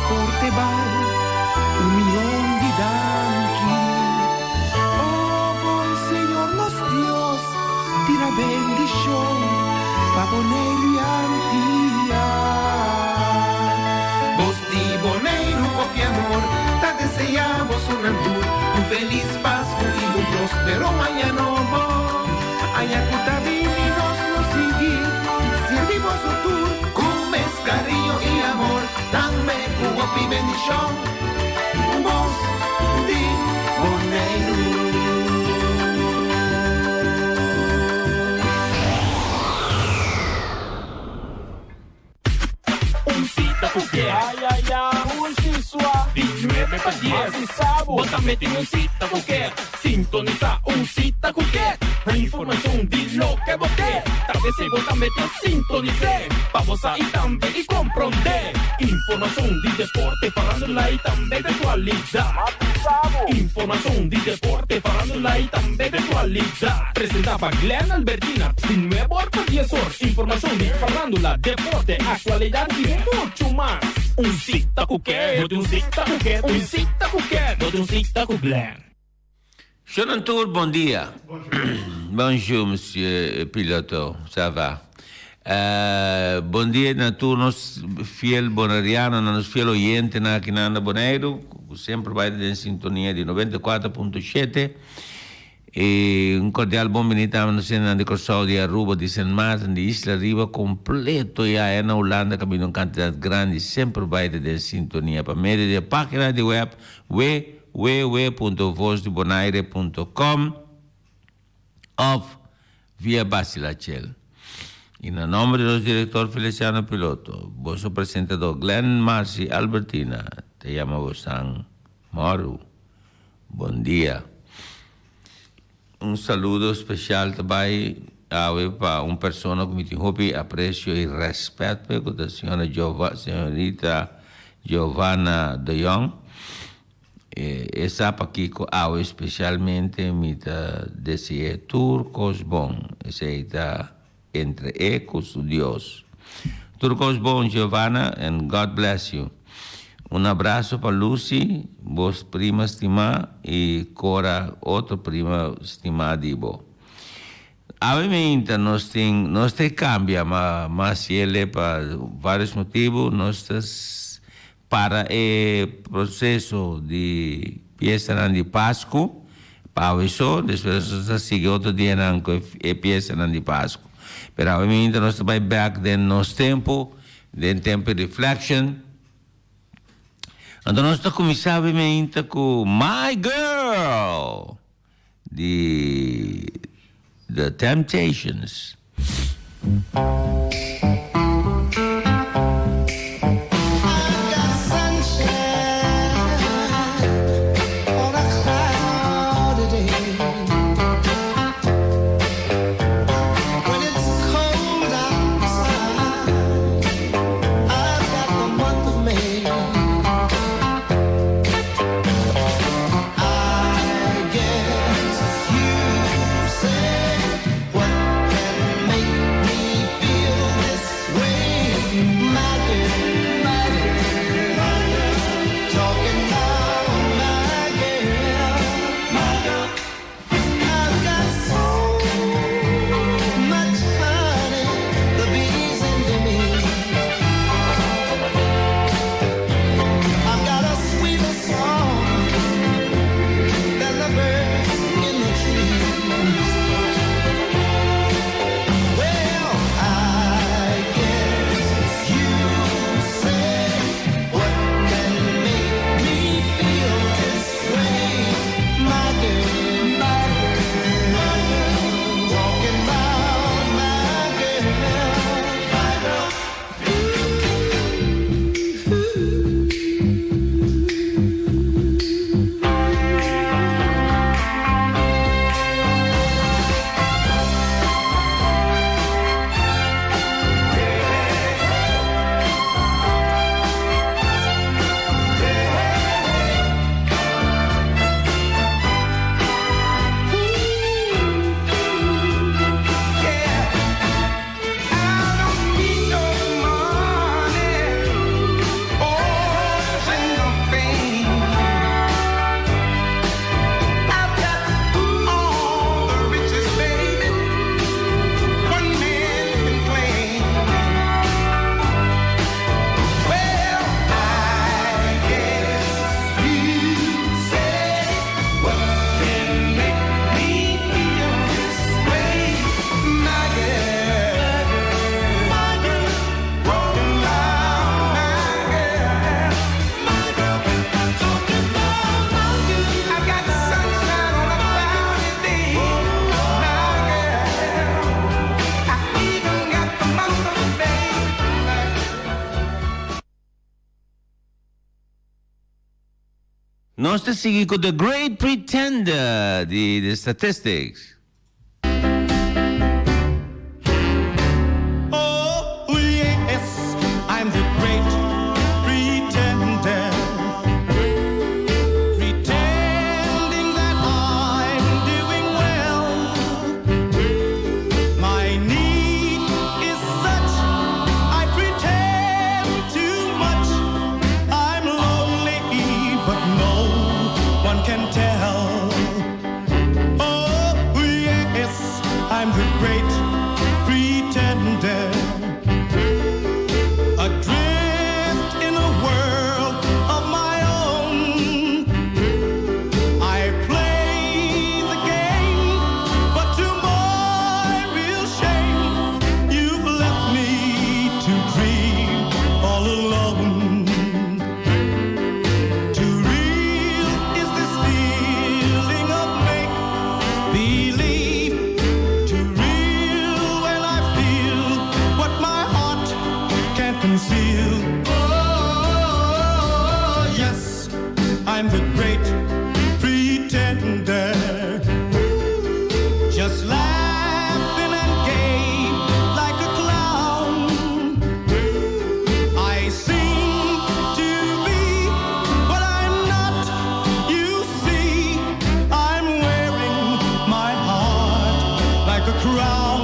Portugal, 1,000,000 de danki. Oh, bom Senhor nosso Deus, tira bendição para Boneiro e Antia. Vos de Boneiro, com amor, tá desejamos um feliz Páscoa e próspero año novo. Aña curta vida nos seguir, servimos o tour com carinho e amor, dame cubo e bendição, voz de Boneiro. Cita porque ai, ai, ai, hoje sua 19 para 10. Assim sabe. Bota tem cita porque sintoniza cita porque a informação de lo que você talvez se bota tem sintonize para você e também e compreender informação de desporte falando lá e também de atualidade. Informação de desporte falando lá e também de atualidade. Apresentava Glenn Albertina, 19 para 10 horas. Informação de falando lá, deporte, atualidade e muito mais. Cita com quê? Cita com quê? Cita com quê? Cita com Glenn. Jonathan Tour, bom dia. Bonjour, monsieur piloto, ça va? Bom dia na turnos fiel bonariano, nos fiel oyente na Quinanda Boneiro, sempre vai em sintonia de 94.7. E um cordial bem-vindo a nós na decoração de Aruba, de San Martin, de Isla Riba, completo e aí na Holanda, que uma quantidade grande, sempre vai em sintonia. Para meio da página de web, www.vozdebonaire.com ou via Basilachel. E no nome do diretor Feliciano Piloto, vosso apresentador Glenn Marci Albertina, te chamamos San Moro. Bom dia. Saludo especial também para uma pessoa que me tem aprecio e respeito, que é a senhorita Giovanna de Jong. Essa aqui especialmente me deseja turcos bom, essa entre ecos Deus. Turcos bom, Giovanna, and God bless you. Abraço para Lucy, vos prima estimada, e Cora, outra prima estimada. Obviamente, nós tem cambia, mas ele para vários motivos, nós para o processo de peça de Páscoa, para isso, depois nós sigue outro dia na peça de Páscoa. Mas obviamente, nós vai back de nosso tempo de reflection. Então nós estamos começando com My Girl, The Temptations. What can make me feel Nós te seguimos com The Great Pretender, de Statistics. Oh, yes, I'm the great pretender. Pretending that I'm doing well. My need is such, I pretend too much. I'm lonely, but no one can tell. Oh, yes, I'm the great pretender. Adrift in a world of my own. I play the game, but to my real shame, you've left me to dream all alone. Too real is this feeling of make-believe. Too real when I feel what my heart can't conceal. Oh, yes, I'm the great pretender. Just laughing and gay like a clown. I seem to be what I'm not. You see, I'm wearing my heart like a crown.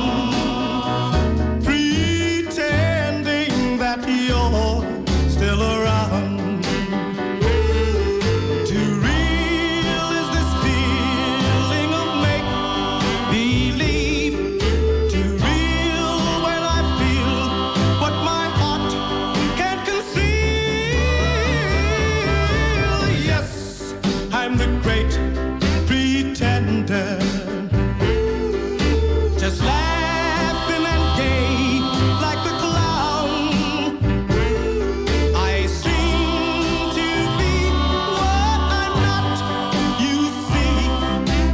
Pretending that you're still around. Too real is this feeling of make-believe. Too real when I feel what my heart can't conceal. Yes, I'm the great pretender. Just laughing and gay like a clown. I seem to be what I'm not. You see,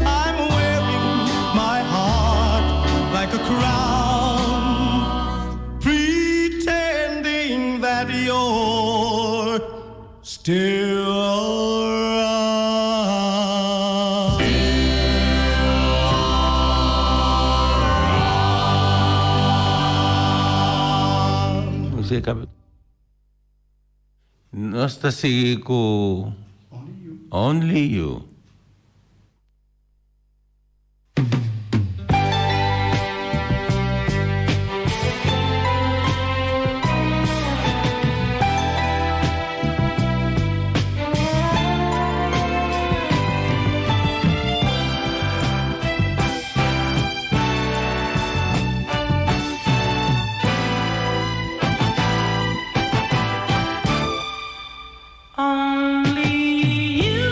I'm wearing my heart like a crown. Pretending that you're still around. Música. Nós te seguimos com Only You. Only you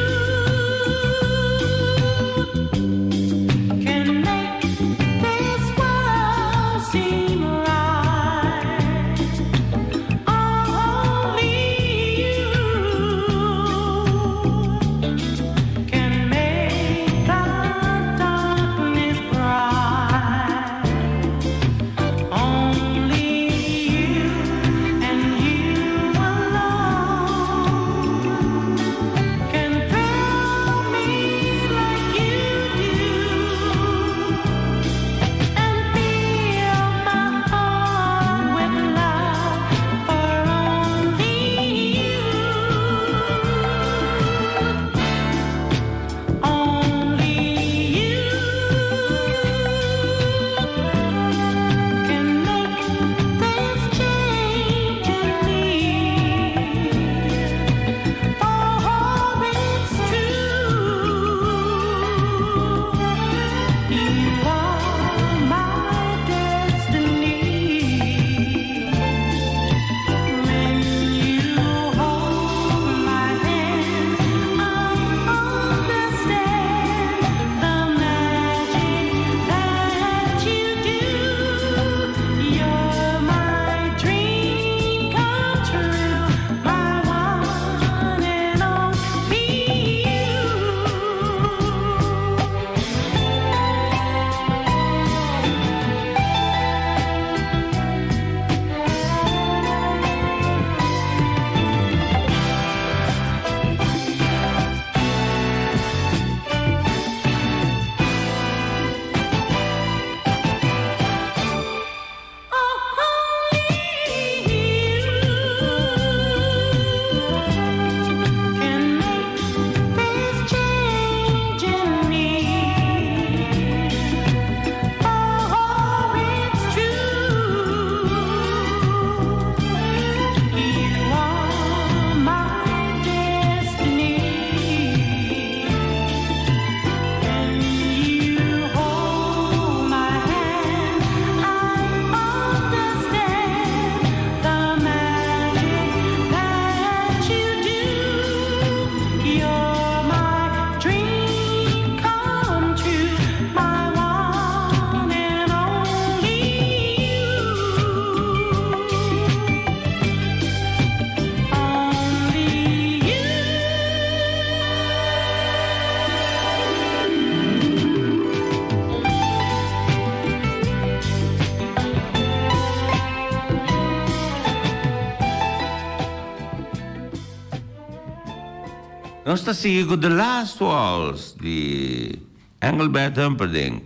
Nós está seguindo The Last Waltz, de Engelbert Humperdinck.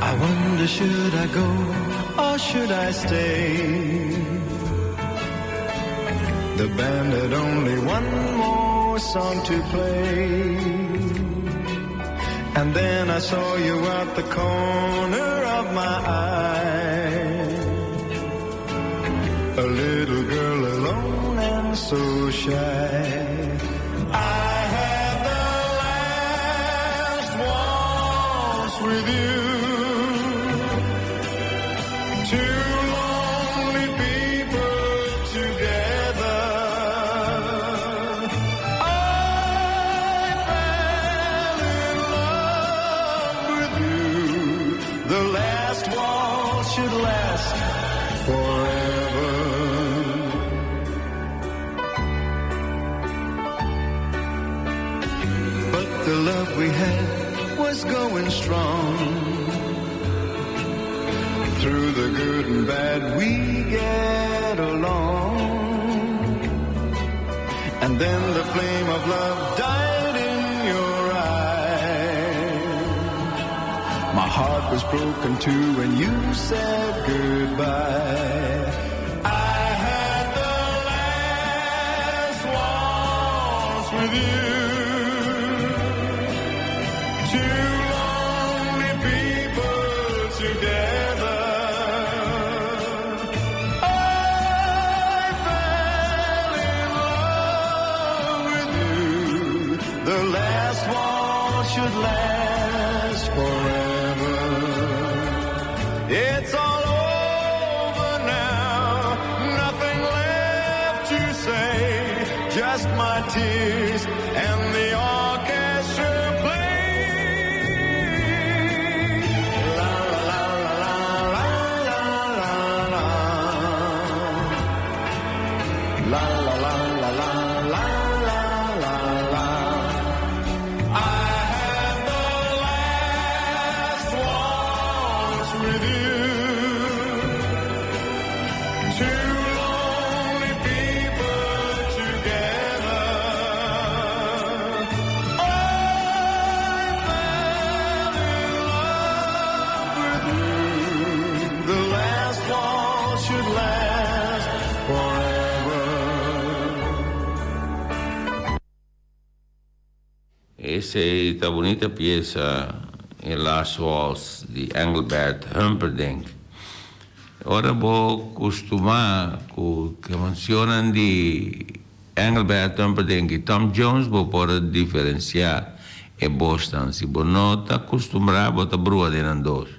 I wonder, should I go or should I stay? The band had only one more song to play. And then I saw you at the corner of my eye. A little girl alone and so shy. I had the last waltz with you. Two lonely people together. I fell in love with you. The last waltz should last forever. But the love we had was going strong. Through the good and bad we get along. And then the flame of love died in your eyes. My heart was broken too when you said goodbye. I had the last waltz with you. Two lonely people together. The last waltz should last forever. It's all over now, nothing left to say, just my tears and the orchestra play. La la la la la la la la la la la la la. Esta bonita pieza, El Last Waltz, de Engelbert Humperdinck. Ora vou costumar que mencionam de Engelbert Humperdinck e Tom Jones, vou poder diferenciar e Boston. Se você não está acostumado, você brua de dois.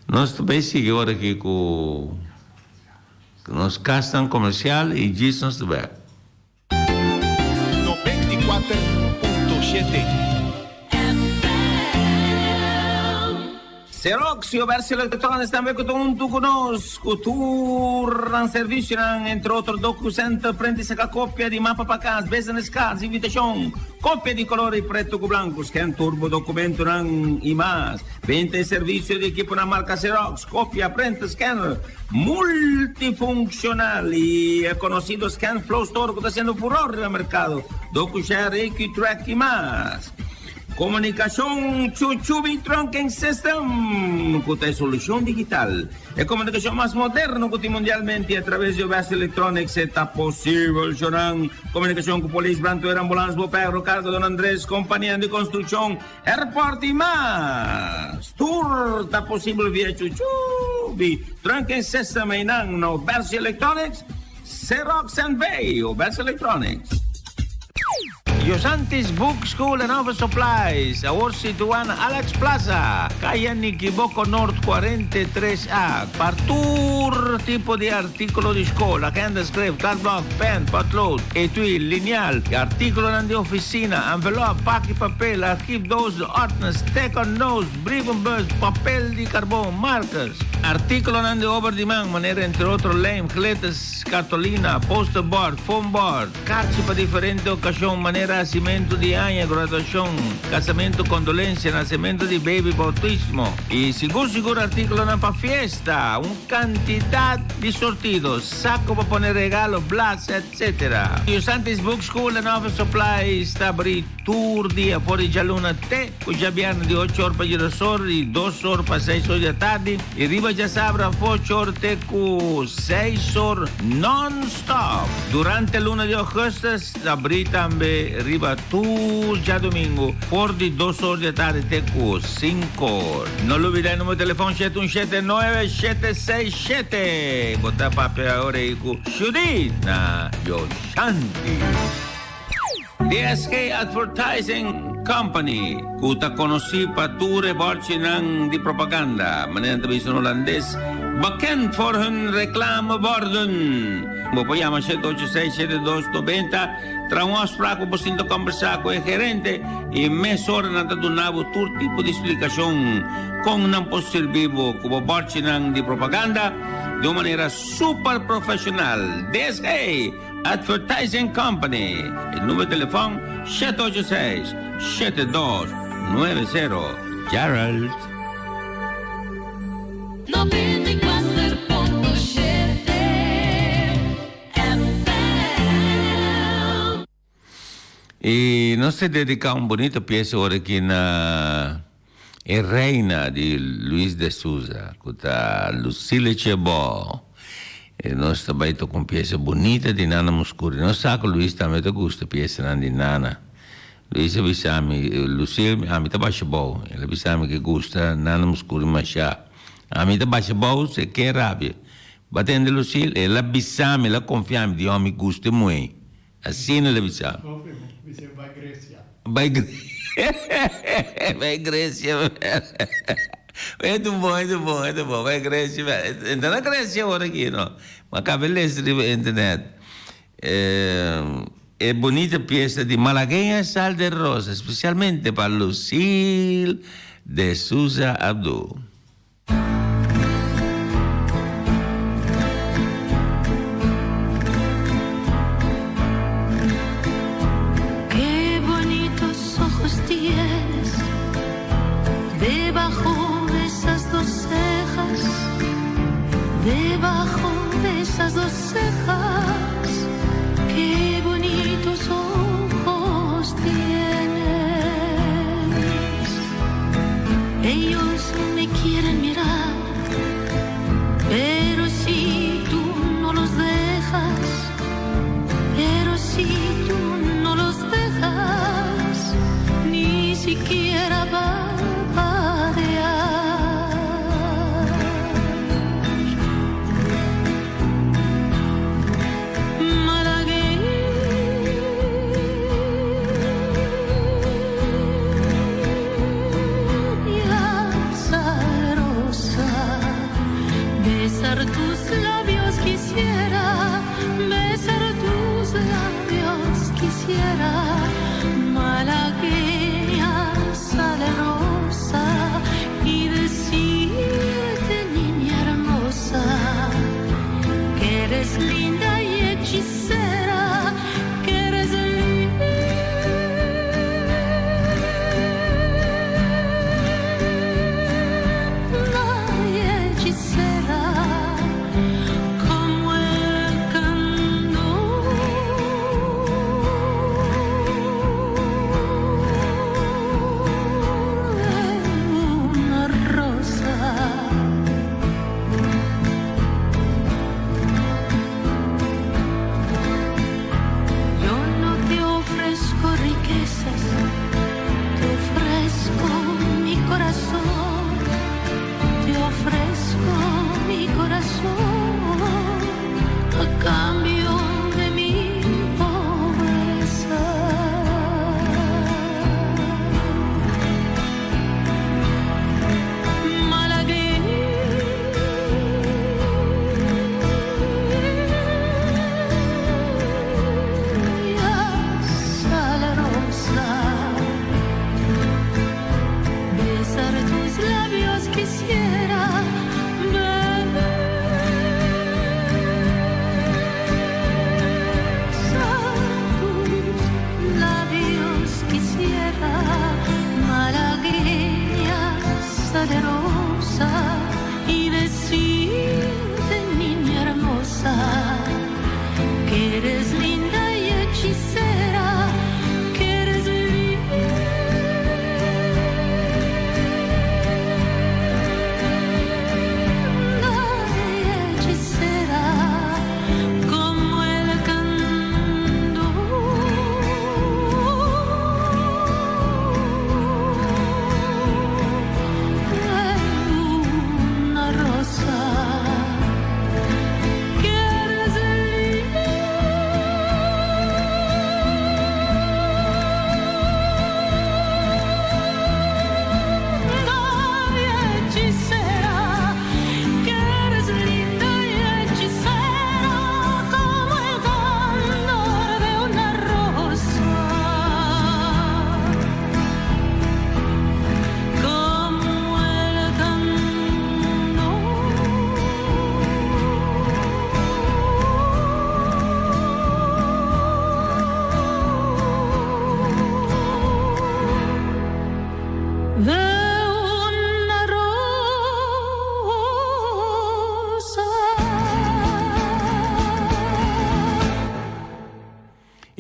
Nós também seguimos aqui com nos castam comercial e diz nos também. 94.7 Xerox e o Versi Electronics também junto conosco. Tour serviço, entre outros documentos, prende-se a cópia de mapa para casa, business cards, invitation, cópia de colore preto com branco, scan turbo documento e mais. Vende e serviço de equipo na marca Xerox, cópia, print, scanner, multifuncional e é conhecido Scan Flow Store, que está sendo furor no mercado. DocuShare, EquiTrack e mais. Comunicação Chuchubi Trunking System, que tem solução digital. É comunicação mais moderna que tem mundialmente através de Versi Electronics. Está possível, Joran. Comunicação com Polícia, Brantoeira, Ambulância, Boperro, Carga, Don Andrés, Companhia de Construção, Airport e mais. Tour está possível via Chuchubi Trunking System e não no Versi Electronics, Xerox and Bay, o Versi Electronics. Yosantis Book School and Office Supplies, a Orsi Duana Alex Plaza, calle Niquiboco North 43A, para todo tipo de artículo de escola, handescript, card block, pen, potlood, etui, lineal, artículo de oficina, envelope, pack papel, arquivo 12, ordens, take-on notes, briefenbus, papel de carbón, marcas, artículo de over demand, manera entre otros lame, cletes, cartolina, poster board, foam board, cartas para diferente ocasión, manera nacimiento de año, graduación, casamento, condolencia, nacimiento de baby, bautismo. Y seguro artículo para fiesta, una cantidad de sortidos, saco para poner regalos, blas, etc. Y Santis Book School and Office Supply está abrir tour día fuori già luna te, con già abbiamo di 8 ore per girasole, di 2 ore per 6 ore di tardi, e arriva già sabra 8 ore te con 6 ore non-stop. Durante l'una di agosto abri tambe arriva tu già domingo, fuori di 2 ore di tardi te con 5 ore. Non lo vedi il numero di telefono 717 767. Bota papà ore con Shudina Yoshanti. DSK Advertising Company, kuta konosi pature borchinang di propaganda, manenta vision olandés, bekend voor hun reclameborden. Mo-pojama 786-7290, tra un afspraak op een conversar con el gerente y mes hora nata donavo todo tipo de explicación con un servivo como borchinang di propaganda de una manera super profesional. DSK Advertising Company. El número de teléfono 786-7290. Gerald. 94.7 FM. Y nos se dedica un bonito pieza ahora aquí en El Reina de Luis de Souza, con Lucille Chabot. E nós também estou com peça bonita de Nana Muscuri. Não sabe que o Luiz também te gusta peça de Nana. Luiz avisame, Lucille, a mim tá baixa boa. Ele avisame que gusta Nana Muscuri machá. A mim tá baixa boa, se quer rábia. Batendo Lucille, ele avisame, ele confia em Deus, me gusta muito. Assim ele avisame. Você vai Grécia. Vai Grécia. Muito bom. Vai Grécia. Então na Grécia agora aqui, não. Mas acabei de ler na internet. É bonita peça de Malagueña Sal de Rosa, especialmente para Lucille de Souza Abdul. Qué bonitos ojos tienes debajo de esas dos cejas, debajo de esas dos cejas. Qué bonitos ojos tienes. Ellos me quieren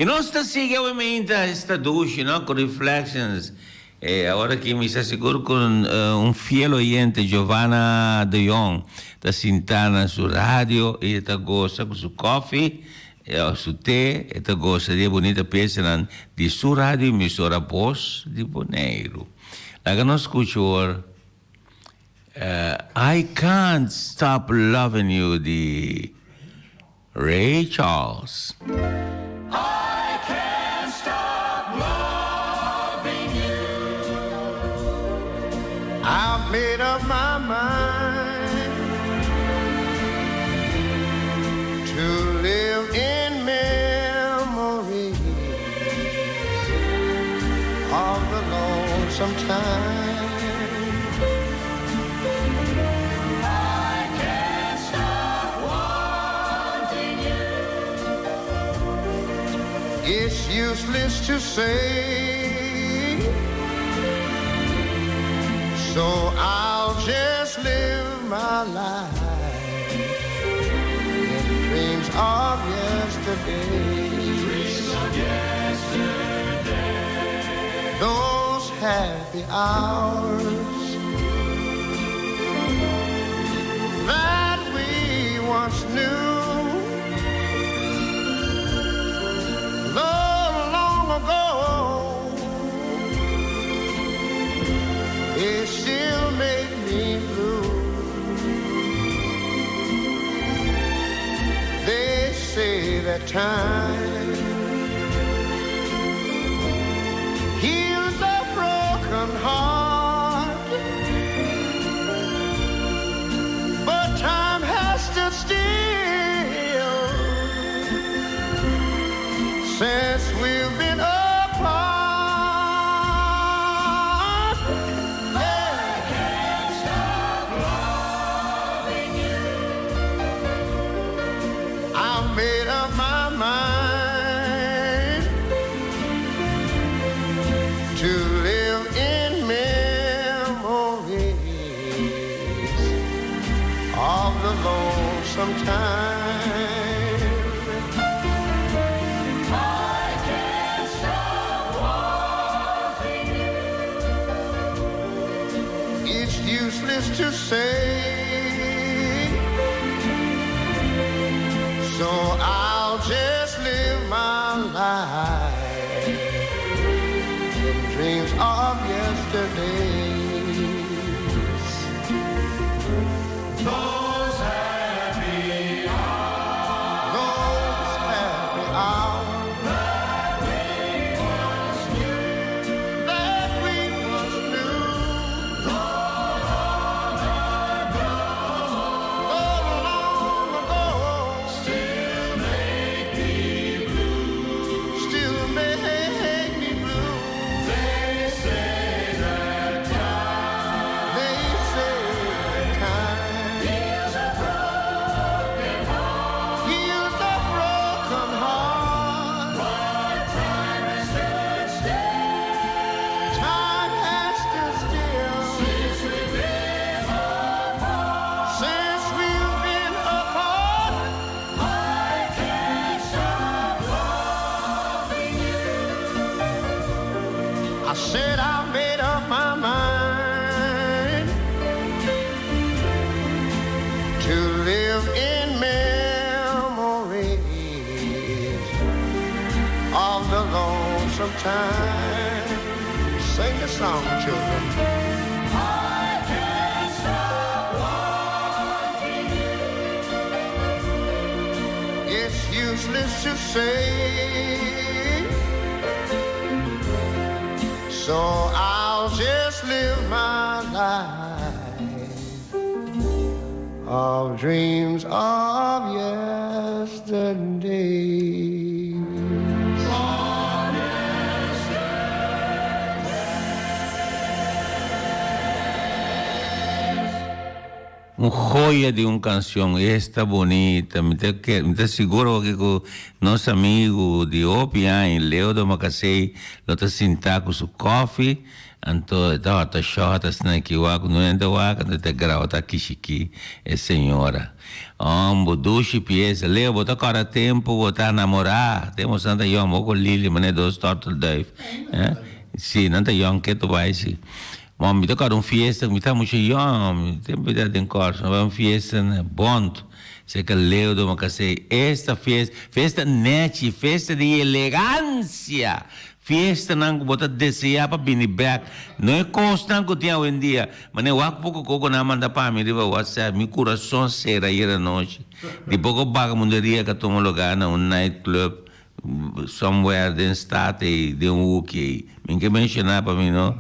E nós está seguindo esta ducha, não, com reflections. Agora que me asseguro com fiel oyente, Giovanna de Jong, está sentada na sua rádio e está gosta com seu coffee, seu té, está gosta de bonita peça de sua rádio, emissora Voz de Bonaire. Lá nós escutamos I Can't Stop Loving You, de Ray Charles. I can't stop loving you. I've made up my mind to live in memories of the lonesome time. I can't stop wanting you. It's useless to say, so I'll just live my life in dreams of yesterday. Those happy hours that we once knew, long ago, it still make me blue. They say that time heals a broken heart, but time has stood still since we've been apart. I can't stop loving you. I made up my mind to live in memories of the lonesome time. I can't stop wanting you. It's useless to say, so I'll just live my life in dreams of yesterdays. Those happy hours Those happy hours that we once knew. that we once knew, Long ago, so long ago, still make me blue. still make me blue. They say that time They say time heals a broken heart, heals a broken heart. but time has stood still Time has stood still since we've been apart. since we've been apart. I can't stop loving you. I said I made up my mind to live in memories of the lonesome time. Sing the song, children. I can't stop wanting you. It's useless to say, so I'll just live my life of dreams of yesterday. Joia de canção, esta bonita, me está seguro que o nosso amigo de Opia, em Leo do Macacei, ele está sentado com seu coffee, Anto ta shota snaki wako no enda waka no te grau ta kishiki e senhora. Budushi pieza, leo bota cara tempo, bota namorar. Temos Santa Yom, moco Lili, mané dos turtle dive. Sim, Santa Yom que tu vai se. Mas me toca fiesta, me tá muito Yom, tempo de encontro, uma fiesta bond. Sei que leo do macacei, esta festa net, festa de elegância. Fiesta nangu bota desejar para bini back. Não é constante que tinha hoje em dia. Mas eu acho pouco coco na manda para mim riba WhatsApp. Meu coração será ir à noite. De pouco baga mundaria que toma lugar na nightclub somewhere den state de UK. Ninguém mencionar para mim não.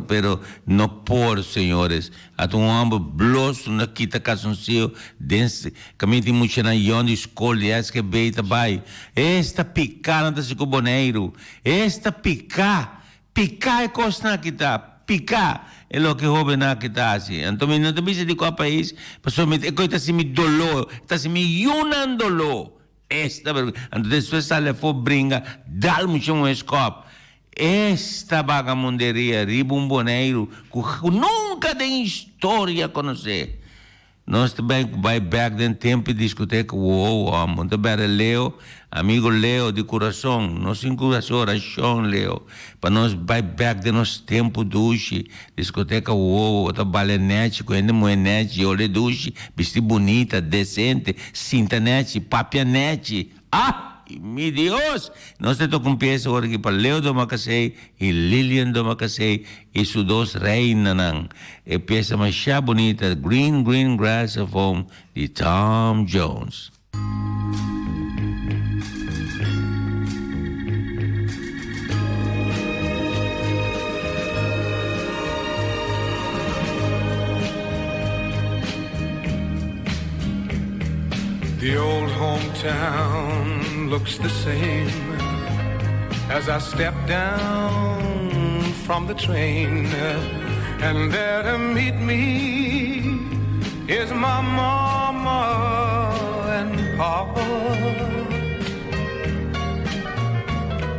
Pero não por senhores. A tu homem blosso na quita casoncio dense. Caminho de muito na ion de escola e que beita vai. Esta picar não se boneiro. Esta picar é costa que tá. Picar é o que houve na que tá assim. Então não te precisa de qual país. Pessoalmente é coisa assim me dolor. Está assim me yunan dolor. Esta vergonha. Então depois sale for brinca. Dá muito um escopo. Esta vagabunderia, ribumboneiro, que nunca tem história a conhecer. Nós também vai back den tempo de discoteca, muito bem, Leo, amigo Leo de coração, nós em coração, Leo, para nós vai back de nosso tempo duche, discoteca, outra balenete, com ele moenete, olhe duche, vestir bonita, decente, cintanete, papianete, meu Deus! Nós temos com peça agora aqui para Leo do Macacei e Lilian do Macacei e os dois reinas. É peça mais bonita, Green Grass of Home, de Tom Jones. The old hometown looks the same as I step down from the train, and there to meet me is my mama and papa.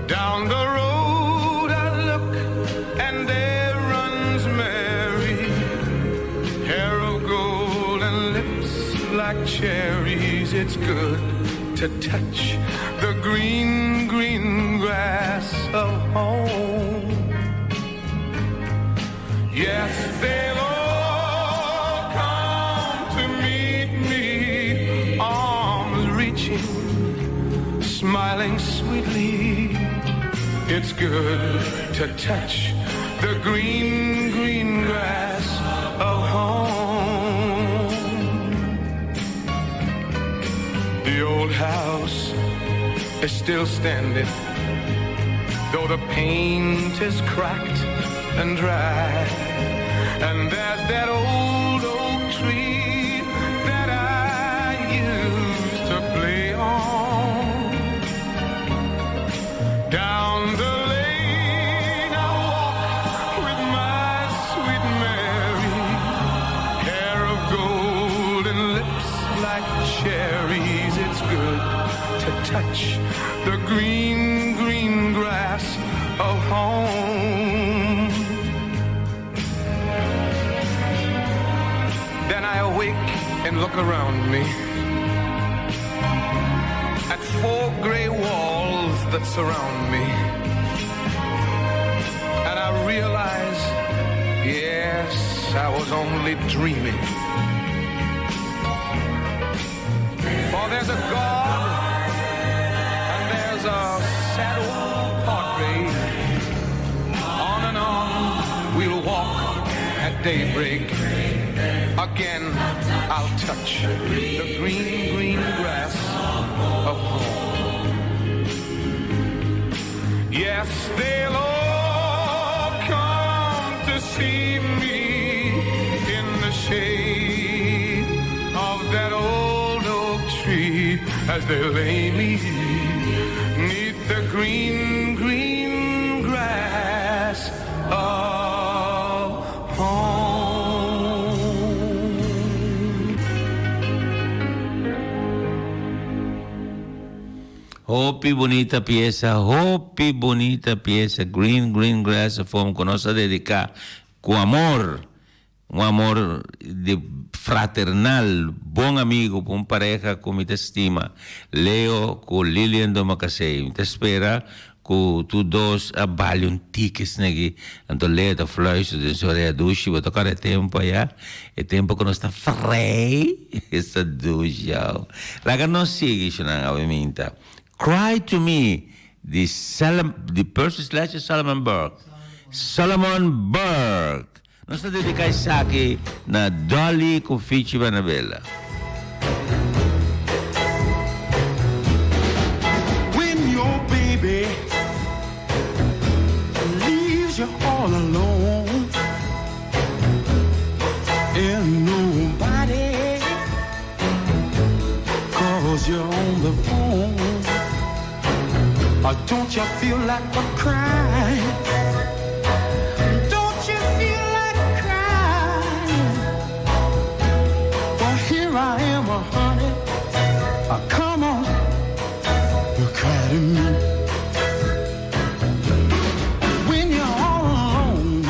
Down the road I look and there runs Mary, hair of gold and lips like cherries. It's good to touch the green grass of home. Yes, they'll all come to meet me, arms reaching, smiling sweetly. It's good to touch the green grass of home. The old house is still standing, though the paint is cracked and dry. And there's that old oak tree that I used to play on. Down the lane I walk with my sweet Mary, hair of gold and lips like cherries. It's good to touch the green grass of home. Then I awake and look around me at four gray walls that surround me, and I realize, yes, I was only dreaming. For there's a God and there's a sad old portrait. On and on we'll walk at daybreak. Again I'll touch the green grass of home. Yes, they'll all come to see me in the shade of that old oak tree, as they lay me neath the green grass of home. Hopi bonita pieza, green grass form, que nos dedica con amor, un amor de fraternal, buen amigo, buen pareja, con mi te estima, Leo, con Lilian Domacasei, te espera, que tu dos abali un tickets negi, anto Leo te fluisce, de sore a douche, vou tocar é tempo ya, é tempo que nós está frei, essa douche, laga não sigue isso na aviminta. Cry to me, the person / Solomon Burke. Nós dedicamos isso aqui na Dolly Confici Vanabella. When your baby leaves you all alone and nobody calls you on the phone, or don't you feel like a crying? Don't you feel like crying? Well, here I am, honey. Come on, you cry to me. When you're all alone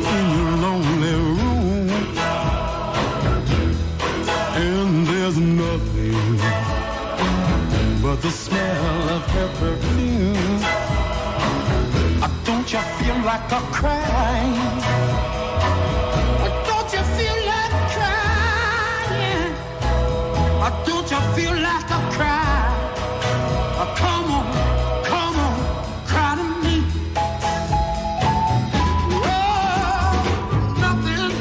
in your lonely room, and there's nothing but the smell of her perfume. Don't you feel like a crying? Don't you feel like crying? Don't you feel like a cry? Come on, cry to me. Oh, nothing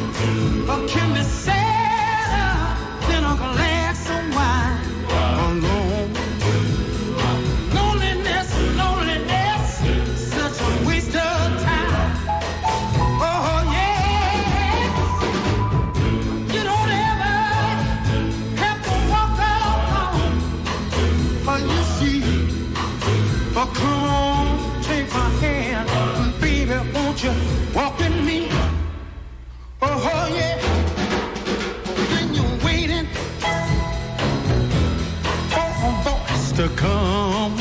can be sadder than a glass of wine alone. Loneliness, such a waste of time. Oh yeah, you don't ever have to walk alone. Oh, you see, oh come on, take my hand, baby, won't you walk with me? Oh yeah, when you're waiting for a voice to come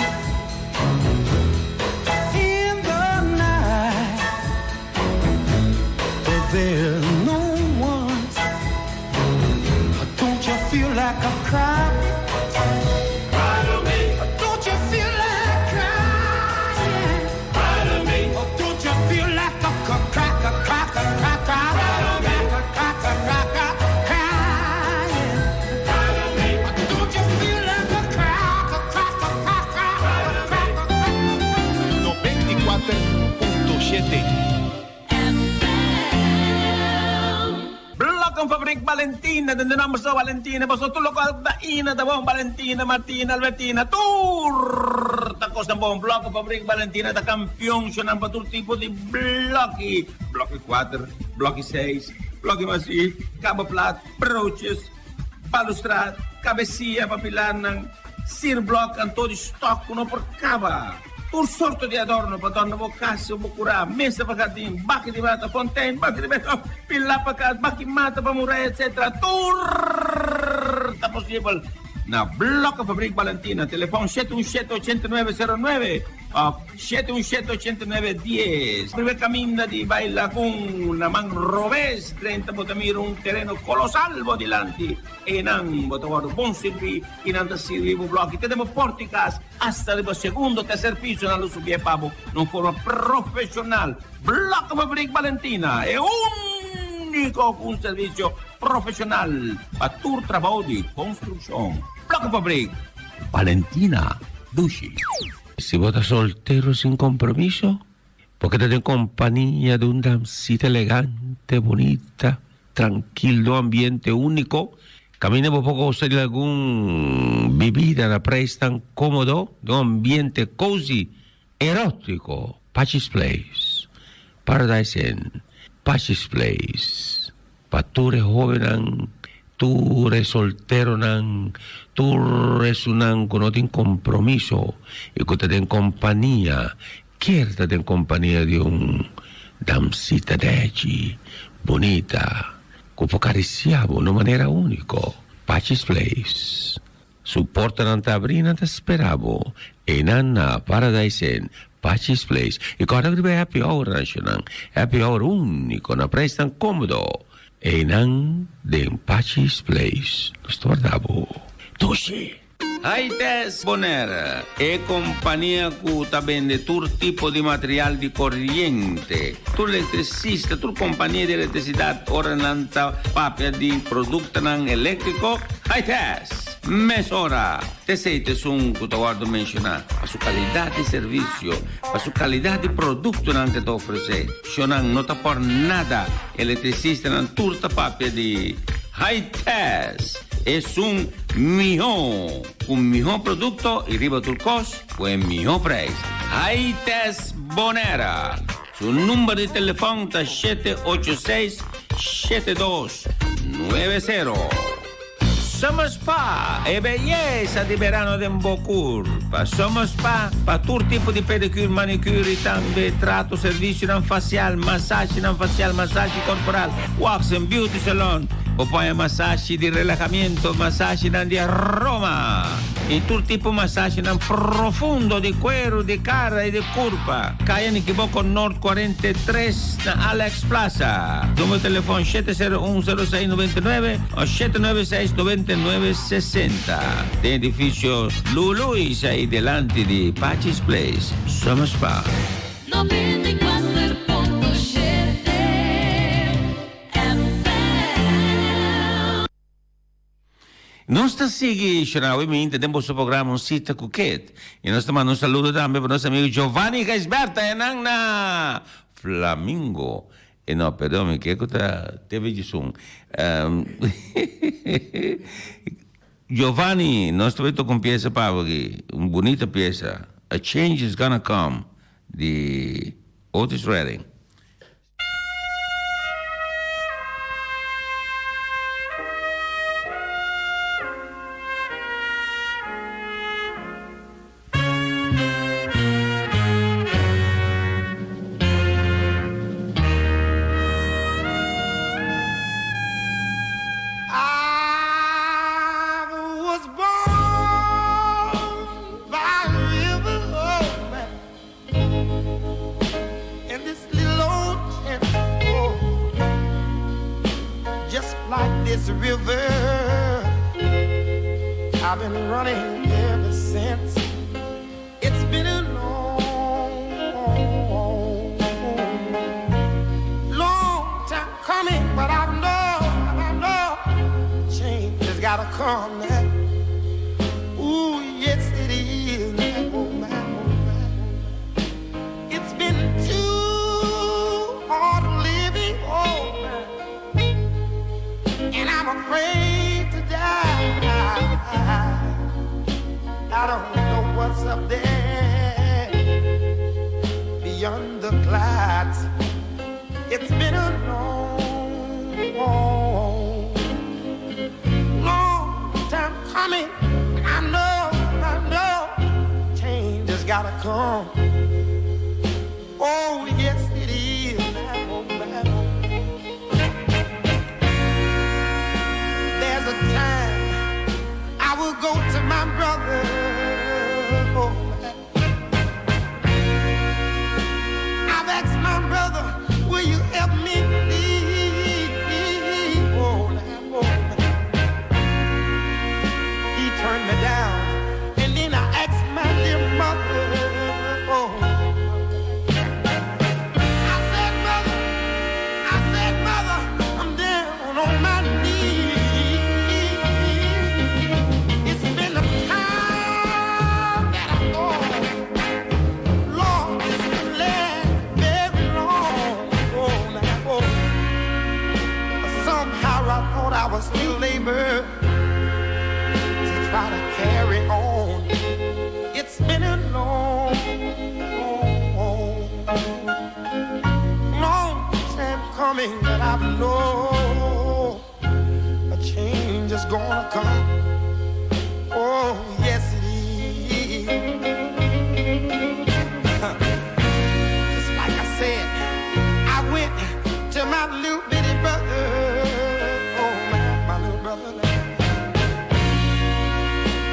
in the night, but there's no one. Don't you feel like a cry? Cry to me. Don't you feel like crying? Cry to me. Don't you feel like a cry? Don't you feel like a cry? 94.7 Blockan Fabrik Valentina, den namens Valentina, basta tulog ka daina dabong Valentina, Martina, Albertina, tur! Takos ng buong Blockan Fabrik Valentina, da kampiyon siya ng patul tipo di Blocky. Blocky 4, Blocky 6, Blocky Masi, Cabo Plat, Broaches, Balustrad, Cabecilla, papilan ng Sir Block, ang todo stock kuno per cava. Un sorto di adorno, padonna, bocasso, bocura, messa pagatin, bacchi di mata, fontaine, bacchi di mata, pilla pagat, bacchi mata, pamuray, etc. Turta possible. Na Blockan Fabrik Valentina, telefoon 717-8909 o 717-8910. Primer camino di baila con namang robes, 30 botamir un terreno colosal bodilanti e nang botavoro buon servi in anda sirvi blocchi. Tenemos porticas hasta el segundo, tercer piso na lusso bie pabo, non forma professional. Blockan Fabrik Valentina è unico un servizio professional a tur trabajo di construcción. Blockan Fabrik Valentina Dushi. Si vos estás soltero sin compromiso, porque te en compañía de una damsita elegante, bonita, tranquilo, ambiente único, caminemos poco usted algún bebida, la prestan cómodo, de un ambiente cozy, erótico, Pachis Place, Paradise Inn, Pachis Place, pature joven, tú eres soltero, tú eres un que no tiene compromiso y que te den compañía, quédate en compañía de un damsita de allí, bonita, que può acariciar de una manera única. Pachis Place, Supporta ng tabrina ta sperabo. Enan na Paradise Patsy's Place. Ikaw na ba happy hour na siya ng happy hour uniko na price ng komodo. Enang din Patsy's Place. Gusto Tabo. Tushi! Hi Tess Bonera, e compagnia cu vende tur tipo di material di corriente, tu elettricista, tu compagnia di elettricidad ora nanta papia di producto ng elettrico. Hi Tess, mesora, te siete sun cu te guardo mencionar, a su calidad di servicio, a su calidad di producto nan te ofrece, sionan nota por nada, elettricista nan turta papia di Hi Tess. Es un mejor producto y riba tu cost, pues mejor precio. Hi Tess Bonera. Su número de teléfono es 786-7290. Somos pa e bellezza di verano de Mbocurpa. Somos pa tutto tipo di pedicure, manicure, tambe, tratto, servizio non facial, massaggi corporal, wax and beauty salon. O poi massaggi di relajamiento, massaggi di aroma. E tutto tipo massaggi profondo di cuero, di cara e di curva. Kaya ni Kiboko Nord 43 na Alex Plaza. Numero telefono 701-0699 o 796-9960. De edificio Luluis ahí delante di Patsy's Place. Somos pa. 94.7 Nós está seguindo, obviamente, temos o programa Um Cita Cuquet. E nós mandamos um saludo também para nosso amigo Giovanni Gaisberta, na Flamingo. E não, perdão, que teve de som. Giovanni, nós também com peça para aqui, uma bonita peça. A Change is Gonna Come, de Otis Redding.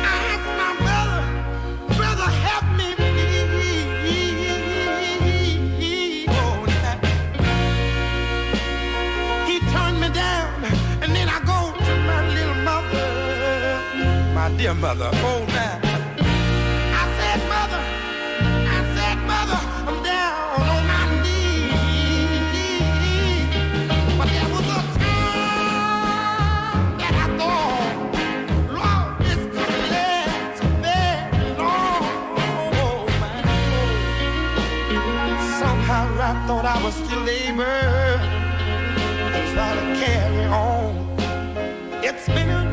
I mother. Oh, now. I said, mother, I'm down on my knees. But there was a time that I thought, Lord, this could last very long. Oh, man. Somehow I thought I was still able to try to carry on. It's been a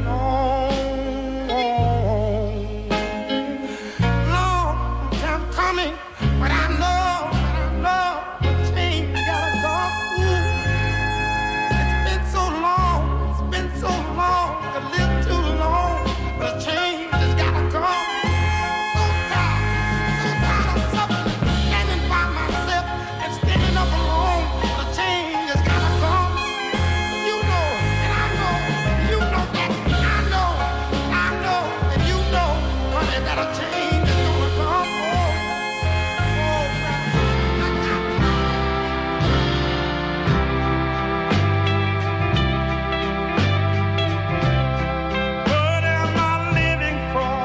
long time coming, but I know the change gotta come. It's been so long, a little too long, but the change has gotta come. So tired of suffering, standing by myself and standing up alone. The change has gotta come. You know, and I know, you know that, I know, and you know, honey, that a change is gonna come. What am I living for,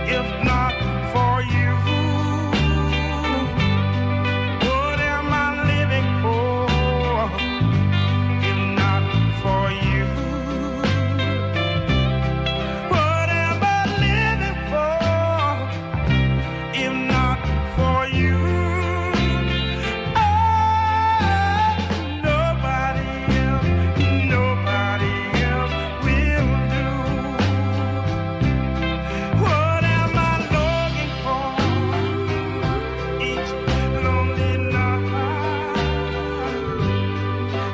if not for you? What am I living for, if not for you? What am I living for, if not for you? Oh, nobody else will do. What am I longing for each lonely night?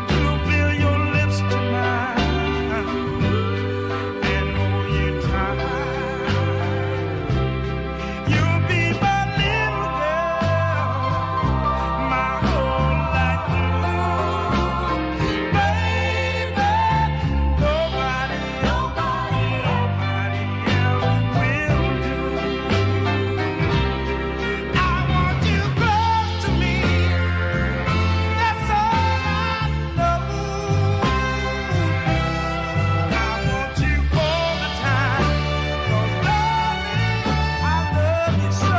To feel your lips tonight and hold you tight. You'll be my little girl, my whole life through. Baby, nobody else will do. I want you close to me, that's all I know. I want you all the time, 'cause darling, I love you so.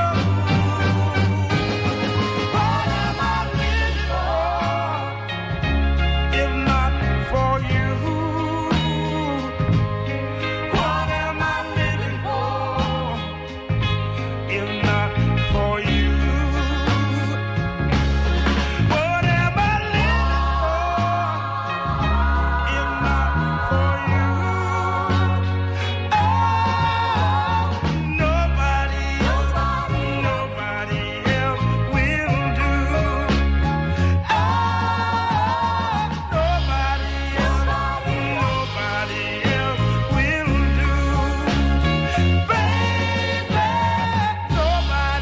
What am I living for, if not for you? What am I living for, if not for you? What am I living for, if not for you? Oh, nobody else will do. Oh, nobody else will do. Baby, nobody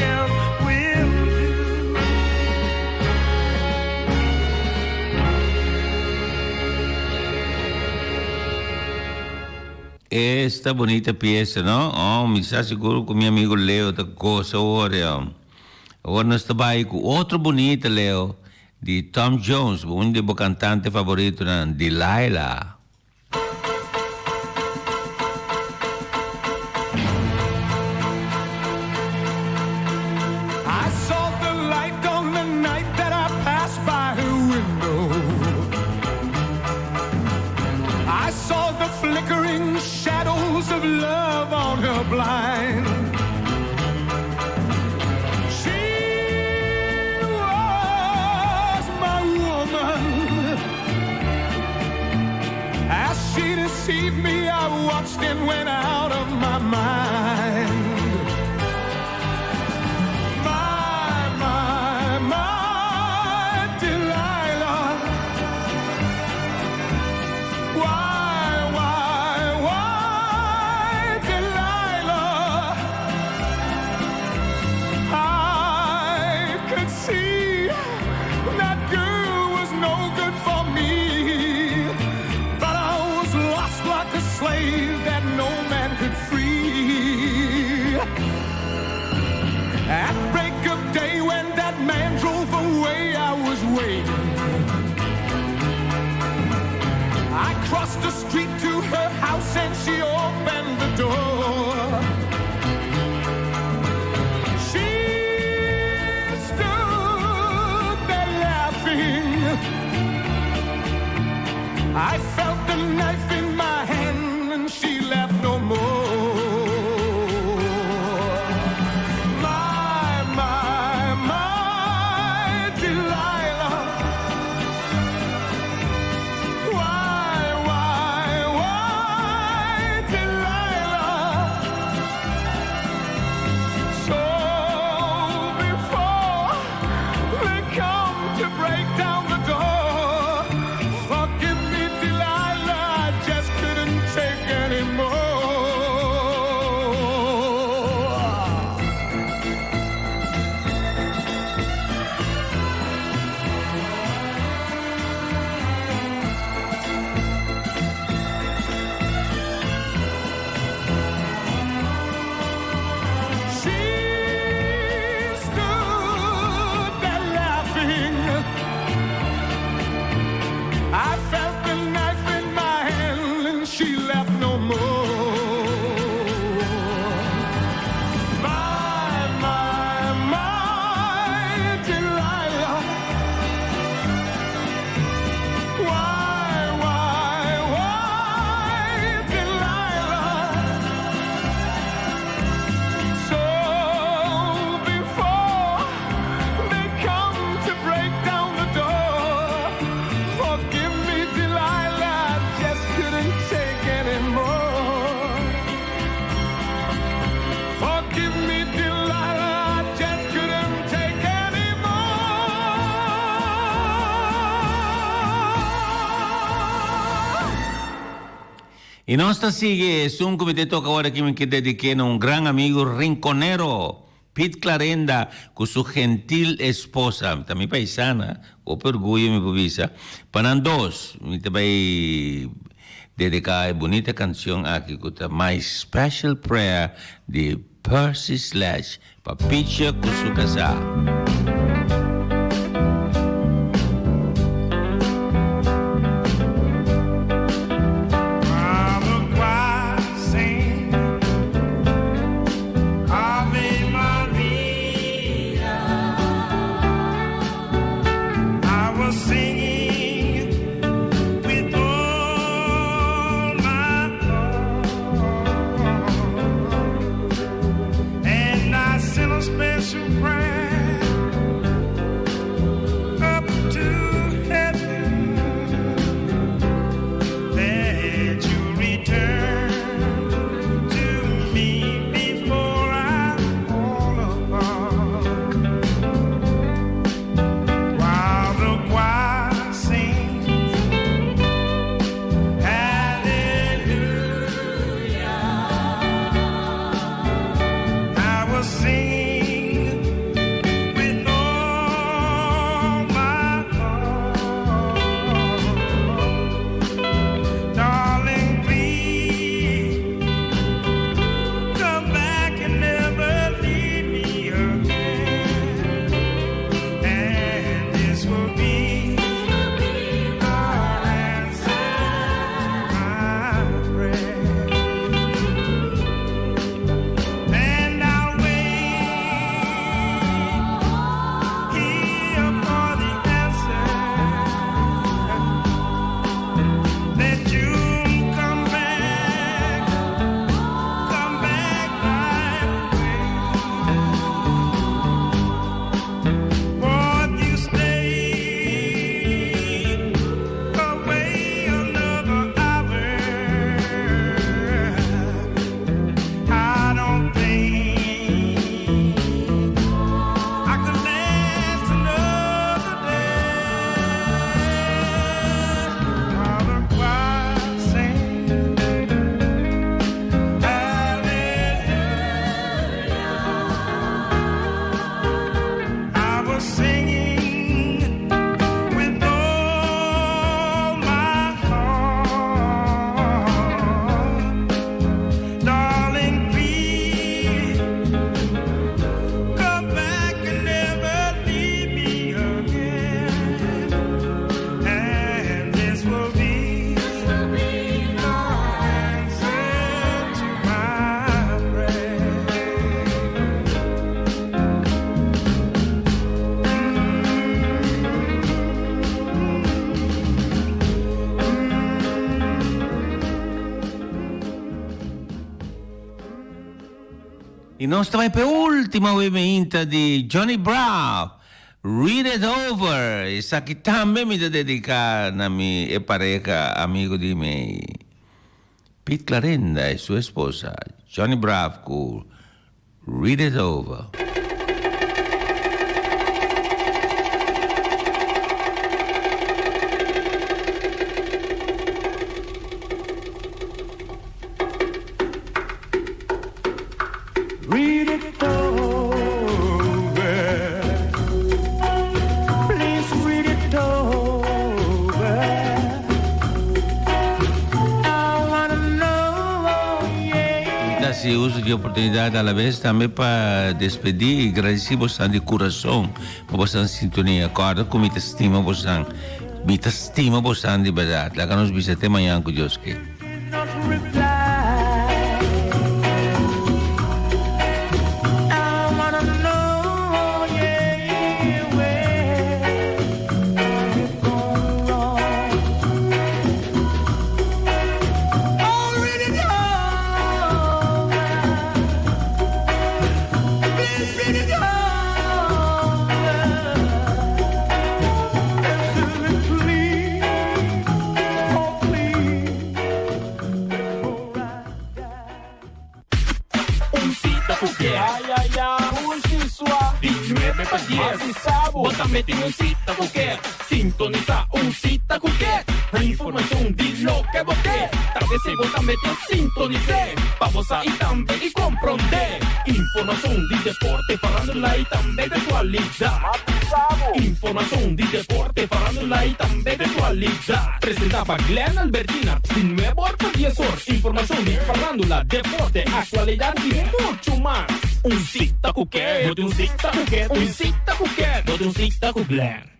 else will do. Esta bonita pieza, ¿no? Oh, me está seguro que mi amigo Leo te goza ahora. Agora nós trabalhamos com outro bonito, Leo, de Tom Jones, um dos meus cantantes favoritos, né? Delilah. I saw the light on the night that I passed by her window. I saw the flickering shadows of love on her blind. She was my woman. As she deceived me, I watched and went out of my mind. My Delilah. Why, Delilah? I could see that girl was no good for me, but I was lost like a slave that no man could free. At break of day when that man drove away, I was waiting. I crossed the street to she opened the door, she stood there laughing. I felt the knife in my hand and she laughed no more. My Delilah. Why, Delilah? So before they come to break down the door, forgive me, Delilah, I just couldn't take anymore. She stood there laughing. I felt the knife in my hand and she laughed no more. My Delilah. Why, Delilah? So before they come to break down the door, forgive me, Delilah, I just couldn't take anymore. Forgive me, Delilah, I just couldn't take anymore. E non sta sigue un come toca ora che mi dedichiamo a un gran amigo rinconero, Pete Clarenda, con su gentil esposa, también paisana, o per orgullo mi provisa. Panandos, mi te vai dedicar a bonita canción aquí, con My Special Prayer de Percy Sledge, pa Picha con su casa. And I sent a special prayer E nostra vai per ultima ovviamente di Johnny Brown. Read It Over. E sa che também mi da dedicare a me e pareca amico di me. Pete Clarenda e sua esposa Johnny Brown con Read It Over. Read it over. Please read it over. I wanna know, yeah. Da se uso de oportunidade alla vez também para despedir e agradecer você de coração por você sintonia, acorda com minha estima você de verdade. Lá que nos visitemos amanhã com Deus que. Not reply. Bótame en un cita cualquier, sintoniza un cita cualquier. La información di lo que boté, tal vez se bótame te sintonicé. Vamos a ir también y comprender. Información di deporte, farándula y también de actualidad. Información di deporte, farándula y también de actualidad. Presentaba Glenn Albertina, sin nuevo por 10 horas. Información di farándula, deporte, actualidad y mucho más. Un cita cualquier, no de un cita cualquier, un cita cualquier, no de un cita cualquier.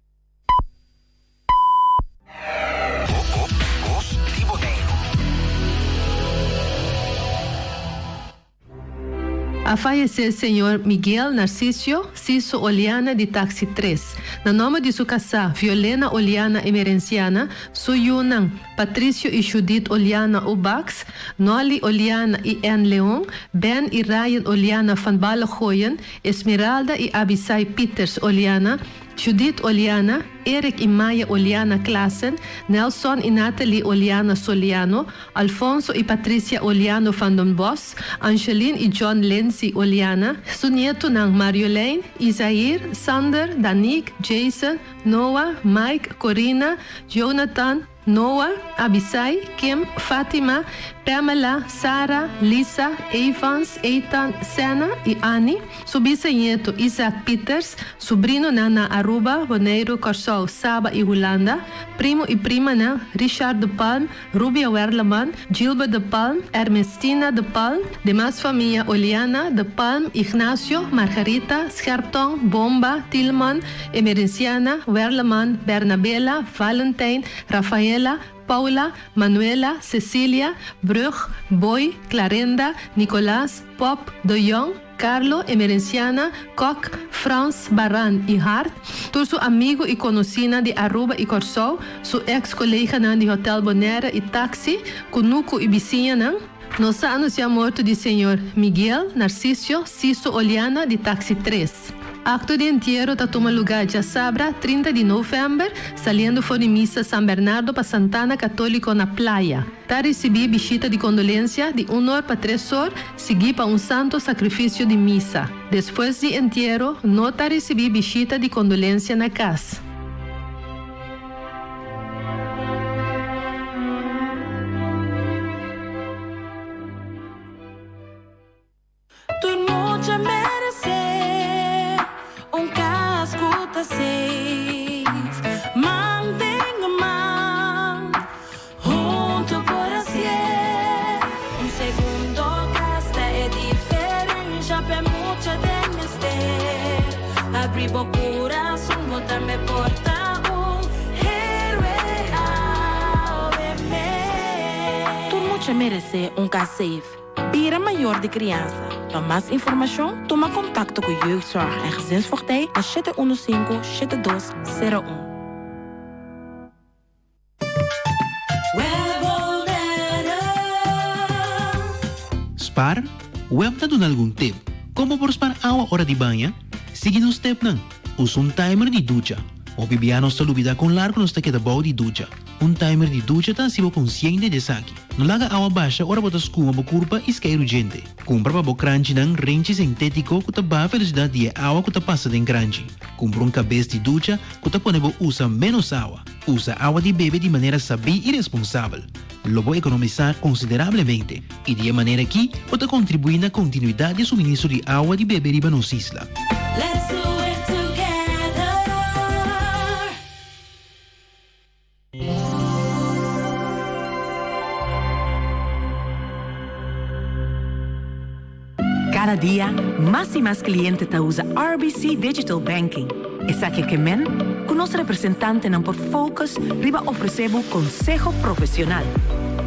A falecer senhor Miguel Narciso Ciso Oliana de Táxi 3. Na nome de sua casa, Violena Oliana Emerenciana, Suyunang, Patrício e Judith Oliana Ubax, Noli Oliana e Anne Leon, Ben e Ryan Oliana van Balagoyen, Esmeralda e Abisai Peters Oliana, Judith Oliana, Eric e Maya Oliana Klassen, Nelson e Natalie Oliana Soliano, Alfonso e Patrícia Oliano van den Bos, Angeline e John Lindsay Oliana, su nieto ng Mariolene, Isair, Sander, Danik, Jason, Noah, Mike, Corina, Jonathan, Noah, Abisai, Kim, Fatima, Pamela, Sarah, Lisa, Evans, Ethan, Senna e Annie, su bisnieto Isaac Peters, sobrino Nana Aruba, Boneiro, Corsol, Saba e Holanda, primo e prima na Richard de Palm, Rubia Werleman, Gilbert de Palm, Ernestina de Palm, demás familia Oliana de Palm, Ignacio, Margarita, Scherpton, Bomba, Tillman, Emerenciana, Werleman, Bernabela, Valentijn, Rafaela, Paula, Manuela, Cecilia, Brug, Boy, Clarenda, Nicolás, Pop, De Jong, Carlo, Emerenciana, Koch, Frans, Baran e Hart, por su amigo e conocida de Aruba e Corsol, su ex-colega de Hotel Bonaire e Taxi, Kunuku e Bicinha, nos anos de morte de senhor Miguel Narciso Ciso Oliana de Táxi 3. Acto de entierro está toma lugar já sabra 30 de novembro, saliendo fora missa São Bernardo para Santana Católico na Praia. Tá recebi visita de condolência de 1 hora para 3 horas, seguir para um santo sacrifício de missa. Depois de entierro, não tá recebi visita de condolência na casa. Merece safe. Bira maior de criança. Para mais informação, toma contato com o Jeugdzorg en Gezinsvoogdij na 715-7201. Spar, web na doon algún tip. Como por spar agua hora de banha? Sigue no step nan. Usa un timer de ducha. O bibiano está lubida con largo no está queda bau de ducha. Un timer de ducha tan sibo consciente de saki. No laga agua baixa ora bota skuma bo curva e sky urgente. Compra pa bo crunchy nan renche sintético que ta ba velocidade de agua que ta passa den crunchy. Compra un cabeça de ducha que ta pone bo usa menos agua. Usa agua de bebê de maneira sabia e responsável. Lobo economizar consideravelmente e de maneira que pode contribuir na continuidade de suministro de água de bebê riba nos isla. Let's do it together. Cada día, más y más clientes te usa RBC Digital Banking. Esa que men, con nuestro representante não por focus, riba oferecemos consejo profissional.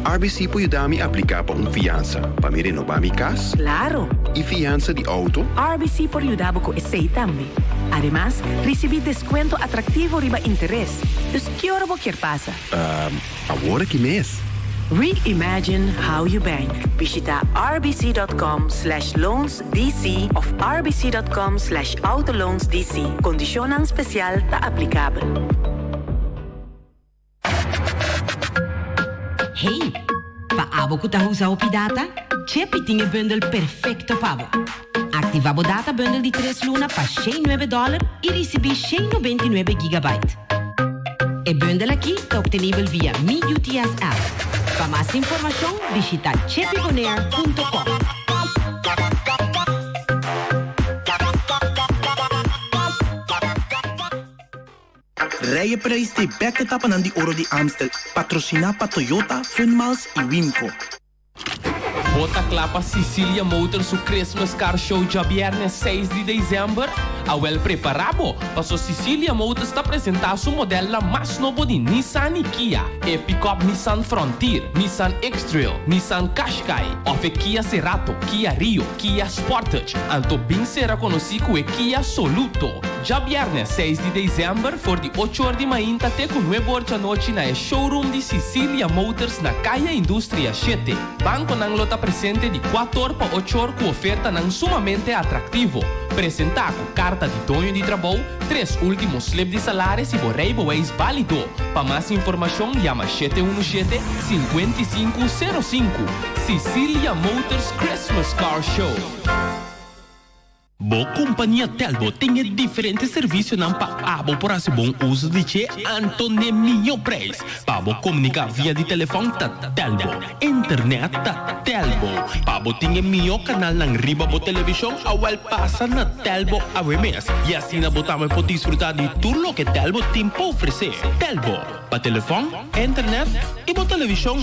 RBC pode ajudar-me a aplicar para uma fiança, para me renovar minha casa. Claro. E fiança de auto. RBC pode ajudar com esse também. Además, recebi descuento atrativo riba interesse. Dus que hora você quer passa? Agora que mês? Reimagine how you bank. Visita rbc.com/loansdc of rbc.com/autoloansdc. Condicionan especial ta aplicável. Hey, paabo ku ta usa opi data? Chepi tinha bundle perfecto pabo. Activabo data bundle de 3 luna pa $9 e recebi 99 gigabyte. E bundle aqui tá obtenível via Mi UTS app. Para mais informação, visita chepibonaire.com. Rijprijs de beketappen aan die oro di Amstel. Patrocina pa Toyota, Funmals e Wimco. Bota clapa Sicilia Motors o Christmas Car Show dia viernes 6 de dezembro. A well preparado, passou Sicilia Motors está apresentar sua modelo mais novo de Nissan e Kia. É pick-up Nissan Frontier, Nissan X-Trail, Nissan Qashqai, ofe Kia Cerato, Kia Rio, Kia Sportage. Anto bem será conhecido como Kia Soluto. Dia viernes 6 de dezembro, for de 8 horas de manhã até com 9 horas da noite na showroom de Sicilia Motors na Caia Indústria 7. Banco nang lota presente de 4 horas para 8 horas com oferta nang sumamente atrativo. Presentar com carta de dono de trabalho, 3 últimos slip de salários e borrei boéis válido. Para mais informação, chama 717-5505. Sicilia Motors Christmas Car Show. Boa companhia Telbo tem diferentes serviços não para abo por esse bom uso de che Antônio Minho Preço. Para comunicar via de telefone tá Telbo, internet tá Telbo. Para tem melhor canal na riba bo televisão ao passa na Telbo a mês. E assim na botamos pode desfrutar de tudo que Telbo tem para oferecer. Telbo, para telefone, internet e bo televisão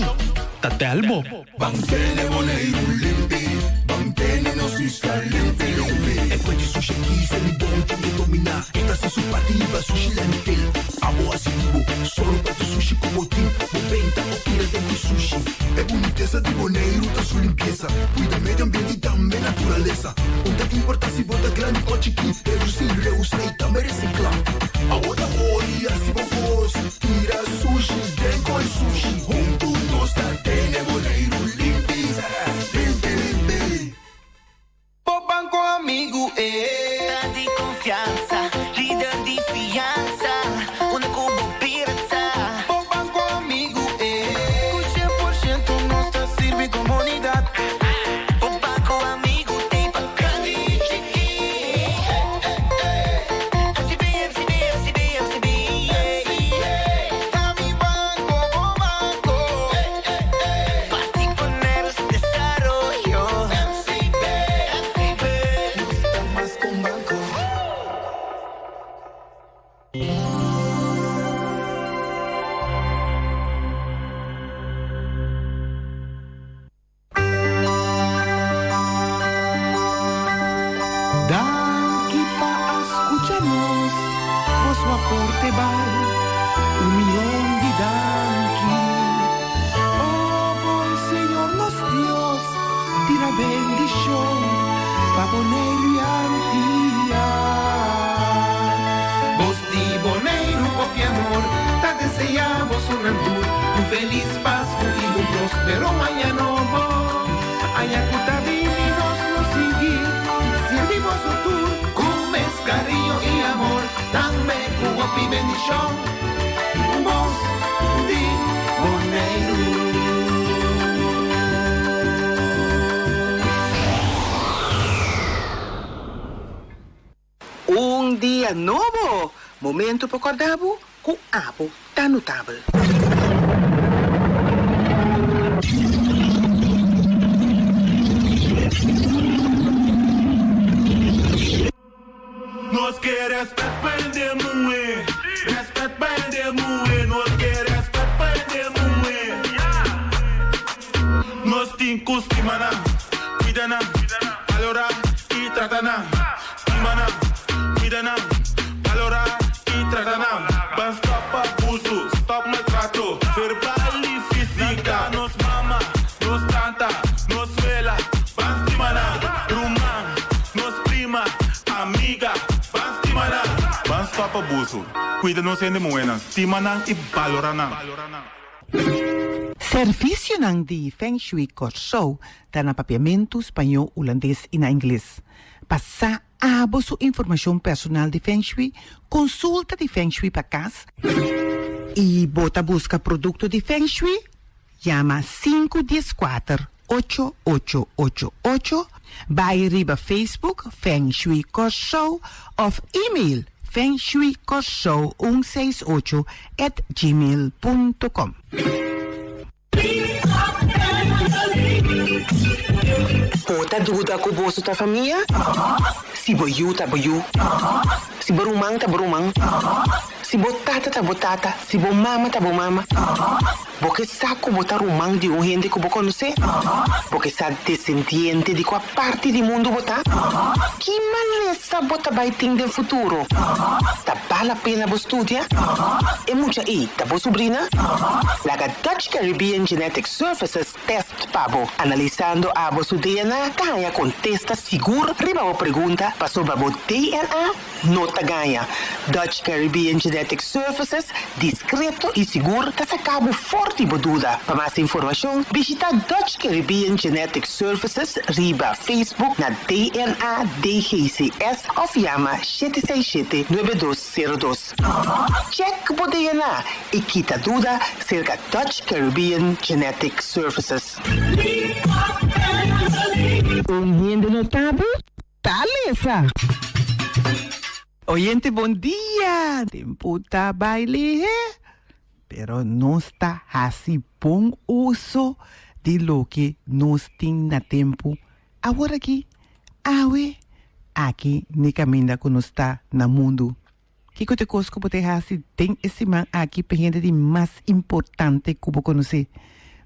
tá Telbo. Banquele boneiro limpi, banquele nos está limpi. E poi di sushi chi se li buon che mi domina. Esta se su partiva sushi landfill. Amo asitivo, solo per sushi como team. 90 oppure dentro sushi. E boniteza di boneiro da sua limpeza. Cuida medio ambiente e também natureza. Onde que importa se bota grande ou chiquinho. Reusa e também reciclar. Agora olha se vos tira sushi, vem com sushi. Juntos nós tá tem boneiro limpi. Banco amigo, Tá de confiança, líder de fiança, onde como pirata. O banco amigo, com 100% nossa sirve comunidade. O banco amigo tem bacana e chique. FCB. A mi banco, o banco. Basti poner su desarrollo. Danke pa escucharnos, vos su aporte val, 1,000,000 de danke. Oh, buen Señor nos Dios, tira bendición, pa boneiro e antia. Vos di boneiro con amor, ta deseamos un antur, un feliz Pascua y un próspero año nuevo. Ayacuta nos seguir, Un dia novo. Momento para acordar com abo tá notável. Nós quer respeito para moer, respeito para moer, nós quer respeito para moer. Nós tem costima na, cuida na, valorar e trata na, estima na, cuida na, valorar e trata na. Mas stop abuso, stop maltrato, verbal e física. Nos mama, nos tanta, nos vela, mas estima na, rumã, nos prima, amiga. Van stop abuso. Cuida no sende moenas. Timanan e valorana. Serviço nang di Feng Shui Corso tá na papiamento espanhol, holandês e na inglês. Passar abo sua informação personal de Feng Shui, consulta de Feng Shui para casa e bota busca produto de Feng Shui, chama 514-8888, vai riba Facebook Feng Shui Corso of e-mail fengshuicorso168@gmail.com. Bota dúvida com o bolso da família? Se boiu, tá boiu. Se borumang, tá borumang. Se botata, tá botata. Se bomama, tá bomama. Porque saco botar rumang de gente que você conhece? Porque sa descendiente de qual parte do mundo botar? Que maleza bota vai ter no futuro? Tá vale a pena você estudar? E muita aí, tá boa sobrinha? Laga Dutch Caribbean Genetic Services Test Pabo. Analisando a vosso DNA, ganha contesta seguro. Riba a pergunta, passou para o DNA, nota ganha. Dutch Caribbean Genetic Services, discreto e seguro, tá sacado forte e dúvida. Para mais informação, visita Dutch Caribbean Genetic Services, riba Facebook na DNA DGCS ou chama 767-9202. Check o DNA e quita dúvida cerca Dutch Caribbean Genetic Services. Oyente notável, taleza. Oyente, bom dia. Tempo tá baile, pero não está assim bom uso de lo que nos tem na tempo. Agora aqui, aqui ni caminha que nos está na mundo. Que te cosco pode assim tem esse man aqui pendente de mais importante que você conhecer.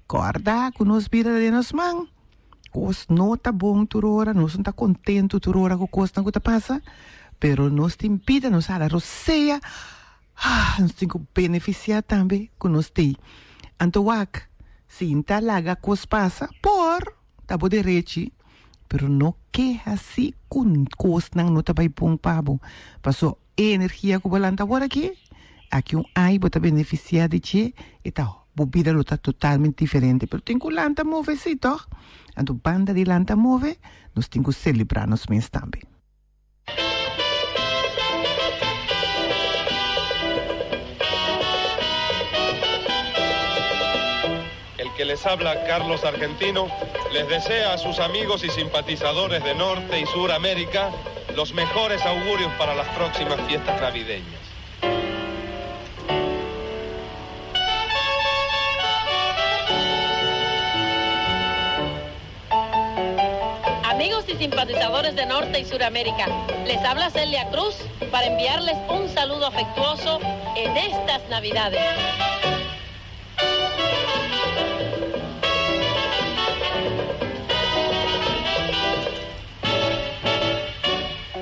Corda que nos vira de nos man. Cos não tá bom turora, nós não tá contento turora com coisa que tá passa, pero nos te impide nos a roceia. Nós temos que beneficiar também com nós tem. Antoak, se tá laga cos passa, por tá pode rechi, pero não que assim com cos não tá vai bom pabo. Passou energia que balanta agora aqui ai bota beneficiar de che e tá bobida lo tá totalmente diferente, pero tem que lanta move se toch. Anto banda de lanta move, nós temos que celebrar nos mês também. El que les habla, Carlos Argentino, les desea a sus amigos y simpatizadores de Norte y Suramérica los mejores augurios para las próximas fiestas navideñas. Amigos y simpatizadores de Norte y Suramérica, les habla Celia Cruz para enviarles un saludo afectuoso en estas Navidades.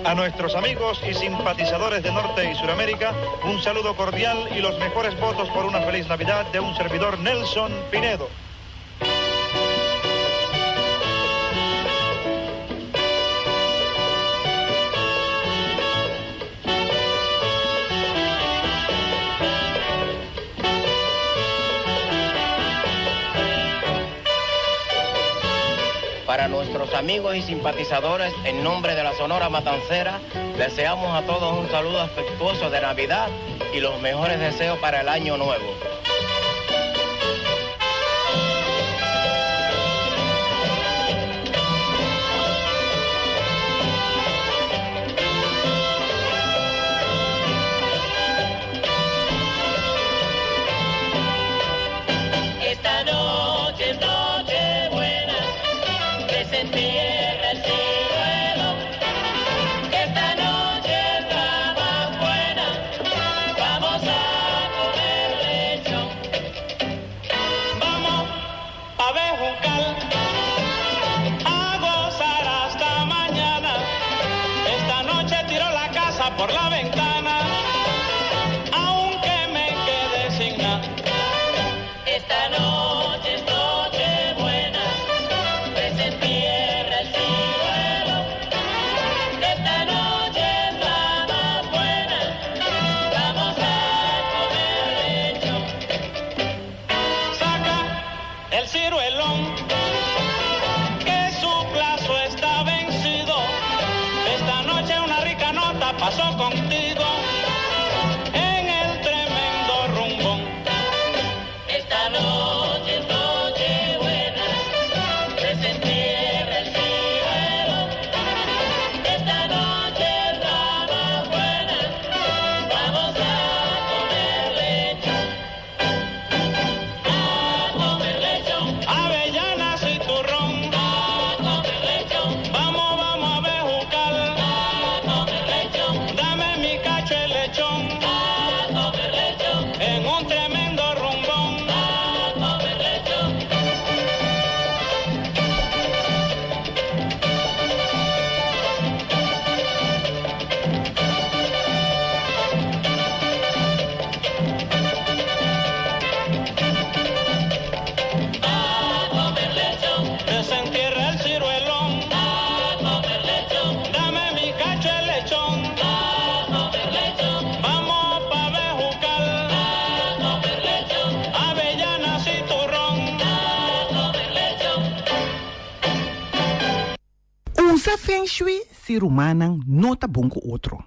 A nuestros amigos y simpatizadores de Norte y Suramérica, un saludo cordial y los mejores votos por una feliz Navidad de un servidor, Nelson Pinedo. Para nuestros amigos y simpatizadores, en nombre de la Sonora Matancera, deseamos a todos un saludo afectuoso de Navidad y los mejores deseos para el año nuevo. por la ventana, aunque me quede sin nada. Esta noche es noche buena, que se entierra el ciruelo. Esta noche es la más buena, vamos a comer lechón. Saca el ciruelón, que su plazo está vencido. Esta noche una rica nota pasó contigo en el tremendo rumbón. Esta noche es noche buena, que se entierra el ciruelo. Esta noche es la más buena, vamos a comer lechón. A comer lechón. Avellanas y turrón. A comer lechón. Vamos a bejucar. A comer lechón. Dame mi cacho el lechón. A comer lechón. En un tremendo rumbón. A comer lechón. A comer lechón. Que se entierra el ciruelón. A comer lechón. Dame mi cacho el lechón. A comer lechón. Vamos pa' bejucar. A comer lechón. Avellanas y turrón. A comer lechón. Usa Feng Shui si rumanang nota bom com outro.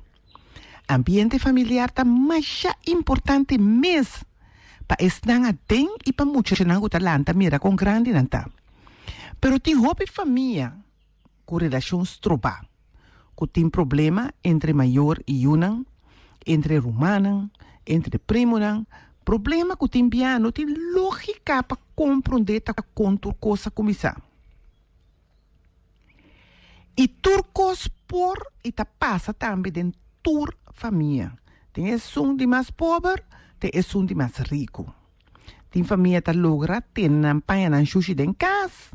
Ambiente familiar tá mais importante mesmo para estar atento e para muitos que não talanta mira com grande nanta. Pero tem roupa família com relações trobar, que tem problema entre maior e unang, entre rumanang, entre primonang, problema que tem piano tem lógica para compreender tá contra coisa começar. E turcos por e ta passa também dentro tur família. Tem esse um de mais pobre, tem esse um de mais rico. Tem família ta logra ter na panha na sushi den casa,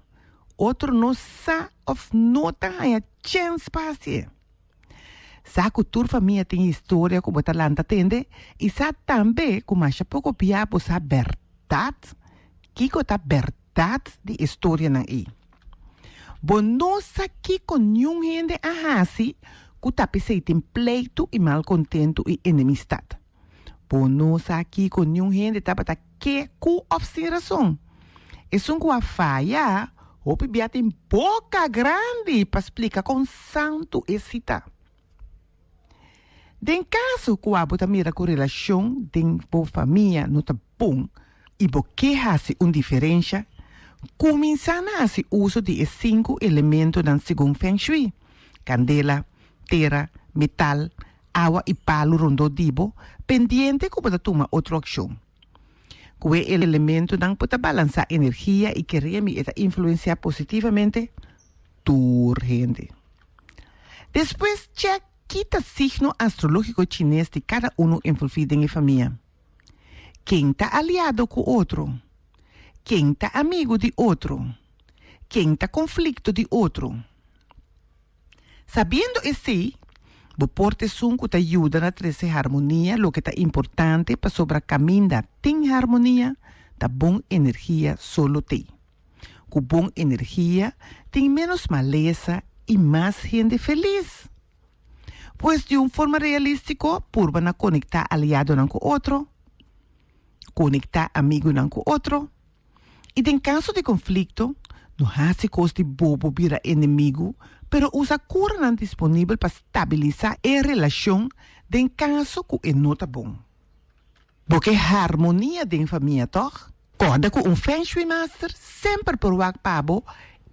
outro não sa of nota a chance passe. Sa que tur família tem história como talanta tende e sa também como acha pouco piapo sa verdade, que tá verdade de história na aí. Bonosa aqui com nenhum gente ahasi, que tapi se tem pleito e malcontento e enemistade. Bonosa aqui com nenhum gente tapa ta que cu of sem razão. É um que a falha, o pibia tem boca grande para explicar com santo e cita. Den caso que a bota mira com relação den bo família não tá bom e bo que hasi diferença, começar a se uso de 5 elementos dan segundo Feng Shui: candela, terra, metal, água e palo rondo dibo, pendiente como da toma outra ação. Que el elemento dan pode balançar energia e querer me influenciar positivamente tur gente. Depois, check quita signo astrológico chinês de cada envolvido em família. Quem está aliado com outro? Quem está amigo de outro? Quem está conflito de outro? Sabendo assim, o porte sunco te ajuda a trazer harmonia, lo que é importante para sobre a caminho tem harmonia, da boa energia solo tem. Com boa energia, tem menos maleza e mais gente feliz. Pois de uma forma realística, purba na conectar aliado com outro, conectar amigo com outro. E em caso de conflito, não há se coste bobo vira inimigo, pero usa cura não disponível para estabilizar a relação em caso que não está bom. Porque harmonia de família, toch? Conta com Feng Shui Master sempre provar pabo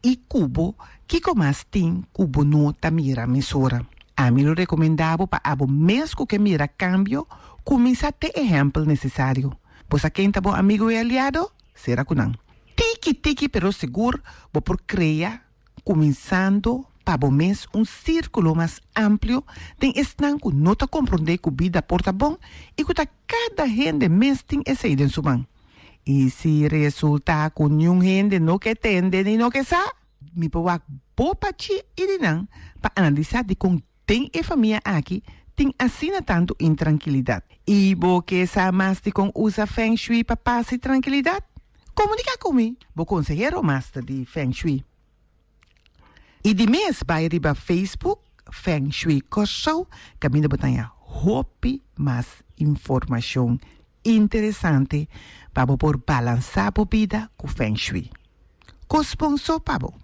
e cubo que mais tem cubo não está mira mesura. A mim lo recomendava para abo mesmo que mira cambio, começar a ter exemplo necessário. Pois a quem está bom amigo e aliado, será que não. Tiki, pero seguro, vou por criar, começando para o mês círculo mais amplo, tem estão que não te compreender que a vida porta bom e que cada gente mês tem essa ideia em sua mão. E se resulta que nenhum gente não quer entender nem não quer saber, me pode boa para ti e não, para analisar de como tem a família aqui, Tem assina tanto intranquilidade. E bo que sa master com usa Feng Shui para paz e tranquilidade? Comunica comigo. Bo consejero master de Feng Shui. E de mês vai riba Facebook, Feng Shui Korshow, caminho botanha hope mais informação interessante para por balançar a vida com Feng Shui. Co-sponsor Pabo.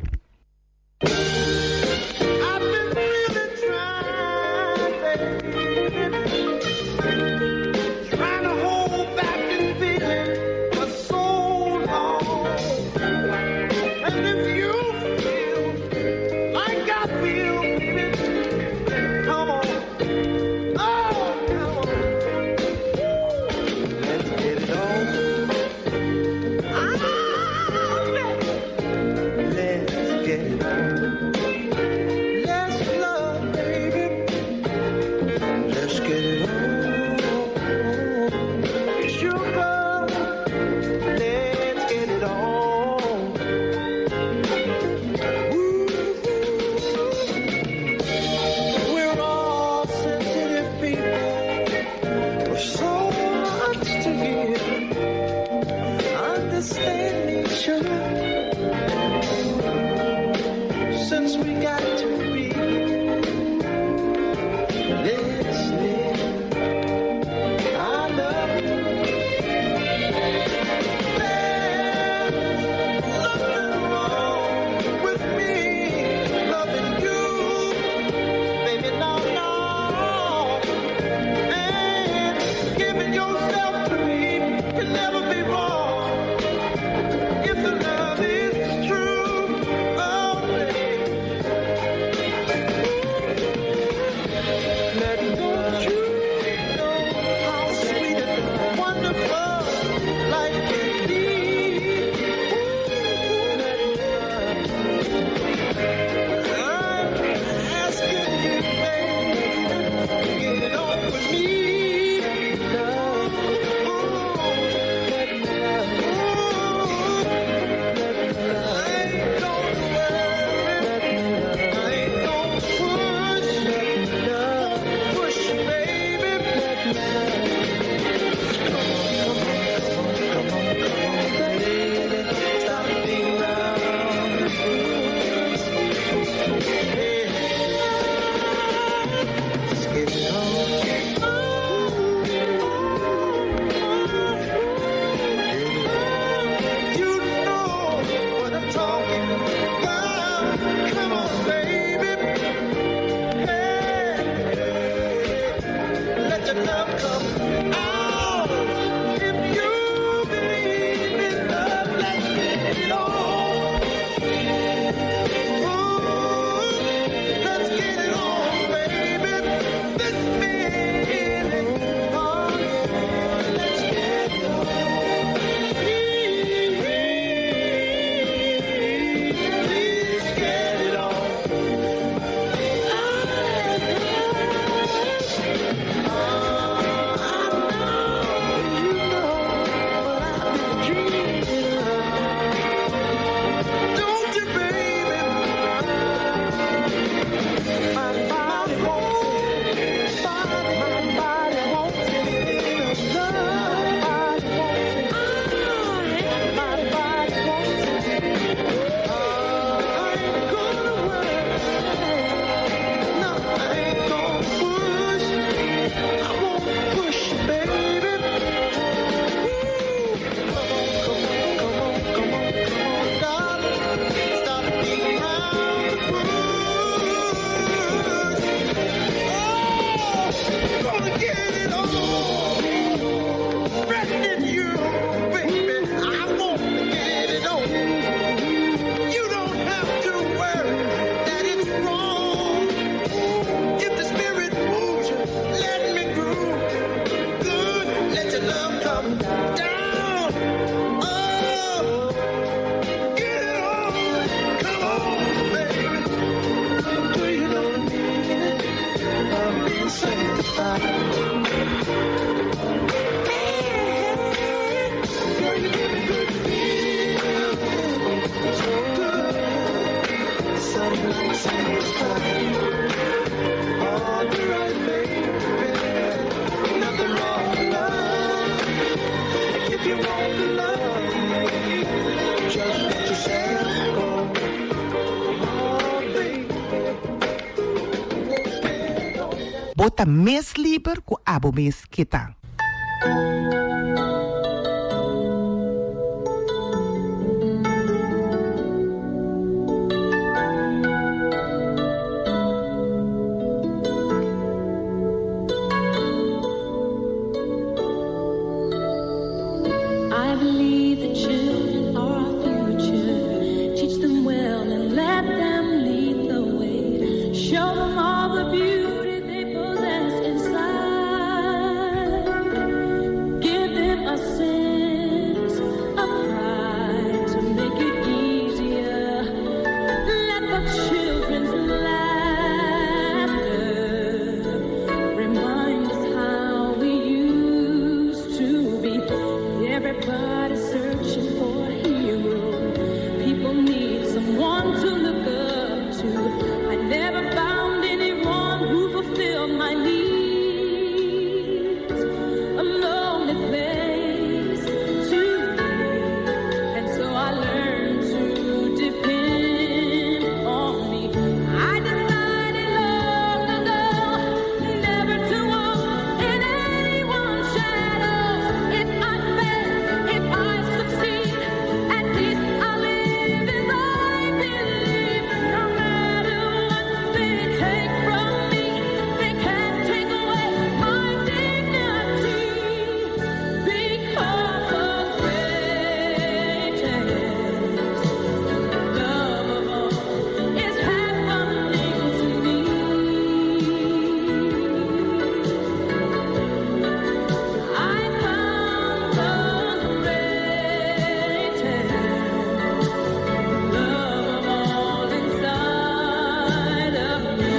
bota mes lieber ku abo mes kita. I believe the children are our future. Teach them well and let them lead the way. Show them all the beauty they possess inside. Give them a sense of pride to make it easier. Let the children's laughter remind us how we used to be. Everybody's searching for a hero. People need someone to look up to. I never found anyone who fulfilled my needs. A lonely place to be, and so I learned to depend on me. I decided long ago never to walk in anyone's shadows. If I fail, if I succeed, at least I'll live as I believe. No matter what they take from me, they can't take away my dignity. Because the greatest love of all is happening to me. I found the greatest love of all inside of me.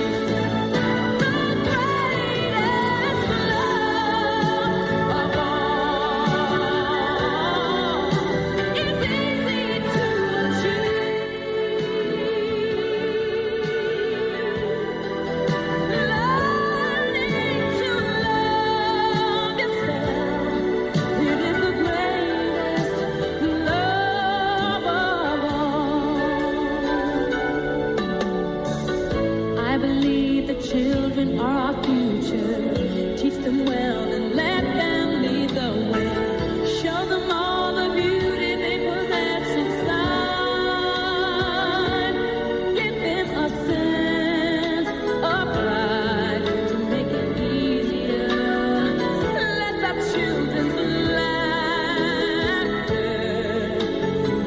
The greatest love of all is easy to achieve. Learning to love yourself, it is the greatest love of all. I believe the children are our future. Teach them well and let them lead the way. Show them all the beauty they possess inside. Give them a sense of pride to make it easier. Let the children's laughter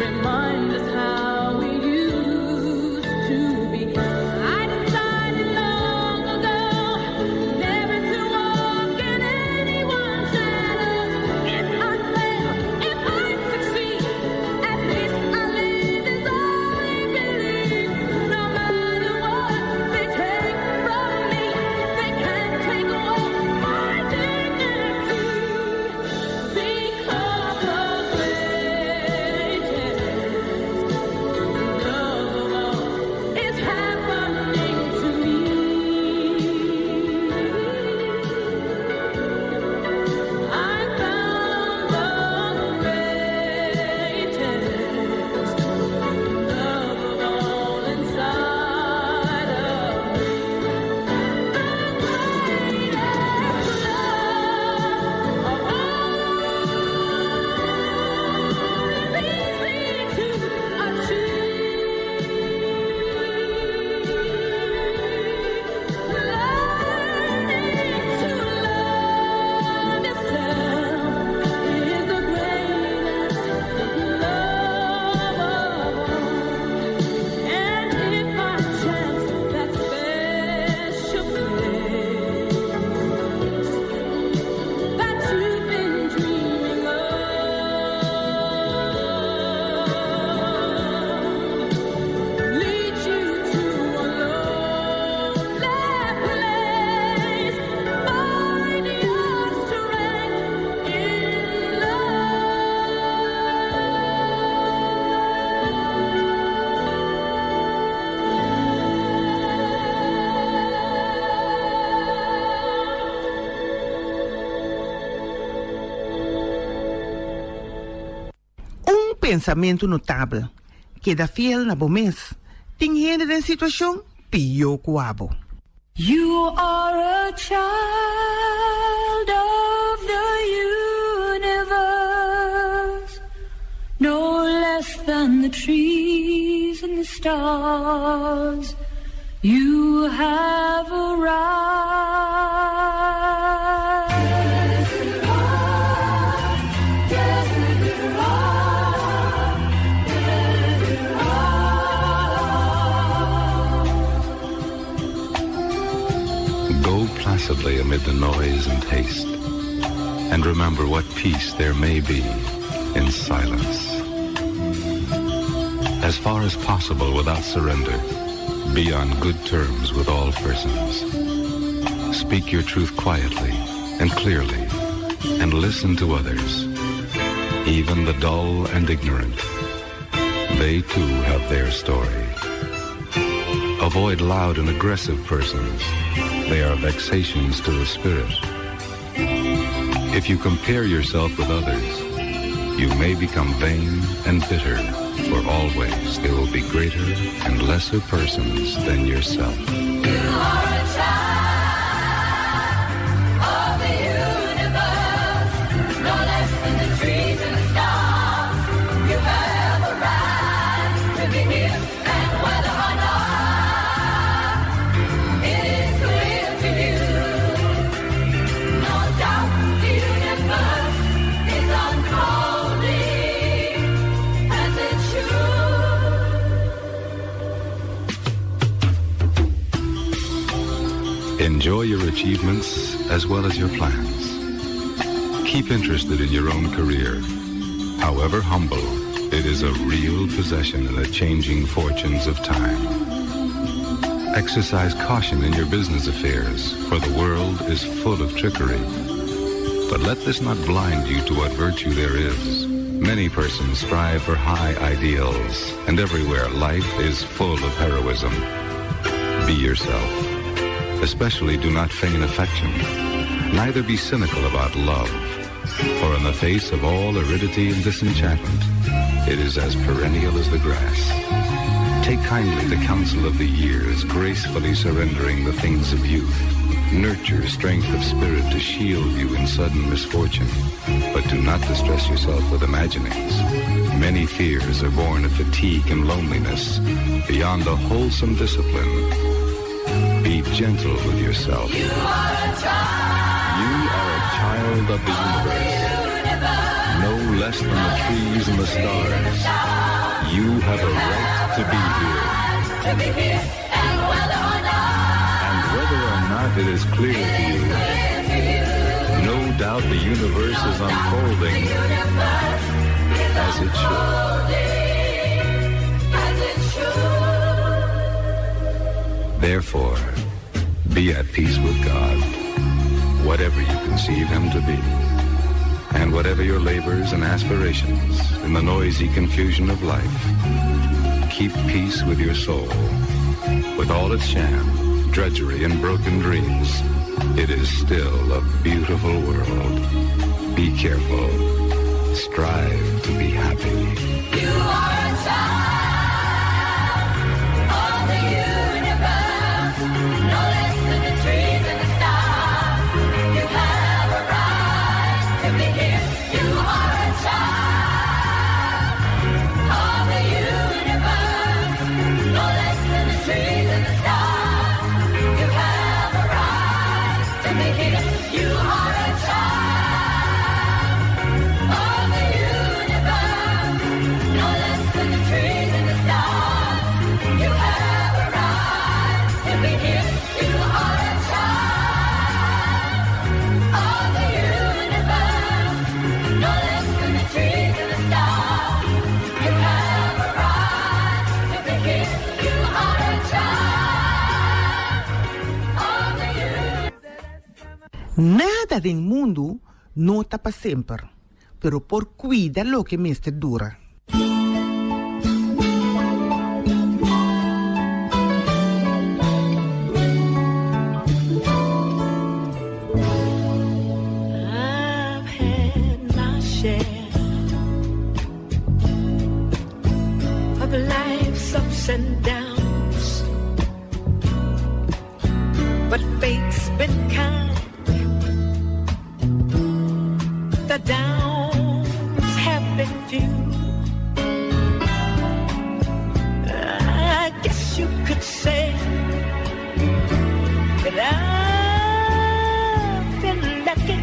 remind us how we used to be. I decided long ago never to walk in anyone's shadows. If I fail, if I succeed, at least I'll live as I believe. No matter what they take from me, they can't take away my dignity. Because the greatest love of all is happening to me. I found the greatest love of all inside of me. The greatest love of all is easy to Pensamento notável, queda fiel na bom mês, tem gente em situação pior que o abo. You are a child of the universe, no less than the trees and the stars. You have Go placidly amid the noise and haste, and remember what peace there may be in silence. As far as possible without surrender, be on good terms with all persons. Speak your truth quietly and clearly, and listen to others, even the dull and ignorant. They too have their story. Avoid loud and aggressive persons. They are vexations to the spirit. If you compare yourself with others, you may become vain and bitter, for always there will be greater and lesser persons than yourself. You are a child of the universe, no less than the trees and the stars. You have a right to be here, and whether or not it is clear to you, no doubt the universe is unfolding as it should. Enjoy your achievements as well as your plans. Keep interested in your own career. However humble, it is a real possession in the changing fortunes of time. Exercise caution in your business affairs, for the world is full of trickery. But let this not blind you to what virtue there is. Many persons strive for high ideals, and everywhere life is full of heroism. Be yourself. Especially do not feign affection. Neither be cynical about love, for in the face of all aridity and disenchantment, it is as perennial as the grass. Take kindly the counsel of the years, gracefully surrendering the things of youth. Nurture strength of spirit to shield you in sudden misfortune, but do not distress yourself with imaginings. Many fears are born of fatigue and loneliness, beyond a wholesome discipline. Be gentle with yourself. You are a child of the universe, no less than the trees and the stars. You have a right to be here. And whether or not it is clear to you, no doubt the universe is unfolding as it should. Therefore, be at peace with God, whatever you conceive him to be, and whatever your labors and aspirations in the noisy confusion of life. Keep peace with your soul. With all its sham, drudgery, and broken dreams, it is still a beautiful world. Be careful. Strive to be happy. You are a child of the universe, no less than the trees and the stars. You have a right to be here. You are a child of the universe, no less than the trees and the stars. You have a right to be here. You are a child of the universe, no less than the trees and the stars. You have a right to be here. You are a child of the universe, no less than the trees and the stars. You have a right to be here. You are a child of the universe. Nada del mundo no está para siempre, pero por cuida lo que mister dura. I've had my share of life's ups and downs, but fate's been kind. The downs have been few. I guess you could say that I've been lucky.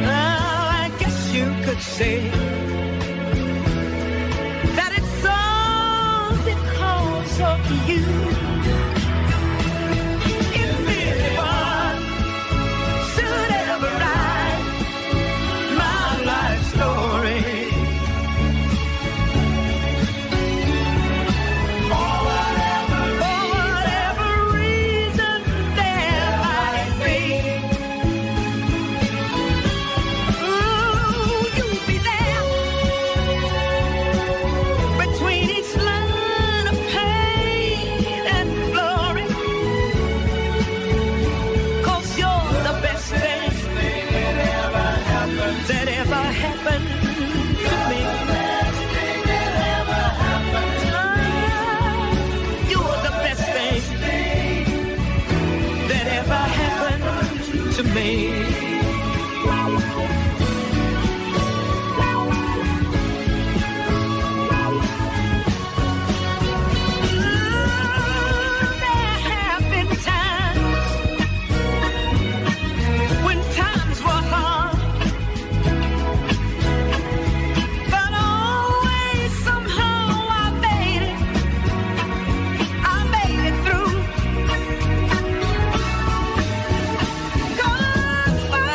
Oh, I guess you could say that it's all because of you. If anyone should ever write my life story, for whatever reason there might be, ooh, you'll be there between each line of pain and glory, 'cause you're the best thing that ever happened to me. You're the best thing that ever happened to me. There have been times when times were hard, but always somehow I made it through. 'Cause for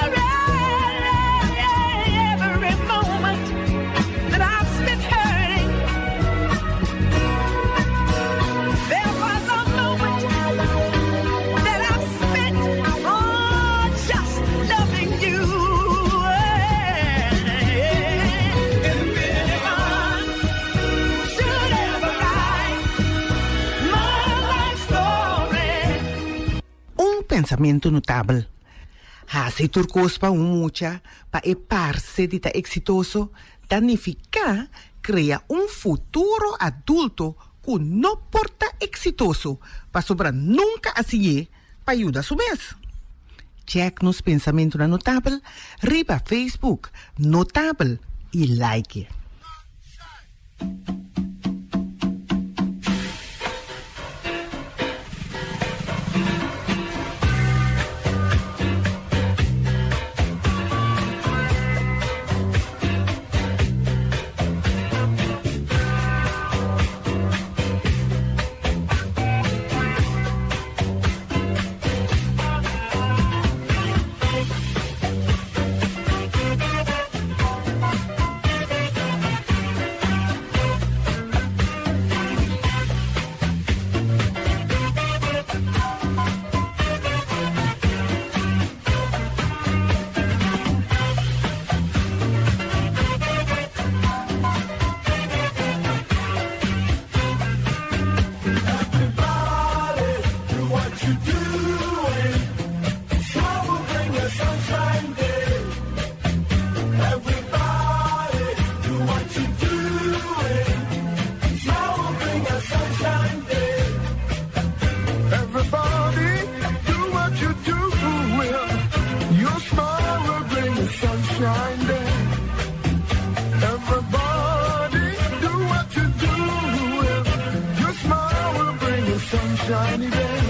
every moment that I spent hurting, there was a moment that I spent just loving you. If anyone should ever write my life story. Un pensamiento notable. Hace turcos pa un mucha pa e parse di ta exitoso, danifica crea un futuro adulto que no porta exitoso pa sobra nunca así pa ayuda a su vez. Check nos pensamiento na notable, riba Facebook, notable y like. Shiny day.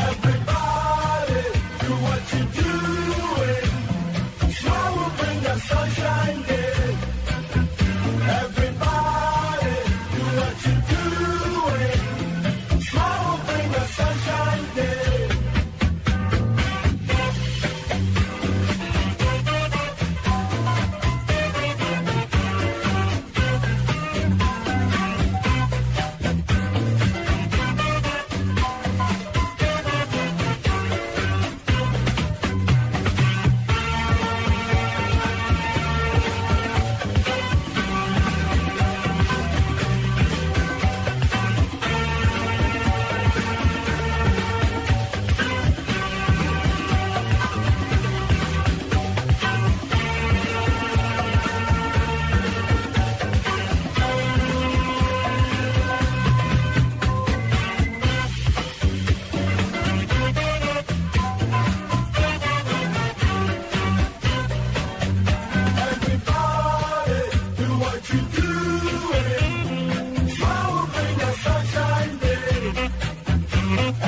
Everybody, do what you're doing. Smile will bring the sunshine day. Everybody, do what you're doing. Smile will bring the sunshine day.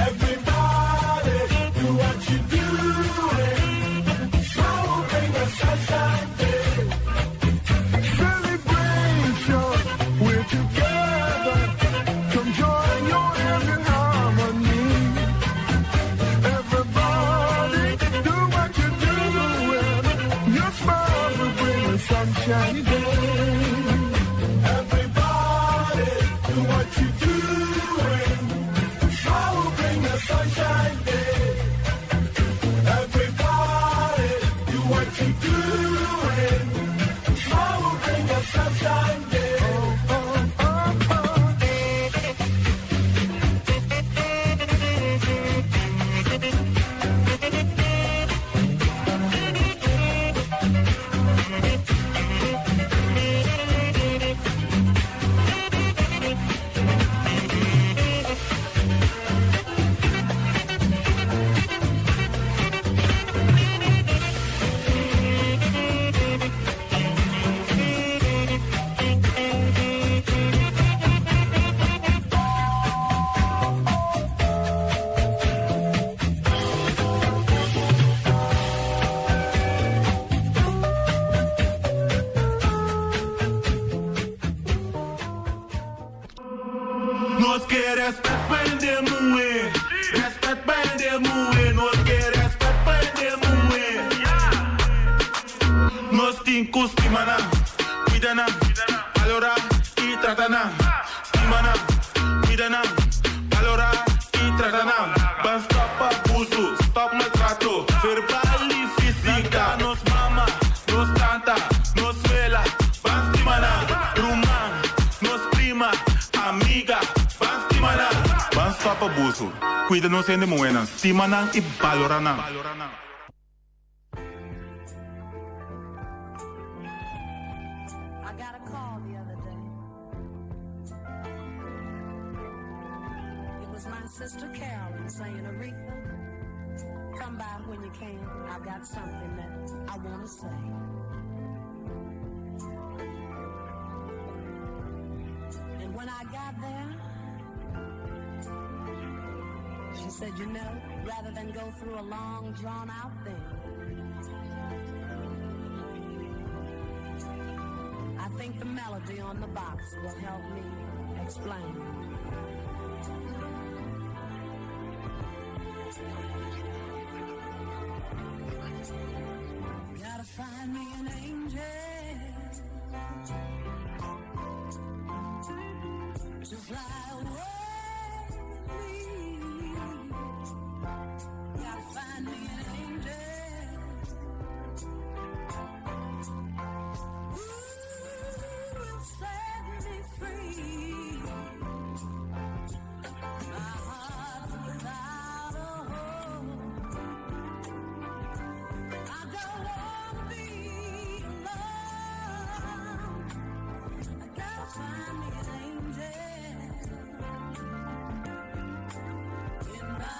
Everybody, do what you do. I will bring a sunshine day. Celebration, we're together. Come join your hands in harmony. Everybody, do what you do. Your smile will bring a sunshiny day. Everybody, do what you do. I will bring a sunshine day. Everybody, do what you do. I will bring a sunshine day. Oh, oh, oh, oh. Nós quer respeito para de moer. Respeito para de moer. Nós quer respeito para de moer. Nós tem costima na, cuida na, valorar e trata na. Estima na, cuida na, valorar e trata na. Mas stop abuso, stop maltrato, verbal e física. Nós mama, nós canta, nós vela, mas estima na, rumã, nós prima, amiga. Ban stop abuso, cuida no sende moena, estima nang e valora nang. I got a call the other day. It was my sister Carolyn saying, Aretha, come by when you can. I've got something that I want to say. And when I got there, she said, you know, rather than go through a long, drawn-out thing, I think the melody on the box will help me explain. Gotta find me an angel to fly away. Gotta find me an angel who will set me free. My heart's without a home. I don't wanna be alone. I gotta find me an angel in my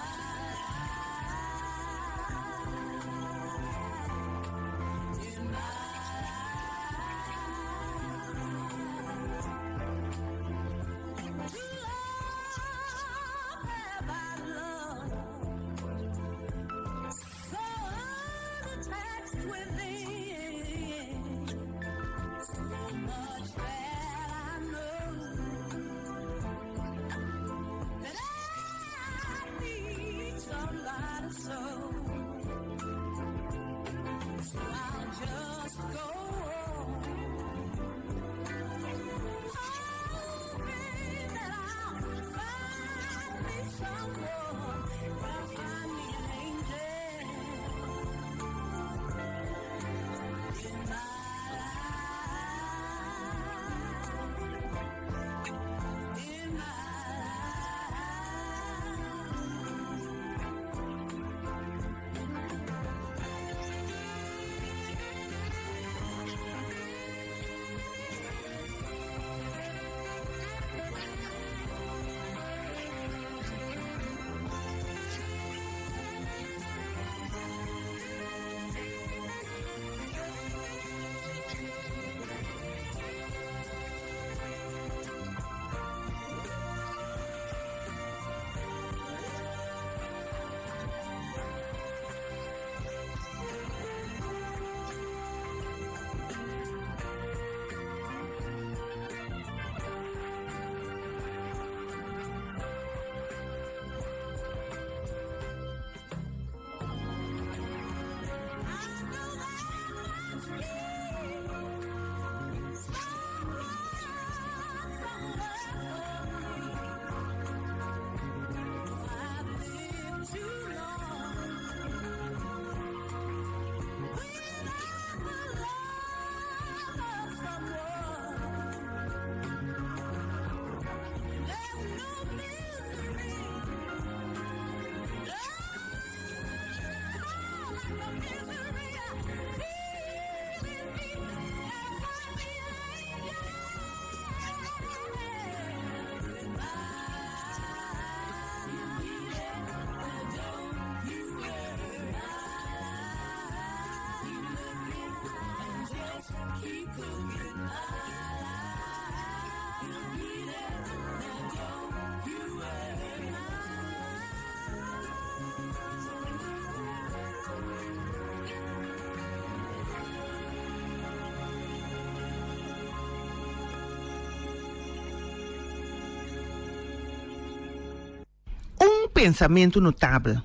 pensamento notável.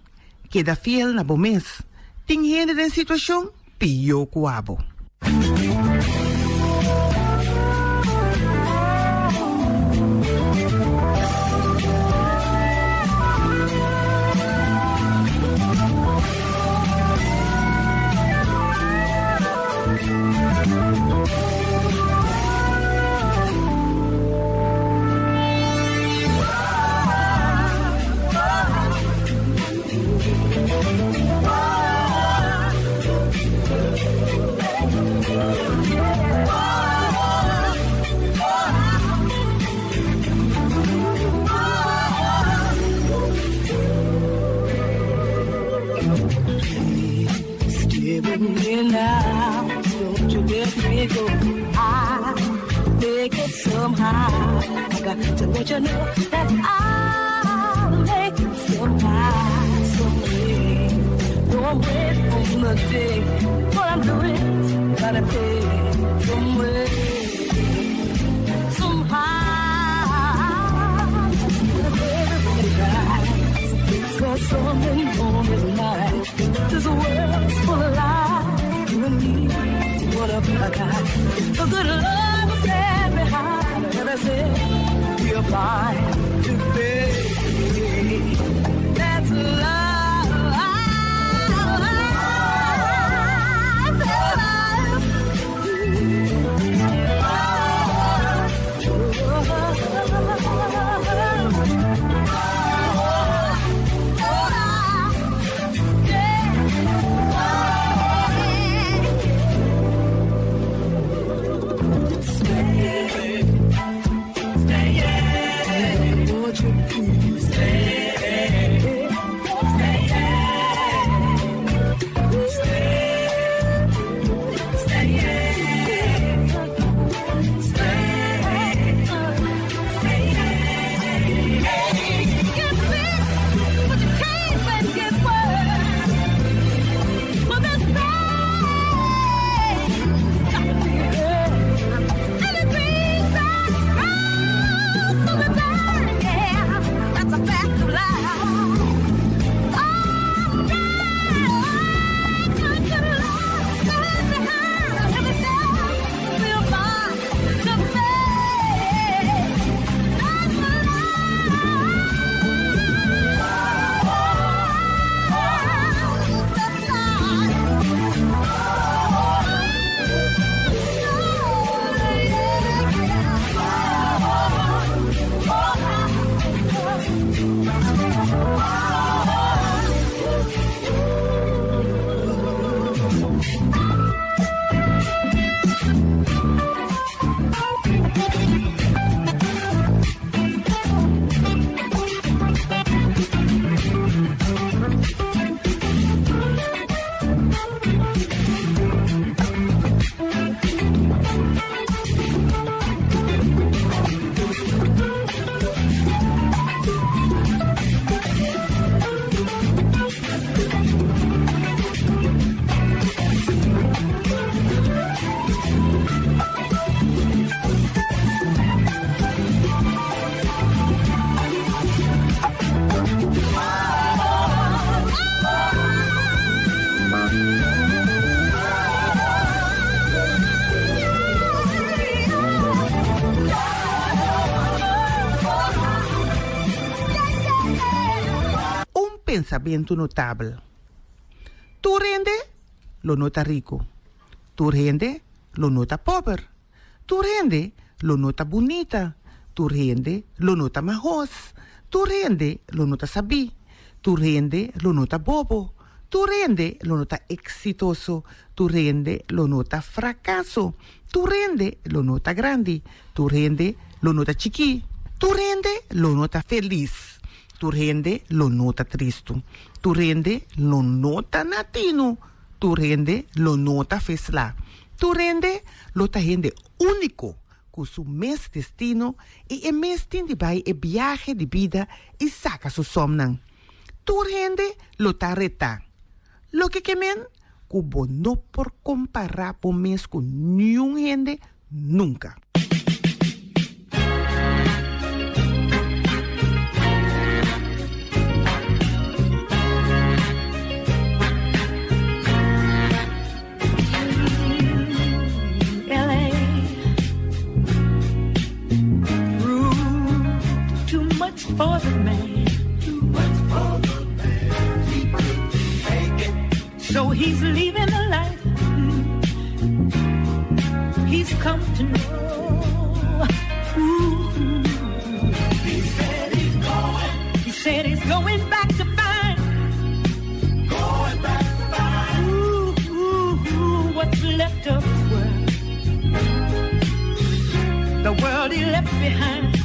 Queda fiel na bomês. Tem gente em situação pior que o abo. Stay with me now, don't you let me go. I make it somehow. I got to let you know that I'll make it somehow, someday. Don't wait on the day. What I'm doing, gotta pay some way, somehow. Cause something on his mind. This world's full of lies. You and me, what a guy. The good love was stand behind. And I said, we're blind to faith. That's love. Pensamento notável. Tu rende, lo nota rico. Tu rende, lo nota pobre. Tu rende, lo nota bonita. Tu rende, lo nota majos. Tu rende, lo nota sabi. Tu rende, lo nota bobo. Tu rende, lo nota exitoso. Tu rende, lo nota fracaso. Tu rende, lo nota grande. Tu rende, lo nota chiqui. Tu rende, lo nota feliz. Tu rende, lo nota triste. Tu rende, lo nota natino. Tu rende, lo nota fesla. Tu rende, lo ta rende único con su mes destino y el mes tiene vai el viaje de vida y saca su somnan. Tu rende, lo ta reta. Lo que quemen, cubo no por comparar por mes con ni un gente nunca. So he's leaving the life he's come to know. Ooh. He said he's going back to find. Going back to find. Ooh, what's left of the world. The world he left behind.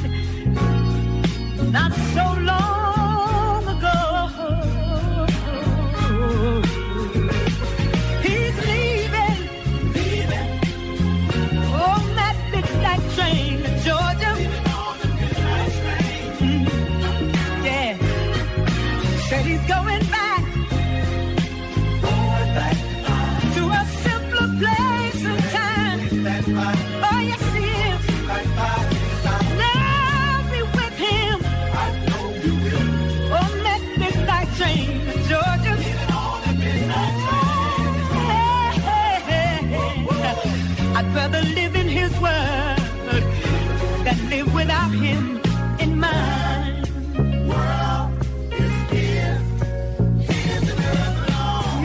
Not so long ago. He's leaving on that midnight train to Georgia. Yeah, said he's going back to a simpler place and time. Oh yes he is. Now be with him on that midnight train to Georgia. I'd rather live in his word than live without him in mine. World is his.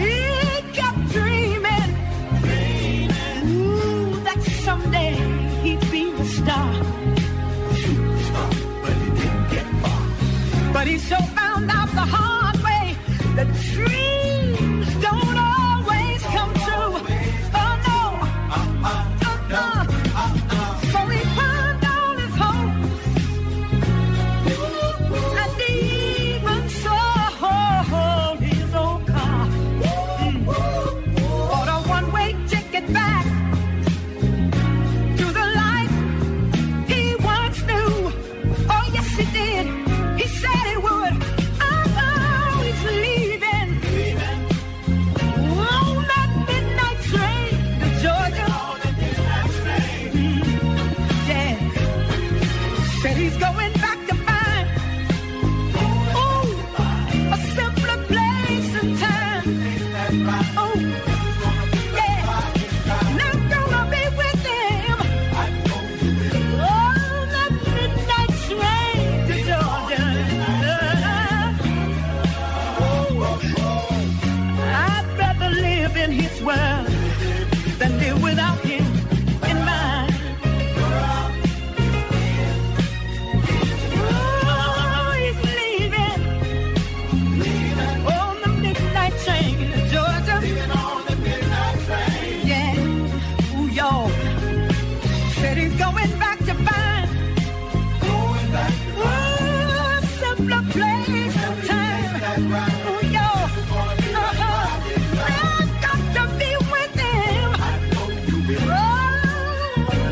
He kept dreaming. Ooh, that someday he'd be the star. But he didn't get far. But he so found out the hard way that dreams don't always come true. Oh no. So he burned all his hopes and even sold his old car. Bought a one-way ticket back to the life he once knew. Oh yes he did. He said he would. Oh, he's leaving on that midnight train to Georgia. Yeah, said he's going back to find a simpler place and time. Oh, yeah, not gonna be with him on that midnight train to Georgia. I'd rather live in his world than live without him in mine. Oh, he's leaving on the midnight train to Georgia. Yeah, ooh, y'all. Said he's going back to find a simpler place and time. Ooh, y'all. I've got to be with him. Oh,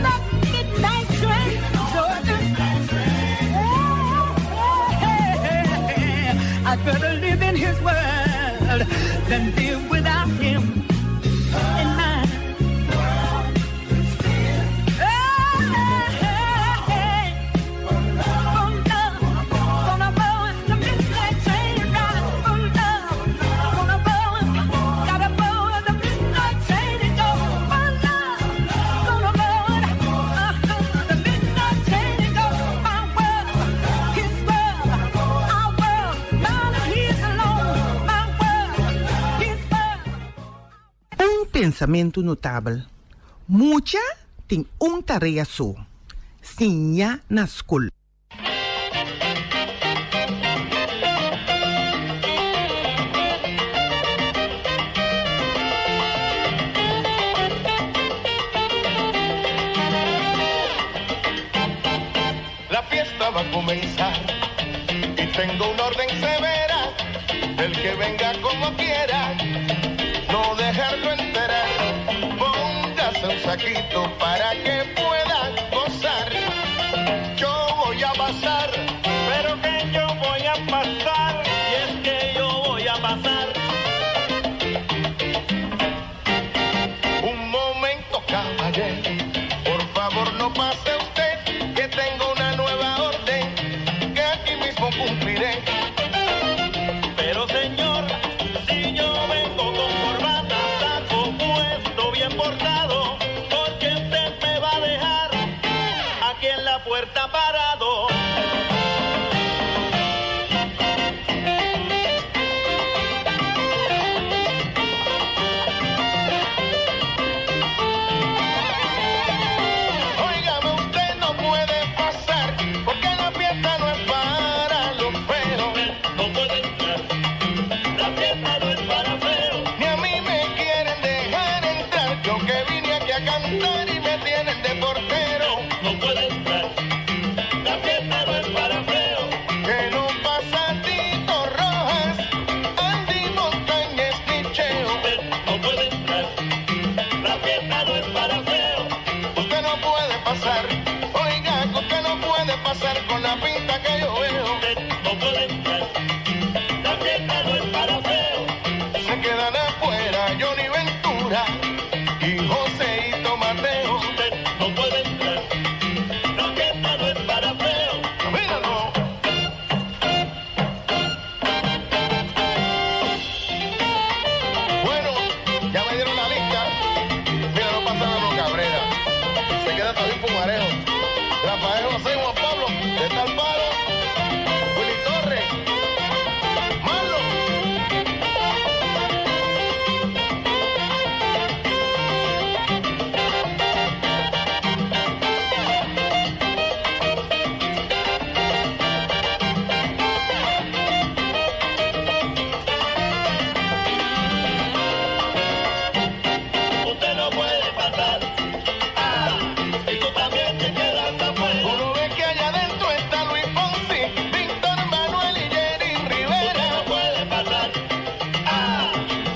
that midnight train to Georgia. I'd rather live in his world than live without him in mine. Pensamento notável. Mucha tem tarea só. Sinha na escola. La fiesta va a comenzar y tengo una orden severa. El que venga como quiera, no dejarlo enterar. Póngase un saquito para que pueda gozar. Yo voy a pasar, pero que yo voy a pasar. Y es que yo voy a pasar. Un momento, caballero, por favor no pase usted, que tengo una nueva orden que aquí mismo cumpliré. Pero señor, si yo vengo con corbata, saco puesto bien portado, porque usted me va a dejar aquí en la puerta parado. la pinta que yo veo. No puede entrar, la fiesta no es para feo. Se quedan afuera Johnny Ventura y Joseito Mateo. Usted no puede entrar, la fiesta no es para feo. Míralo. Bueno, ya me dieron la lista. Mira, no pasa nada, Cabrera. Se queda también Pumarejo. Rafael José Juan Pablo, de tal palo. Willy Torres. Marlon. Usted no puede pasar, y tú también te quedas afuera. Uno ve que allá adentro está Luis Fonsi, Víctor Manuel y Jerry Usted Rivera. no puede pasar,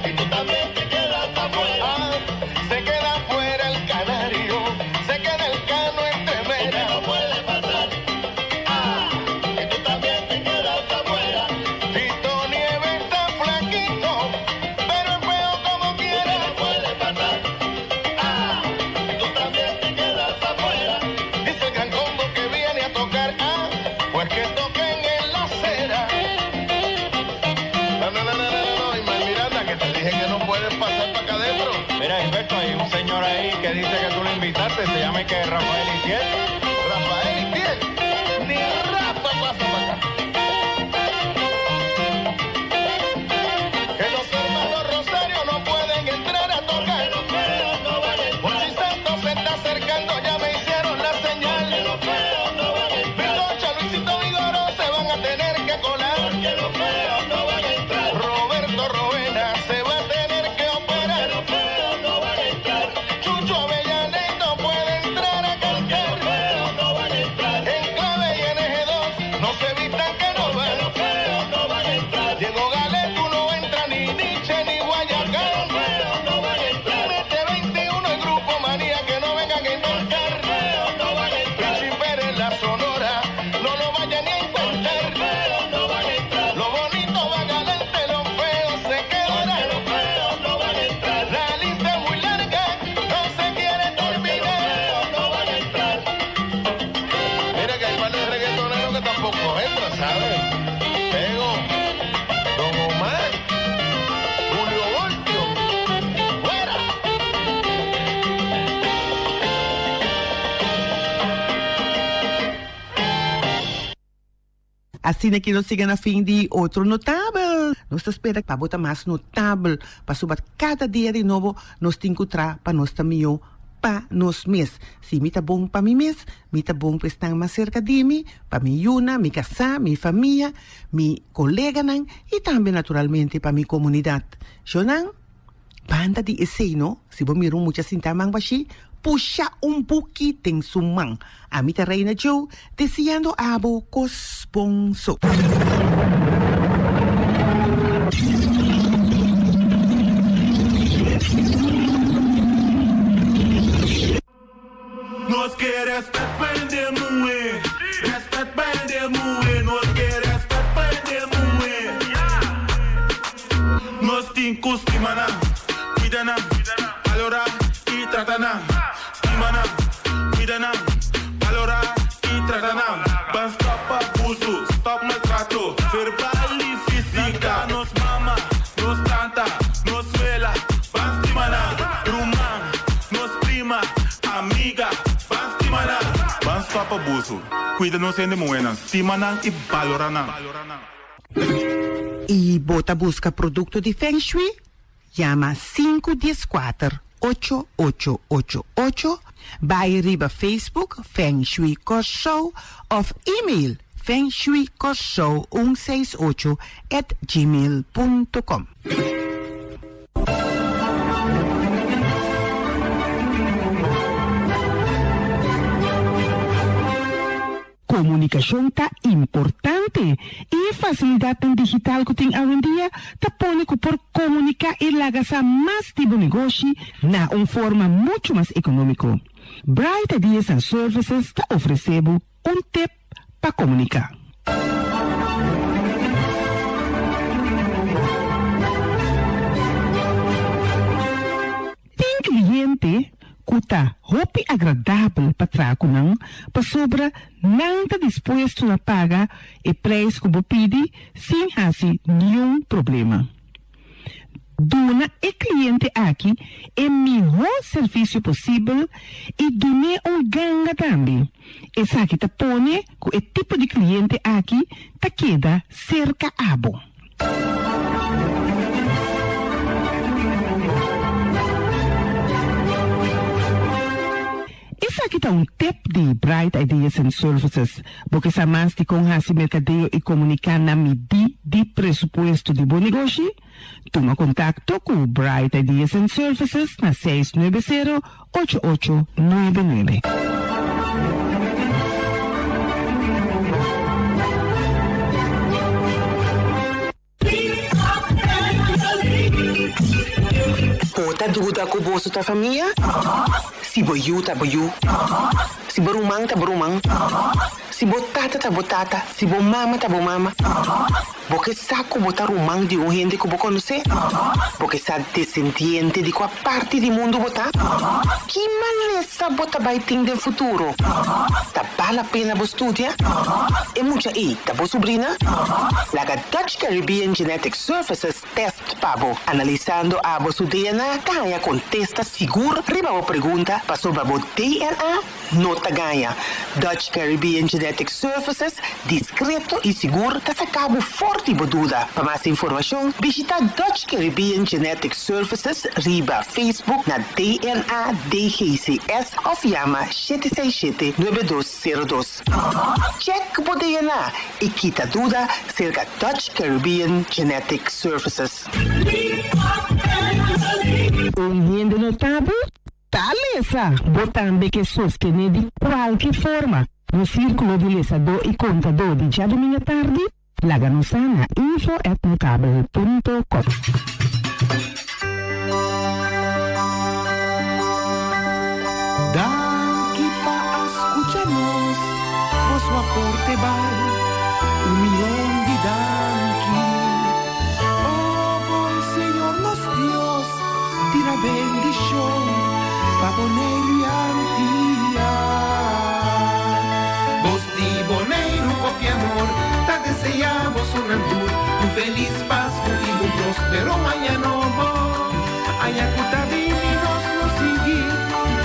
y tú también te quedas afuera. Se queda fuera el Canario, se queda el Cano entre Usted meras. no puede pasar, y tú también te quedas afuera. Tito Nieves está flaquito, pero es feo como Usted quiera. no puede pasar, y tú también te quedas afuera. Dice el gran combo que viene a tocar, pues que toquen en la acera. No, Ismael Miranda, que te dije que no puedes pasar para acá adentro. Mira, Gilberto, hay un señor ahí que dice que tú lo invitaste, se llama que Rafael Itiel. Rafael Itiel, ni rato pasa para acá. Que los hermanos Rosario no pueden entrar a tocar. Los feos no van a entrar, Si Santos se está acercando, ya me hicieron la señal. los feos no van a entrar, Bilocha, Luisito Vigoró se van a tener que colar. porque los feos no van a entrar, Roberto Roena se va a tener que operar. los feos no van a entrar, Chucho Avellanet no puede entrar a cantar. los feos no van a entrar, En clave y NG2 no se evitan que no van. los feos no van a entrar, Diego Gale, tú no entra ni Nietzsche ni Guayacán. los feos no van a entrar, Mete 21 el grupo Manía que no vengan a inventar. los feos no van a entrar, Pichi Pérez, la Sonora, no lo vayan ni a intentar. los feos no van a entrar, Lo bonito va galante, lo feo se quedará. los feos no van a entrar, La lista es muy larga, no se quiere terminar. los feos no van a entrar. Mira que hay varios reggaetoneros que tampoco entran, ¿sabes? Pego, Don Omar, Julio Voltio, fuera. Assim que nós chegamos a fim de outro notável. Nós espera para botar mais notável, para subir cada dia de novo, nós temos que encontrar para nós também para nós mesmos. Se me tá bom para mim mesmo, me tá bom para estar mais cerca de mim, para mim una, mi casa, mi família, mi colega e também naturalmente para mi comunidade. Jonan, banda de esceno, se você mirar muito assim tamang baixi, puxa pouquinho em sua mão. A mim Reina Joe, deseando abo cosponso. Nós quer respeito para moer, respeito para moer, nós quer respeito para moer. Nós tem que estimar, cuidar, valorar e tratar. Estimar, cuidar, valorar e tratar. Para stop abuso, stop maltrato, verbal e física. Nos mama, nos canta, nos vela, para estimar, rumam, nos prima, amiga. Van stop abuso. Cuida-nos de moenas. Timanan e valoranan. E bota busca produto de Feng Shui? Llama 514-8888. Vai riba Facebook Feng Shui Coach Show of email fengshuicoachshow168@gmail.com. Comunicação tá importante e facilidade digital que tem hoje em dia tá pônico por comunicar e lagar mais tipo de negócio na forma muito mais econômico. Bright Ideas and Services tá oferecendo tip para comunicar. Tem cliente que está hopi agradável para trabalhar, para sobra não está disposto a pagar o preço que você pede sem fazer nenhum problema. Dona o cliente aqui o melhor serviço possível e dona ganga também. Essa aqui está põe que o tipo de cliente aqui está queda cerca abo. Essa aqui está tip de Bright Ideas and Services, porque sa mais de com esse mercadeio e comunicar na medida de presupuesto de bom negócio. Toma contato com Bright Ideas and Services na 690-8899. Outra dúvida com o bolso da família? Se boiú, tá boiú. Se borumang, tá borumang. Se botata, tá botata. Se bomama, tá bomama. Porque saco botar rumang de gente que você conhece? Porque sa descendiente de qual parte do mundo botar? Que maleza bota vai ter no futuro? Tá vale a pena você estudar? E muita aí, tá boa sobrinha? Laga Dutch Caribbean Genetic Services test pabo. Analisando a vosso DNA, ganha contesta seguro. Riba a pergunta, para sobre o DNA, nota ganha. Dutch Caribbean Genetic Services, discreto e seguro, tá sacado forte e boduda. Para mais informação, visita Dutch Caribbean Genetic Services, riba Facebook na DNA DGCS ou llama 767-9202. Check o DNA e quita dúvida cerca Dutch Caribbean Genetic Services. Gente notável? Taleza! Botando que sostener de qualquer forma. No círculo de lesador e contador de dia domingo à tarde, láganos na info@notable.com. Daqui para escucharnos, vosso aporte vai, 1,000,000 de danqui. Oh, bom Senhor nosso Deus, tira bendição, pa boneiro e antia. Vos di boneiro copia amor, ta deseamos un altur, un feliz Pascua y un próspero año nuevo. Ayacuta divinos nos sigue,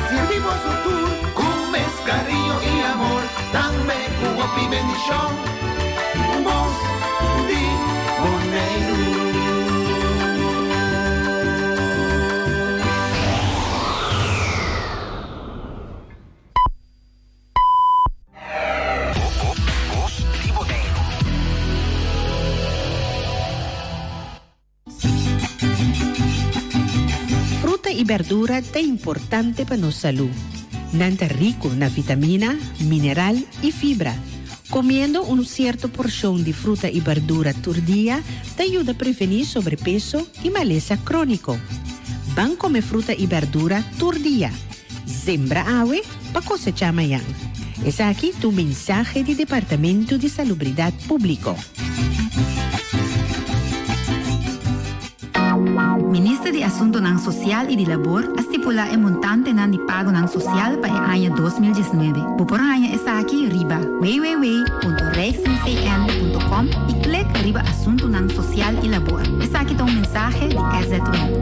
servimos su tour, con cariño y amor, dame cubo y bendición. Vos di boneiro. Y verdura es importante para nuestra salud. Nanta rico na vitamina, mineral y fibra. Comiendo una cierta porción de fruta y verdura por día te ayuda a prevenir sobrepeso y maleza crónico. Van comer fruta y verdura por día. Sembra agua para cosechar mañana. Es aquí tu mensaje del Departamento de Salubridad Público. Ministro de Asunto Social y de Labor estipula el montante de pago social para el año 2019. Por año está aquí arriba www.rijksncn.com y clic arriba Asunto Social y Labor. Está aquí un mensaje de SZW.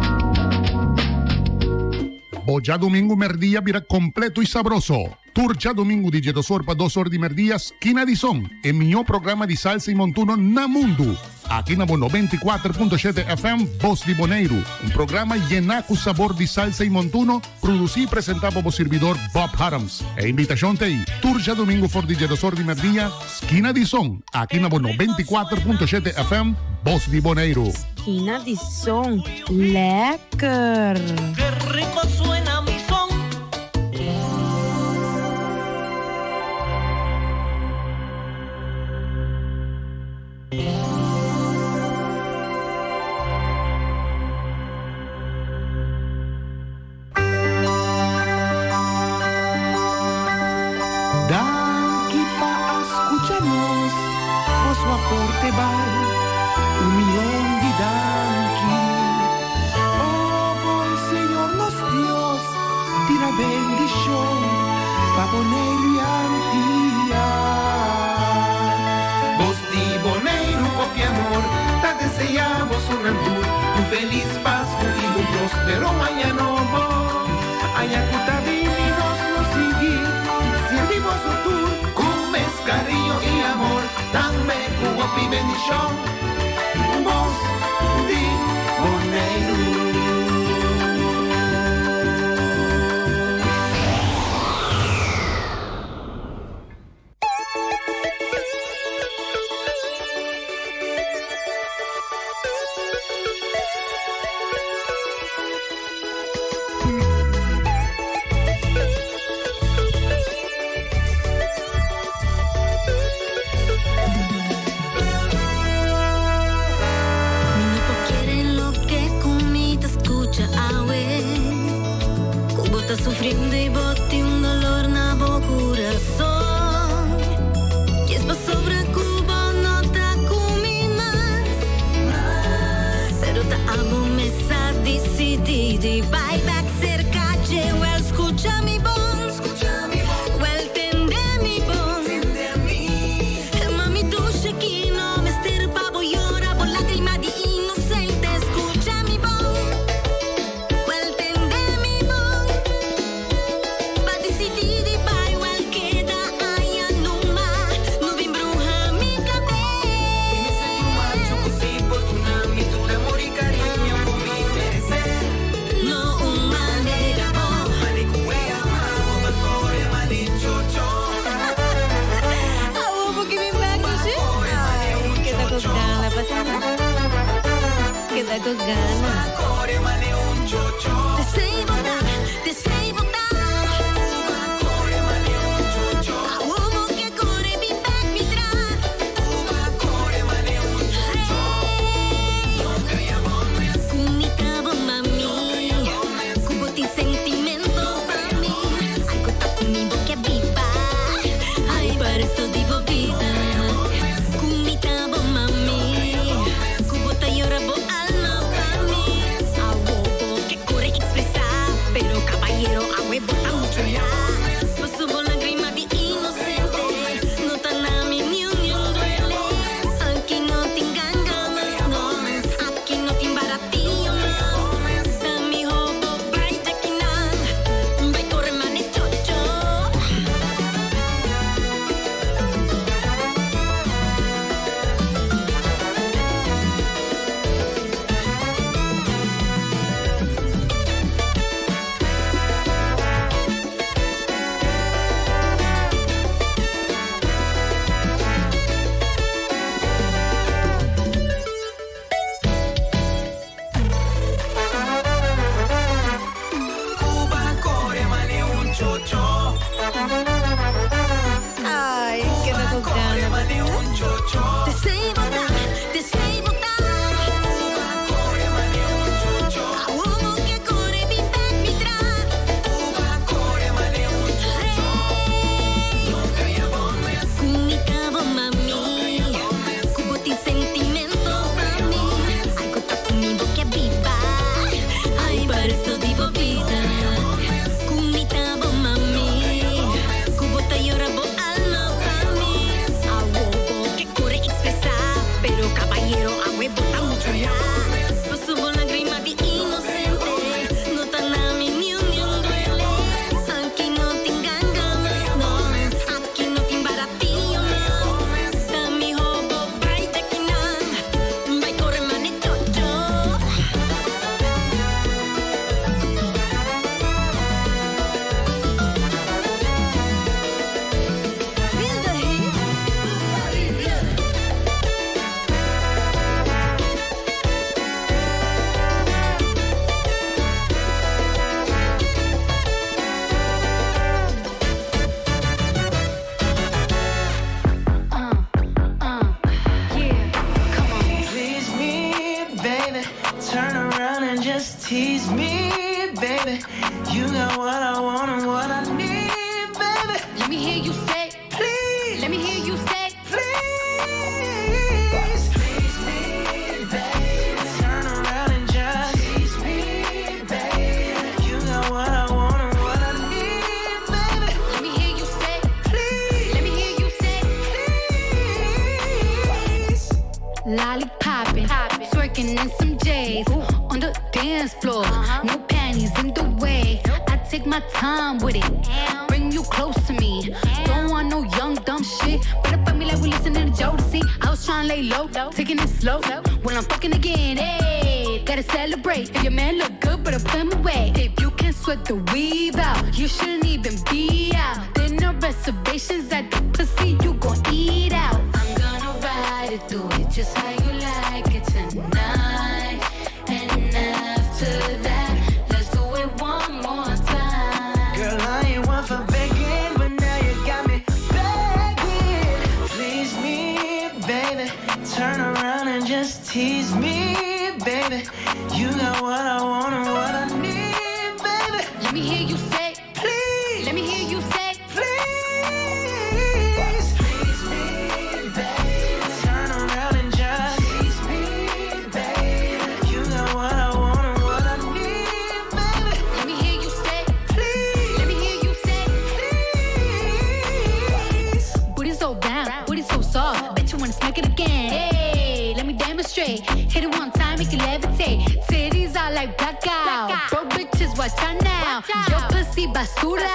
Boja domingo merdia vira completo e sabroso. Turja domingo di Jedosor para 2 horas de merdia, esquina de som. El mejor programa de salsa y montuno na mundo. Aqui na 94.7 FM, Voz de Boneiro. Um programa llena com sabor de salsa e montuno, produzido e apresentado por servidor Bob Harams. E invitação tem Turja domingo for de Jedosor de merdia, esquina de som. Aqui na 94.7 FM, Voz de Boneiro. Esquina de som. Lekker. Qué rico suena mi son. Daqui para escucharnos, val 1 millón de danki. Oh, buen Señor nos Dios, tira bendición pa' Boneiro Vos di Boneiro copia amor, te deseamos un altur, un feliz Pascua y un próspero año nuevo. Ayacuta vininos nos sigue, si vivos su tour, con cariño y amor, dame cubo y bendición. Vos di Boneiro. Sufriendo y bote un dolor na bo corazón. Y es pa' sobre Cuba no te comí más. Pero te amo me sa decidida y vai back cerca de well escucha mi voz. Well tende mi voz. Mami dulce que no me estirpa voy llora por lágrima de inocente. Escucha mi voz. Well tende mi voz. Decidida y vai well queda allá numa. No vi bruja mi cabeza. Y me sento macho così por tu nami, tu amor y cariño por mi merecer. No una manera oh, mani cuea mamo, ma cuore mani chocho. Ah, oh, porque mi back sí. Queda con gana, patana. Queda con gana. Cuore mani un chocho. Te sei botar, te sei botar. tease me, baby. You got what I want and what I need, baby. Let me hear you say, please. Let me hear you say, please. Birkin and some J's on the dance floor. No panties in the way. I take my time with it. Bring you close to me. Don't want no young dumb shit. Better fuck me like we listening to Jodeci. I was trying to lay low, taking it slow. When I'm fucking again, hey, gotta celebrate. If your man look good, better put him away. If you can sweat the weave out, you shouldn't even be out. There no reservations at the pussy, you gon' eat out. I'm gonna ride it, do it just how you like it tonight. And after that, let's do it one more time. Girl, I ain't one for begging, but now you got me begging. Please me, baby. Turn around and just tease me, baby. You got what I want and what I need, baby. Let me hear you say, please. Let me hear you say, please. Please me, baby. Turn around and just tease me, baby. You got what I want and what I need, baby. Let me hear you say, please. Let me hear you say, please. Booty so round, booty so soft. Bet you wanna smack it again. Hey, let me demonstrate. Hit it one time, make it levitate. Titties are like blackout. Bro, bitches, watch out now. Your pussy basura,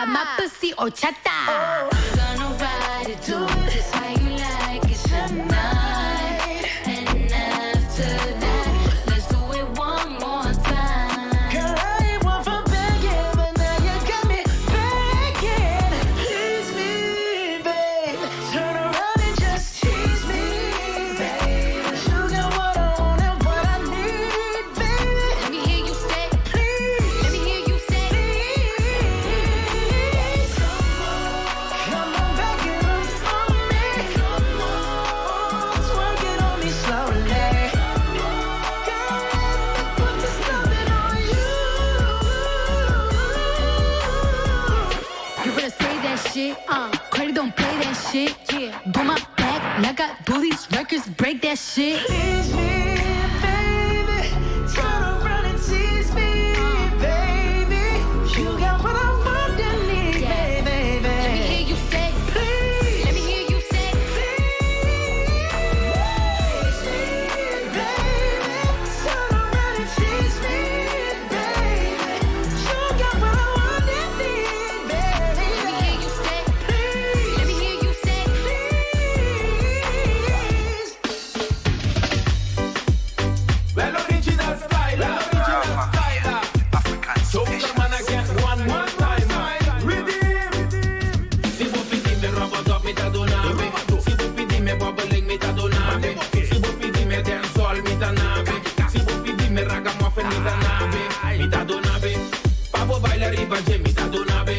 my pussy horchata. I'm gonna ride it, do it just how you like it tonight. And after that, let's do it one more time. Girl, I ain't one for begging, but now you got me begging. Please me, babe. Turn around and just tease me, babe. You got what I want and what I need, baby. Let me hear you say, please. Let me hear you say, please. Come on, back it up for me. Twerk it on me slowly. Girl, let me put this loving on you. You better say that shit. Credit don't play that shit. Yeah. Do my back like I do these records. Break that shit. Tease me, baby. Turn around and tease me, baby. You got what I want and need, baby. Let me hear you say, please. Let me hear you say, please, baby. Turn around and tease me, baby. You got what I want and need, baby. Let me hear you say, please. Let me hear you say, please. Well, original style, So come again one more time. Redeem. Si vuoi pidime roba top mi ta donave. Si vuoi pidime bubbling mi ta donave. Si vuoi pidime dancehall mi ta nave. Si vuoi pidime ragamuffin mi ta nave. Mi ta donave. Pavo baila riba je mi ta donave.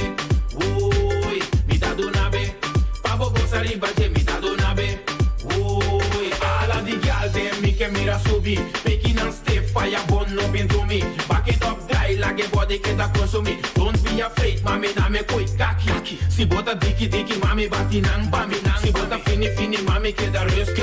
Uy, mi ta donave. Pavo goza riba je mi ta donave. Uy, alla di gal dem mi che mira subi. Making and stay fire burn up into me. Back it up die like a body che da consumi. Don't be afraid mami dame koi kaki. Si bota diki diki mami batinang bami nang. Si bota fini fini mami che da röst.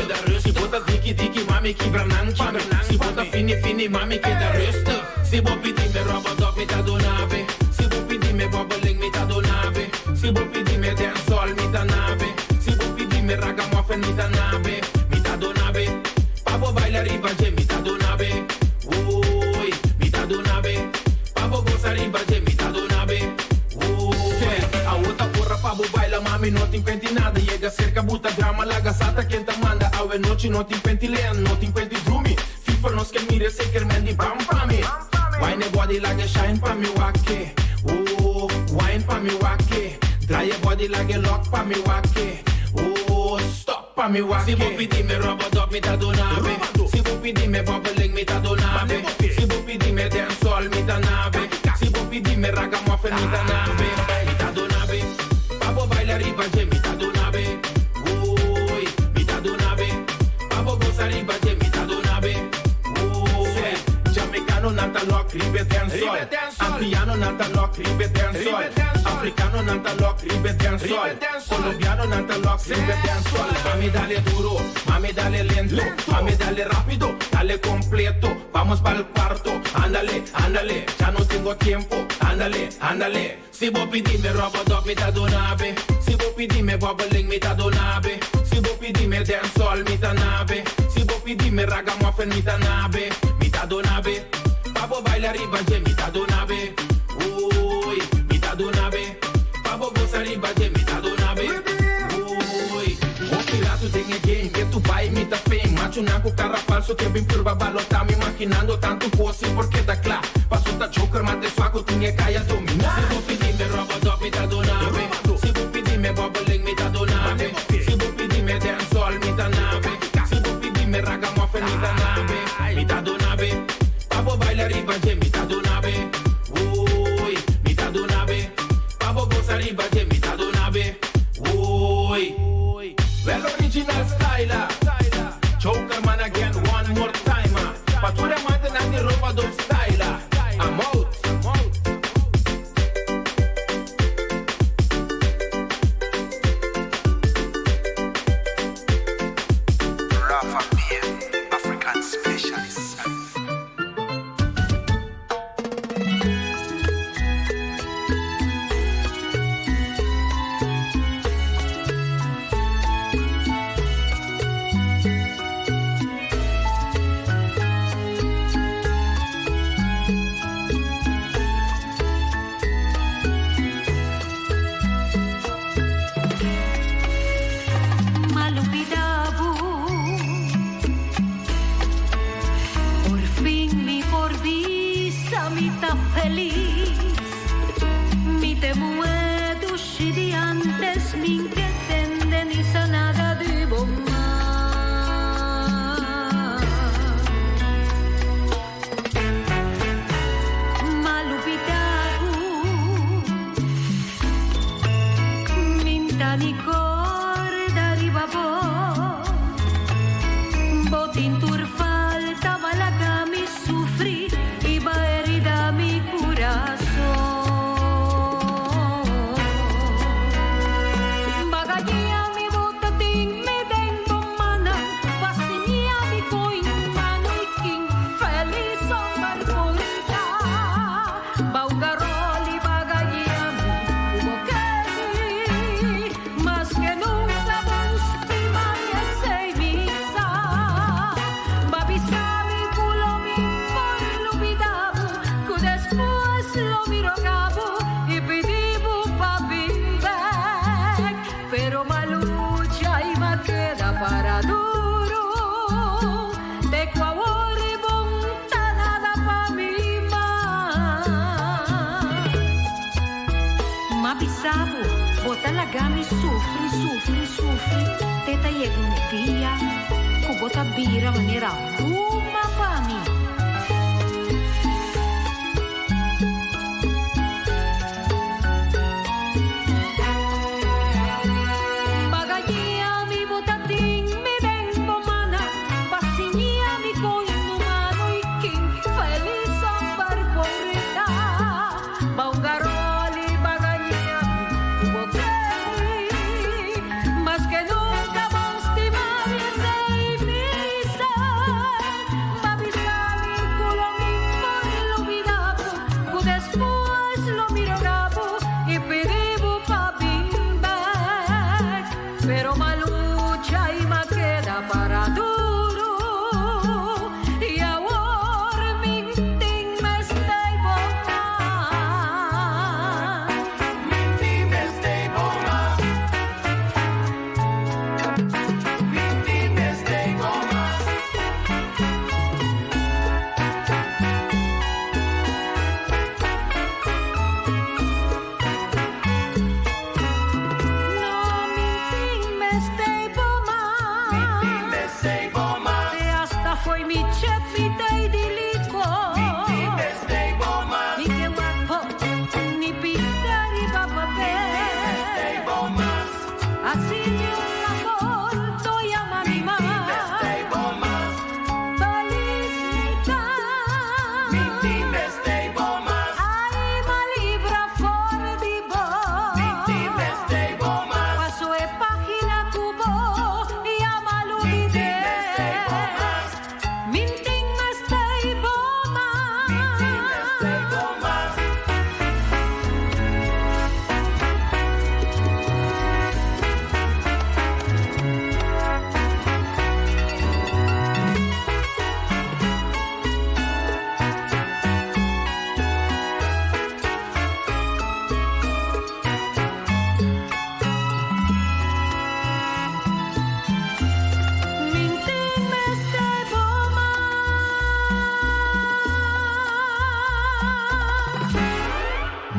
Si bota diki diki mami ki branang bami nang. Si bota fini fini mami che da röst. Si vuoi pidime roba top mi ta donave. Si vuoi pidime bubbling mi ta donave. Si vuoi pidime dancehall mi ta nave. Si vuoi pidime ragamuffin mi ta nave. Mi ta donave. Pavo baila riba je mi ta donave. Uy, mi ta donave. Pavo goza riba je mi ta donave. Uy, a outra porra pavo baila mami no te impenti nada. Llega cerca buta drama la gasata quien te manda. Ave noche no te impenti lean, no te impenti drumi. FIFA nos que mire se que mendi bam pami. Wine body like a shine pa mi wake. Oh, wine pa mi wake. Dry your body like a lock pa mi wake. Oh, stop pa mi wake. Si vuoi pidime roba top mi ta donave. Si vuoi pidime bubbling mi ta donave. Si vuoi pidime dancehall mi ta nave. Si vuoi pidime ragamuffin mi ta nave. Mi ta donave. Pavo baila riba je mi ta donave. Uy, mi ta donave. Pavo goza riba je mi ta donave. Uy, Jamaicano nata lock ribe dancehall. Antiano nata lock ribe dancehall. Africano nata lock ribe dancehall. Colombiano nata lock ribe dancehall. Mami dale duro, mami dale lento, mami dale rápido, dale completo. vamos para el cuarto. Ándale, ándale, ya no tengo tiempo. Ándale, ándale. Si vos pedime robo mi tadonabe. Si vos pedime bobbling mi tadonabe. Si vos pedime dancehall mi tanabe. Si vos pedime ragamuffin mi tanabe. Mi tadonabe. Pabo baila arriba je mi tadonabe. Uy, mi tadonabe. Pabo vos arriba je mi tadonabe. Uy, o pirata tem game que tu vai me tá fame. Macho naco cara falso que bem por babalo tá me maquinando tanto fosse porque tá claro. Passo tá choker mas de swaco tinha caia dominar. Se vou pedir me rouba do me tadonabe. Se vou pedir me bobbling me tadonabe. Se vou pedir me dancehall me tanabe. Se vou pedir me ragamuffin me tanabe. Me tadonabe. Pabo baila arriba je mi tadonabe. Uy, mi tadonabe. Pabo goza arriba je mi tadonabe. Uy, well original style. Choker man again one more time. Patura mate na di roba do style. I'm out. Rafa Beer, African specialist. Malupitabu, por fin mi por vista mi tan feliz. Mi te muedo si di antes mi que tende ni sanada de bomba. Malupitabu, minta ni corda arriba vos. Botin tur falta malaga mi sufrí y va herida mi corazón. Bagaya mi botating me dengo mana, pasinya mi coin mano y king feliz son barbolita. Baugaroli bagaya mi hubo que más que nunca vos mi ese misa. Babisa mi culo mi por lo olvidado, que después lo miro cabo y pedibu pa' back. Pero malucha y me queda para duro. De favor y bonta nada pa' mi más. Mabisabo, bota la gami sufre, sufre, sufre. Teta llega un día, con bota bira manera uma pa' mí. Bagaya mi botating mi dengo mana, pasinya mi coin humano y king feliz ang barborita. Baugaroli bagaya mi hubo que más que nunca vos te ese misa.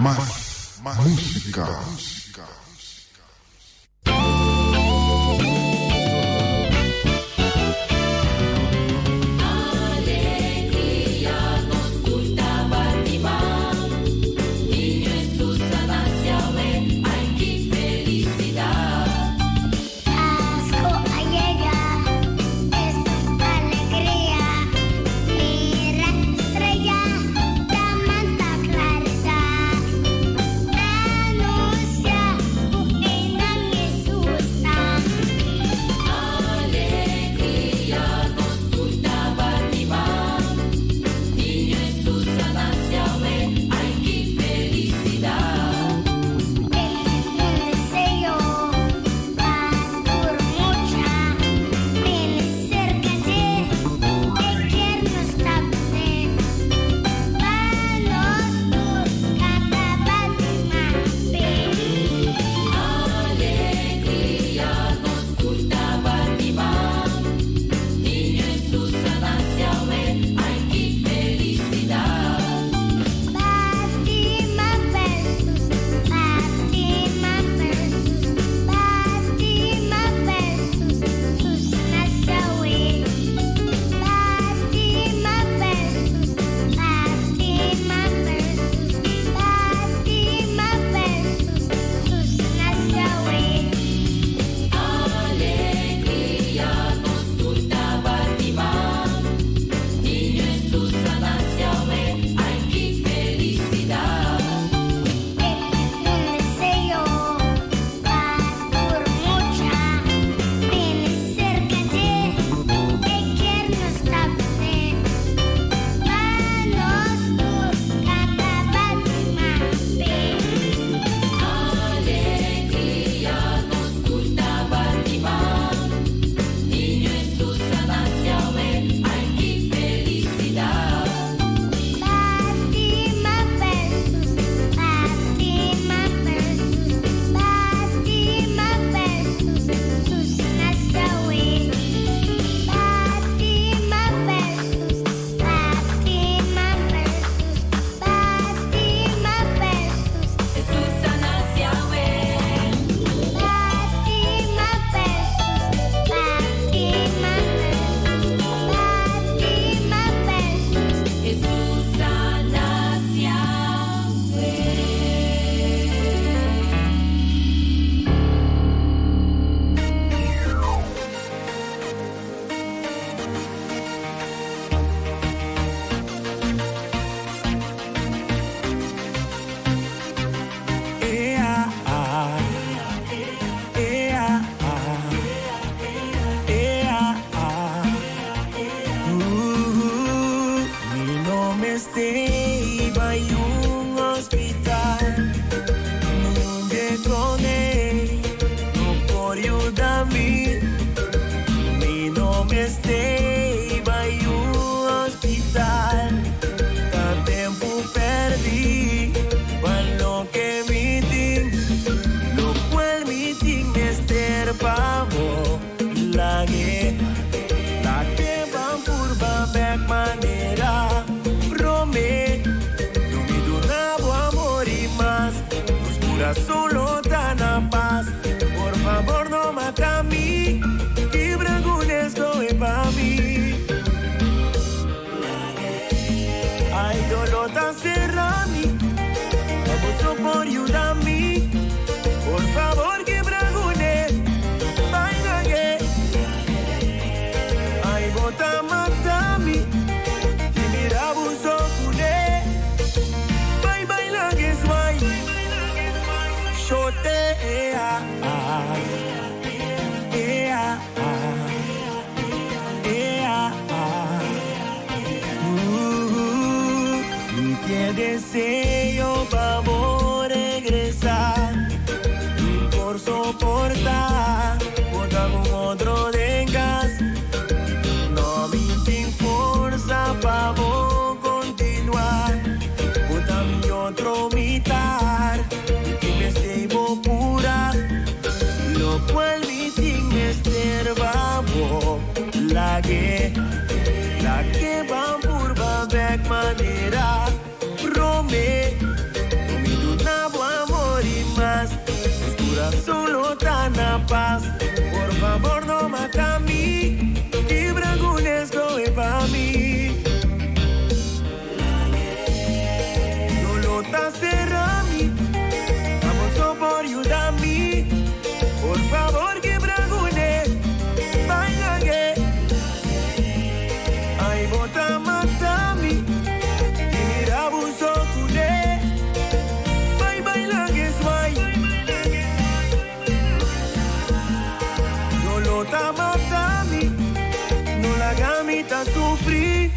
Más música. Solo tan a paz, por favor no mata a mí, que bragunes estoy pa' mí. Ay, dolor tan cerrami, abuso por ayuda a mí, por favor que bragunes, baila que. Ay, bota mata a mí, que mira abuso cune, baila que es baila. Shote, que deseo vamos regresar y por soportar botar con otro dengas no me ten fuerza pa' vos continuar botar mi otro mitad pura, lo cual mi ting estervavo la que van por back manera rome mi paz. Por favor, no mata a mí. Que bragunesco es para mí. No lo tacerá a mí. Vamos por ayudar a mí. Por favor, que bragunes. Baila que. Ay, bota mata a mí. Y mira, buzo culé. Baila que suay. No lo mata a mí. No la gamita sufrir.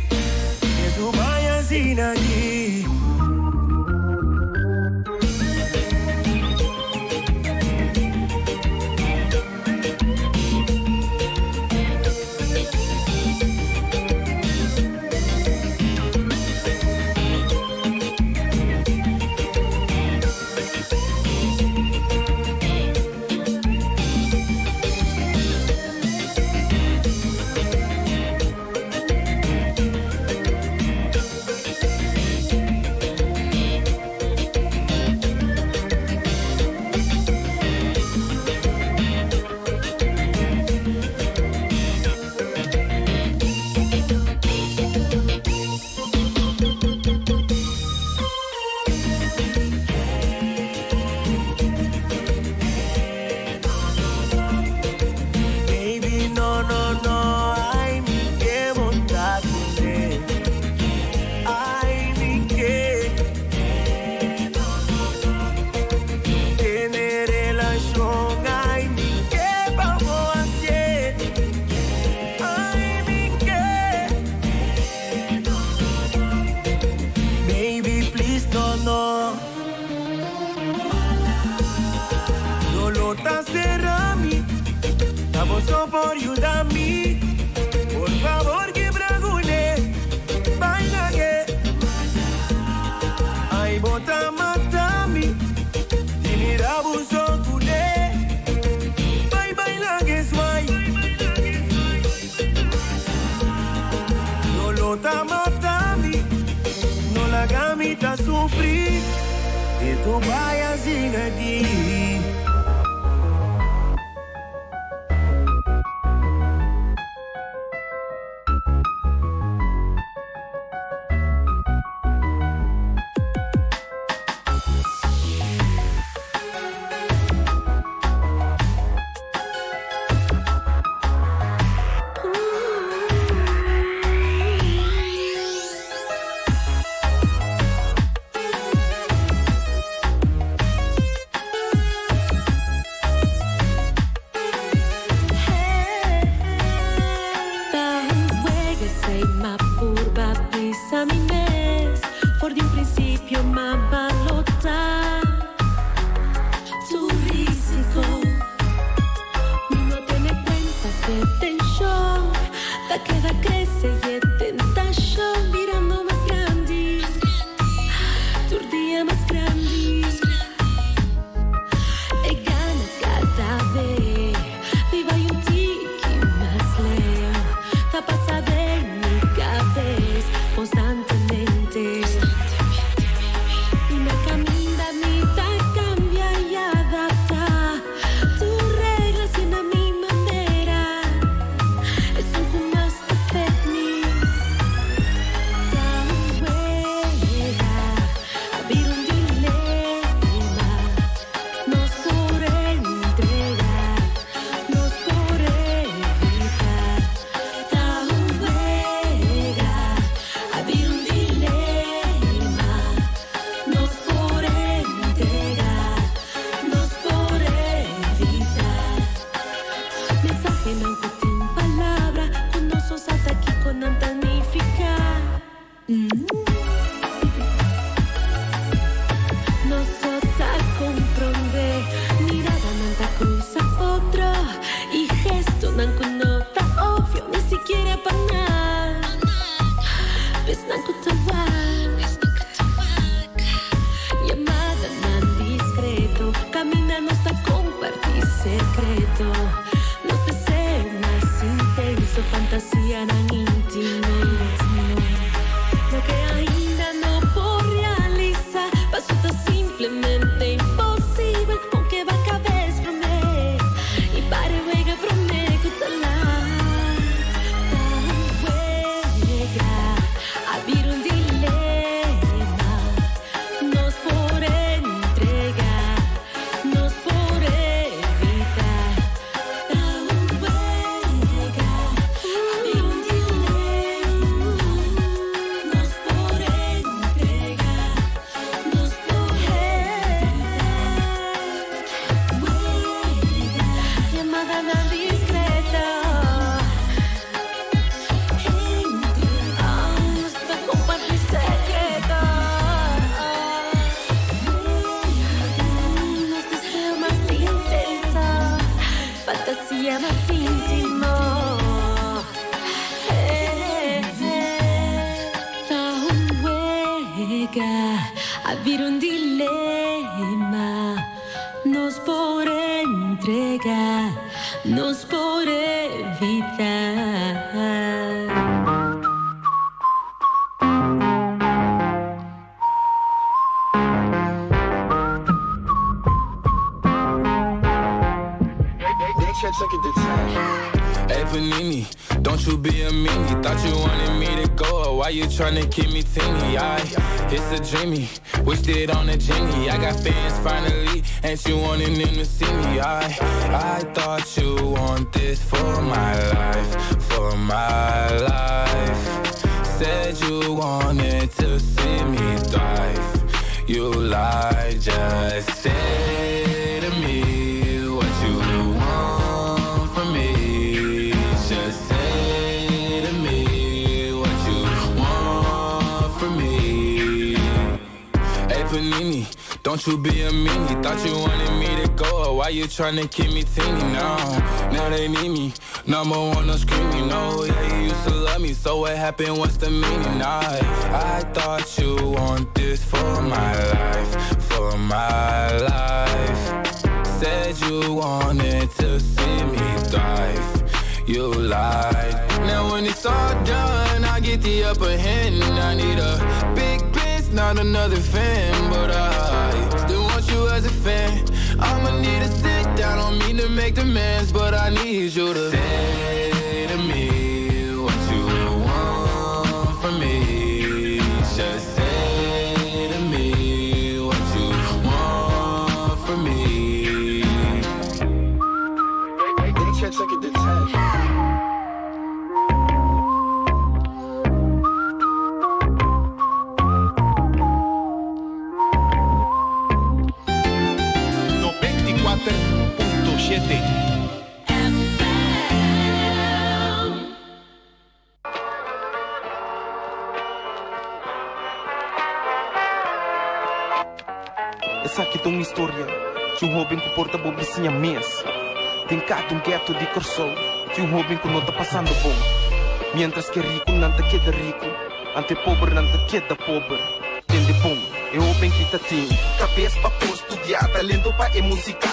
Que tú vayas sin allí. Baby, no, no, no, ay, mi que montar con él. Ay, mi que tener relación. Ay, mi que vamos a hacer. Ay, mi que baby, please, no, no. No lo tacerá a mí. Vamos por ayudar a mí. Por favor, que bragune. Baila que. Ay, bota mata a mí. Tiene abuso culé. Baila que suay. No lo mata a mí. No la gamita sufrir. Que tú vayas sin aquí. Simplemente impossibile, con che va cabeza from me. chega a vir um dilema. Nos por entregar, nos por evitar. Hey Panini, don't you be a meanie. Thought you wanted me to go, why you tryna keep me teeny? It's a dreamy, wished it on a genie. I got fans finally, ain't you wanting them to see me? I thought you want this for my life, Said you wanted to see me thrive. You lied, just say to me what you want from me. Just say to me what you want from me. Hey Panini, don't you be a meanie. Thought you wanted me to go, why you tryna keep me teeny? Now they need me. Number one, no screaming, no. Yeah, you used to love me, so what happened? What's the meaning? I thought you want this for my life, Said you wanted to see me thrive. You lied. Now when it's all done, I get the upper hand. I need a big bitch, not another fan, but I still want you as a fan. I'ma need to sit down, don't mean to make demands, but I need you to say to me what you want from me. Just say to me what you want from me. Check it, the tag. Essa aqui tem uma história que um jovem que porta bobicinha mês. Tem cá um gueto de Corsol que um jovem que não tá passando bom. Mientras que rico não te queda rico, ante pobre não te queda pobre. Tem de bom, é jovem que tá tem cabeça pra pôr estudar, talento pra música.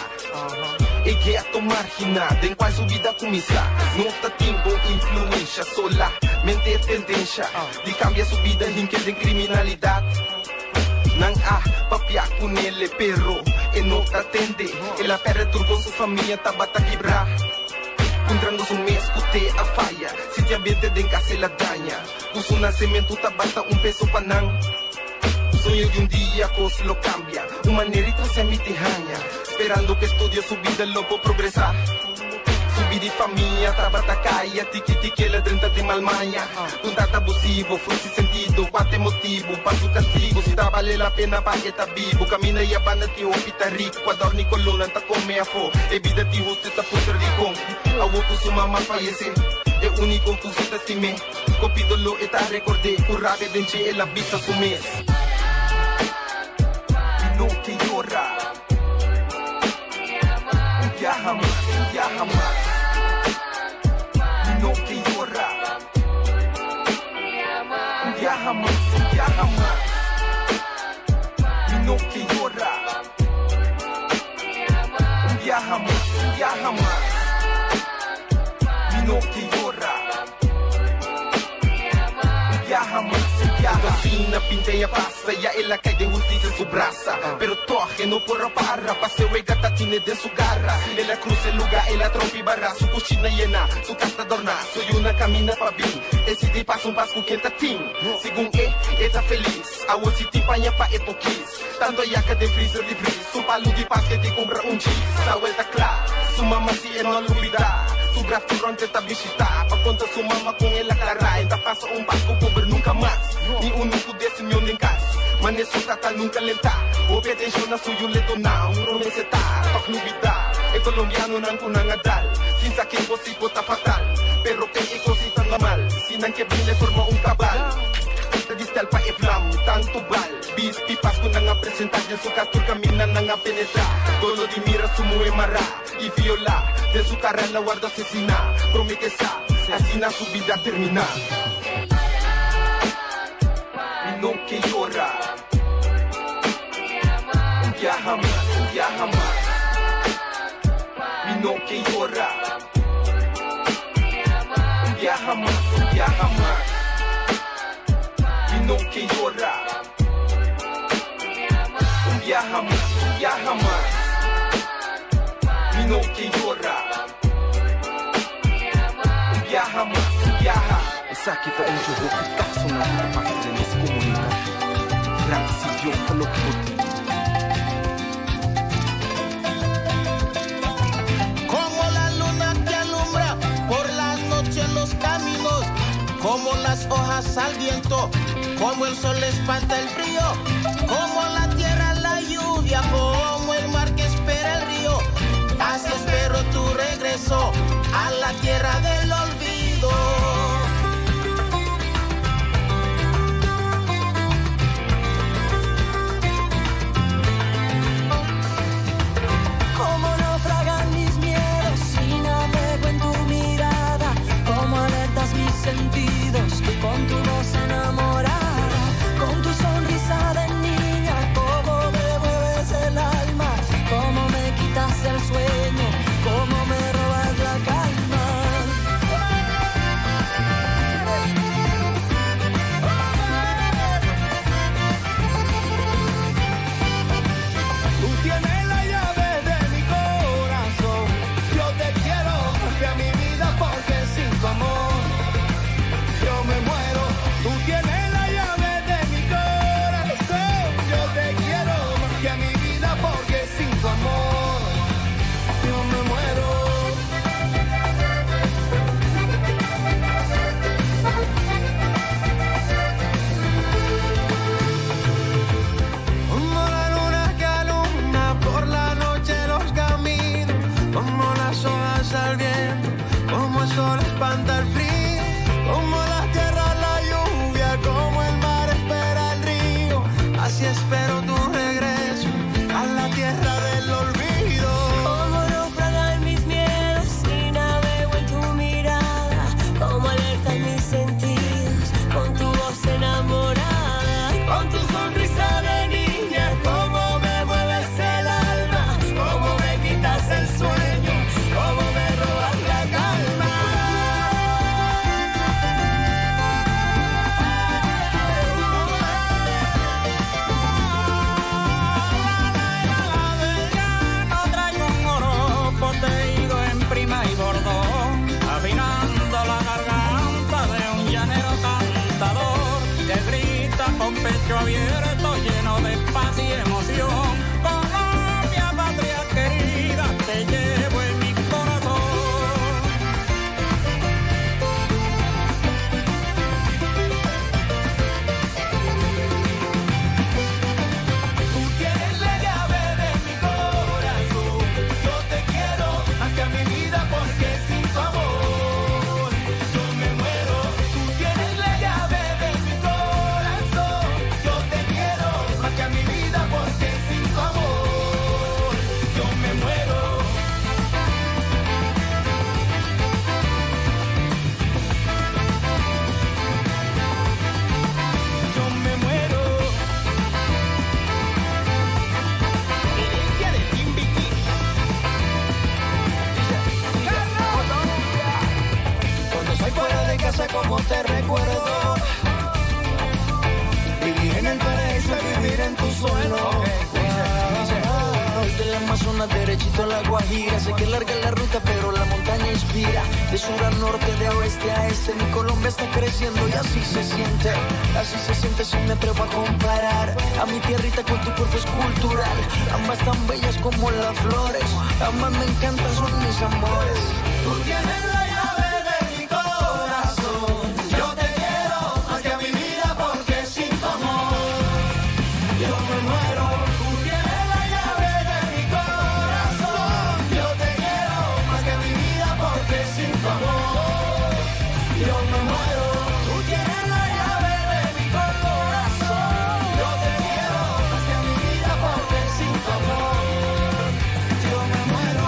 É gueto marginado, em quase vida começar. Não tá tem boa influência, só lá, mente é tendência de cambiar sua vida em que tem criminalidade. Nang papia com ele perro e não te atende. Ela perde turbo, sua família tá bata quebrar. Entrando su mês, cute a falha. Se te ambiente de casa ela danha. O seu nascimento tá bata peso pa nang. O sonho de dia coisa lo cambia. Uma negrita se mitihanha, esperando que estudie su vida logo progresar. Subir de família, tá bata caia. Tiki-tiki, ela dentro de malmanha. Um dado abusivo, fruto sentido. Quatro motivo, passo castigo. Se tá vale a pena, pague tá vivo. Camina e abana ti opita rico. Adorni coluna, tá come a fo. E vida ti justo, tá putra de con. A woku su mamá fallece. É único que se estime. Copidolo e tá recordé. Currabe denche e la vista su mes. Y no que llora. Ya jamás. No que llora. Ya jamás. No que llora. Ya jamás. No que llora. Ya jamás. Cocina, pinteia, passa, e ela cai de justiça em sua braça. Pero torre, não porra para, passeu e gata tine de sua garra. Ela cruza el lugar, ela trompa e barra, sua cochina llena, sua casta adorna, soy una camina pra bem. Esse de passo passo quem tá tim. Segundo tá feliz, a outra te panha pa etoquis. Tanto a yaca de frisa de fris, su palo de paz que te compra cheese. Sa vuelta clara, su mamá si não olvidar. Su restaurante tá visitar, pa conta su mamá com ela clara. Ainda passa passo pobre nunca mais. Ni único desse meu nem caso. Mas nesse tata nunca lenta. Obedência na suyo leto não. Romance tá, pak novidade. É colombiano não com nangadal. Sin saque impossível tá fatal. Pero que é cosita normal. Se não que bem forma cabal. Tá distal pa flam, tanto bal. Bis pipas ko nang apresentar. De su castor camina nang penetrar. Todo de mira su mue mará. E viola. De su cara la guarda asesina. Promete esa. Así su vida terminar. No que llora. no que llora. Un viaja más. Mi no que llora. Un viaja más, viaja. Essa aqui foi um jogo que tá sonando na parte dessa comunidade. Graças a Deus falou que eu Como la luna que alumbra por las noches los caminos, como las hojas al viento, como el sol espanta el frío, como la tierra la lluvia, como el mar que espera el río. Así espero tu regreso a la tierra del olvido. Como naufragan mis miedos si navego en tu mirada, como alertas mis sentidos con tu voz enamorada, con tu sonrisa de niña, como me mueves el alma, como me quitas el sueño, como me robas la calma. Tú tienes la llave de mi corazón. Yo te quiero más que a mi vida porque sin tu amor yo me muero. Tú tienes la llave de mi corazón. Yo te quiero más que a mi vida porque sin tu amor yo me muero. Como la luna que alumbra por la noche los caminos, como las hojas al viento, como el sol espanta el frío, como la tierra la lluvia, como el mar espera el río. Así espero tu regreso a la tierra del olvido. Como naufragan mis miedos si navego en tu mirada, como alertan mis sentidos con tu voz enamorada, Con tu sonrisa de niña, cómo me mueves el alma, cómo me quitas el sueño, cómo me robas la calma. No traigo un oro poteído en prima y bordón, afinando la garganta de un llanero cantador que grita con pecho abierto, lleno de paz y emoción. Colombia, patria querida, te llevo en mi corazón. Tú tienes la llave de mi corazón. Yo te quiero más que a mi vida porque sin tu amor yo me muero. Tú tienes la llave de mi corazón. Yo te quiero más que a mi vida porque sin tu amor yo me muero. Yo me muero. Herencia de Timbiquí. Cuando soy fuera de casa como te recuerdo, vivir en el paraíso, vivir en tu suelo. Desde el Amazonas derechito a la Guajira, sé que es larga la ruta pero la montaña inspira. De sur a norte, de oeste a este, mi Colombia está creciendo y así se siente si me atrevo a comparar a mi tierrita con tu cuerpo escultural. Ambas tan bellas como las flores, ambas me encantan, son mis amores. Tú tienes la llave de mi corazón. Yo te quiero más que a mi vida porque sin tu amor yo me muero. Tú tienes la llave de mi corazón. Yo te quiero más que a mi vida porque sin tu amor yo me muero. Tú tienes la llave de mi corazón. Yo te quiero más que a mi vida porque sin tu amor yo me muero.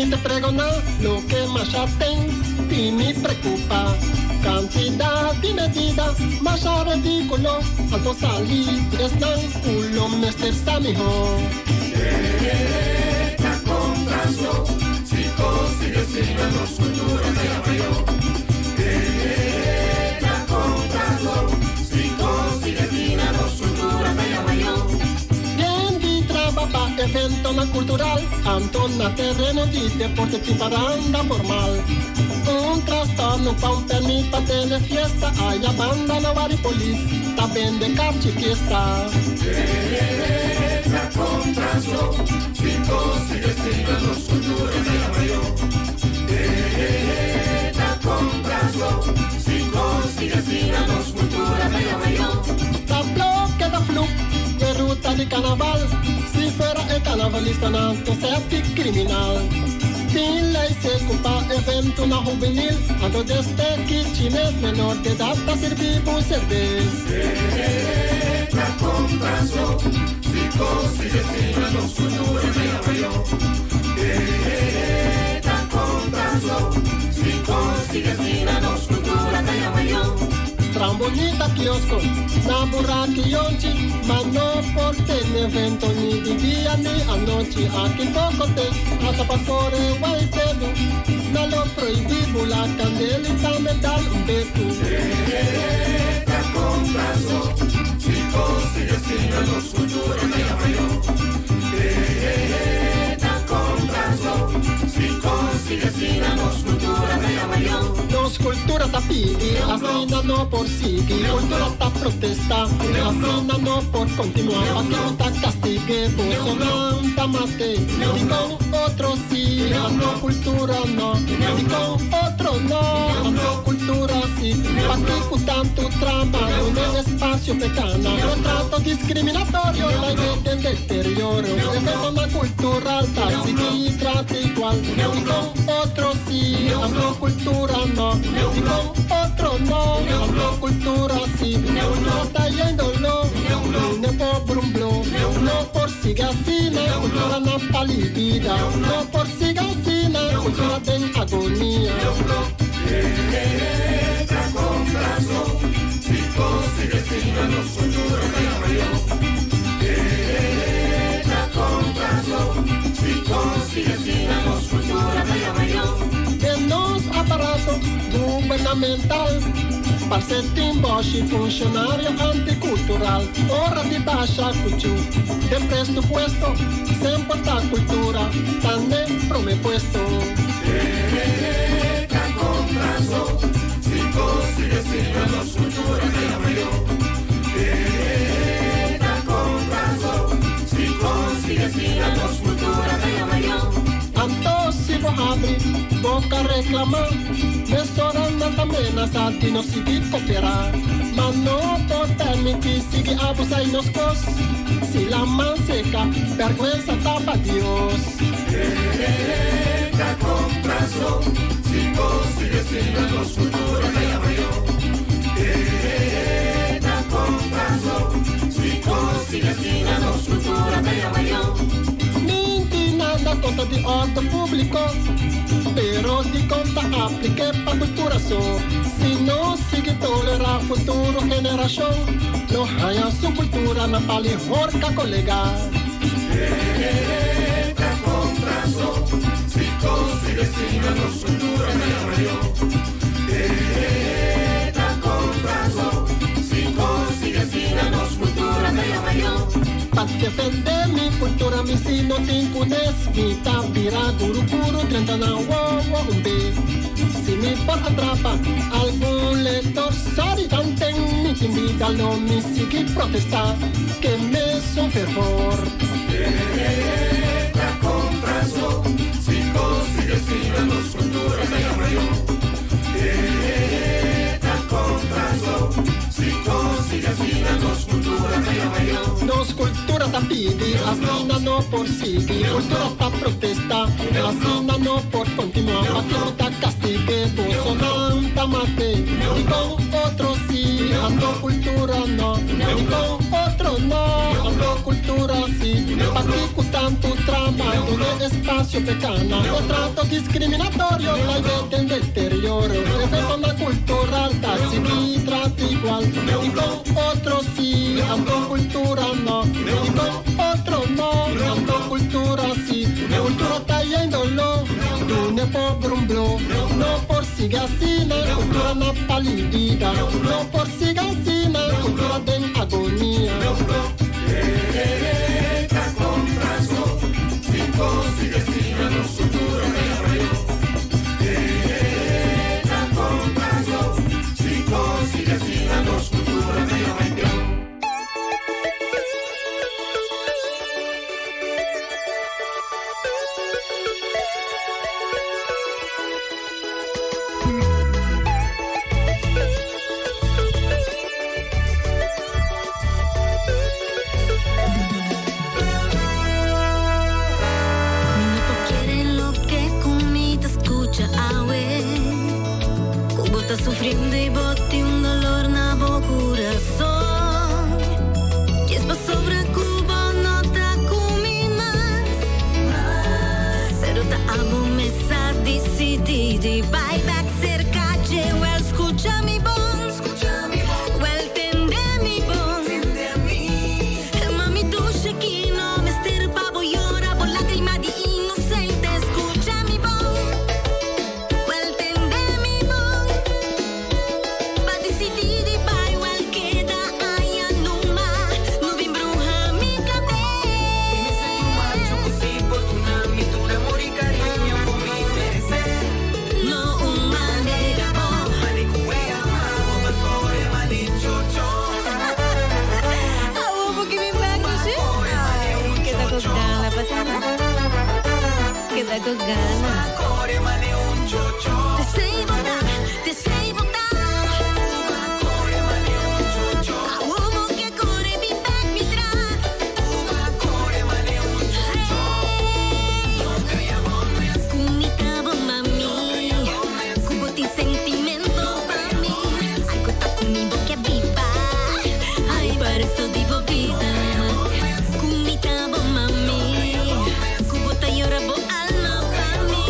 te pregunto lo que más ya tengo y me preocupa. Cantidad y medida, más ya ridículo. Alto salir, están culo, me estresa mejor. La compras si consigues sin la cultura de la mayor. La compras si consigues sin la cultura de la mayor. Bien di trabaja evento na cultural, antona terreno di deporte tipo banda formal. Un trastorno pa un permita delle fiesta, hay a banda no vari polis, ta vende carci fiesta. La compras si consigues sin la cultura de la mayor. La compras si consigues sin la cultura de la mayor. La bloque da flu, de ruta di carnaval, si fuera el carnavalista nato sea criminal. Sin ley se culpa evento na juvenil, ando desde que chines menor de edad ta servir por cerveza. La compras si consigues sin la cultura de la mayor. La compras si consigues sin la cultura de la mayor. Trambonita kiosco, na burraki yonchi, mano por ten evento ni di día ni anoche. Aquí poco te, hasta pasore guayteno, na lo prohibido la candelita me da un beto. La compras si consigues sin la cultura de la mayor. La compras si consigues sin la cultura de la mayor. Nos cultura ta pidi, así no por seguir. Cultura ta protesta, así no por continuar. Aquí no ta castigue, vos no ta mate. Y con otro sí, no cultura no. Y con otro no, no cultura sí. Aquí con tanto trama, en el espacio pecana. Retrato discriminatorio, la idea del deterioro. Defensa una cultura alta, sí, trata igual. Y con otro sí, no cultura no. Y con otro no, no cultura sí. No está yéndolo, no por un blog. No por siga así, la cultura no está vida. No por siga así, la cultura en agonía. La compras si consigues sin la cultura de la mayor. La compras si consigues sin la cultura de la mayor. En los aparatos gubernamental, parcetim boshi funcionario anticultural, hora de baja cultura, de presupuesto, sem portar cultura, también prome puesto. La compras si consigues sin la cultura de la mayor. La compras si consigues sin la cultura de la mayor. Anto si vos abri, boca reclamar, mesorando también a salti no sigue cooperar. Mas no por permitir sigue abusar y nos cos. Si la man seca, vergüenza tapa Dios. La compras si consigues sin la cultura de la mayor. La compras si consigues sin la cultura de la mayor. Nada conta de orden público, pero de conta aplique para cultura so. Si no sigue tolerar futuro generación, no haya su cultura na pali horca colega. La compras si consigues sin la cultura de la mayor. La compras si consigues sin la cultura de la mayor. Para defender mi cultura, mi si no tengo nes, mi tabira guru 30 na wawa umbe. Si mi por atrapa algún lector, sorry tan mi invita no mi sigue protestar, que me son fervor. La compras si consigues sin la cultura de la mayor. La compras si consigues sin la cultura de la mayor. Nos cultura ta pidi, así no por seguir. Cultura ta protesta, así no por continuar. Aquí no ta castigue, vos no ta mate. Y con otro sí, ando cultura no. Y con otro otro no. Ando cultura sí, aquí con tanto trabajo de espacio pecana. O trato discriminatorio, la idea del deterioro. Respeto una cultura alta, sí, trato igual. Y con otro sí, ando cultura no. Y con otro no, ando cultura sí. Cultura está yéndolo, no por un blog. No por sigasina, cultura no palidida. No por sigasina, cultura de agonía. Sufriendo y bote un dolor na bo corazón. Y es pa' sobre Cuba no te comí más. Pero te amo me sa decididi. Vai back cerca de well escucha mi bon. Well tende mi bon. Mami duce que no me estirpa voy llora por lágrima di inocente. Escucha mi bon. Queda con ganas. Te sei botar, te sei botar. Uomo che corre mi back mi tra. Kumita bon mami, kubo ti sentimento pa mi. Algo ta conmigo che viva. Ay, para esto divo vida. Kumita bon mami, kubo ta llora bo alma pa mi.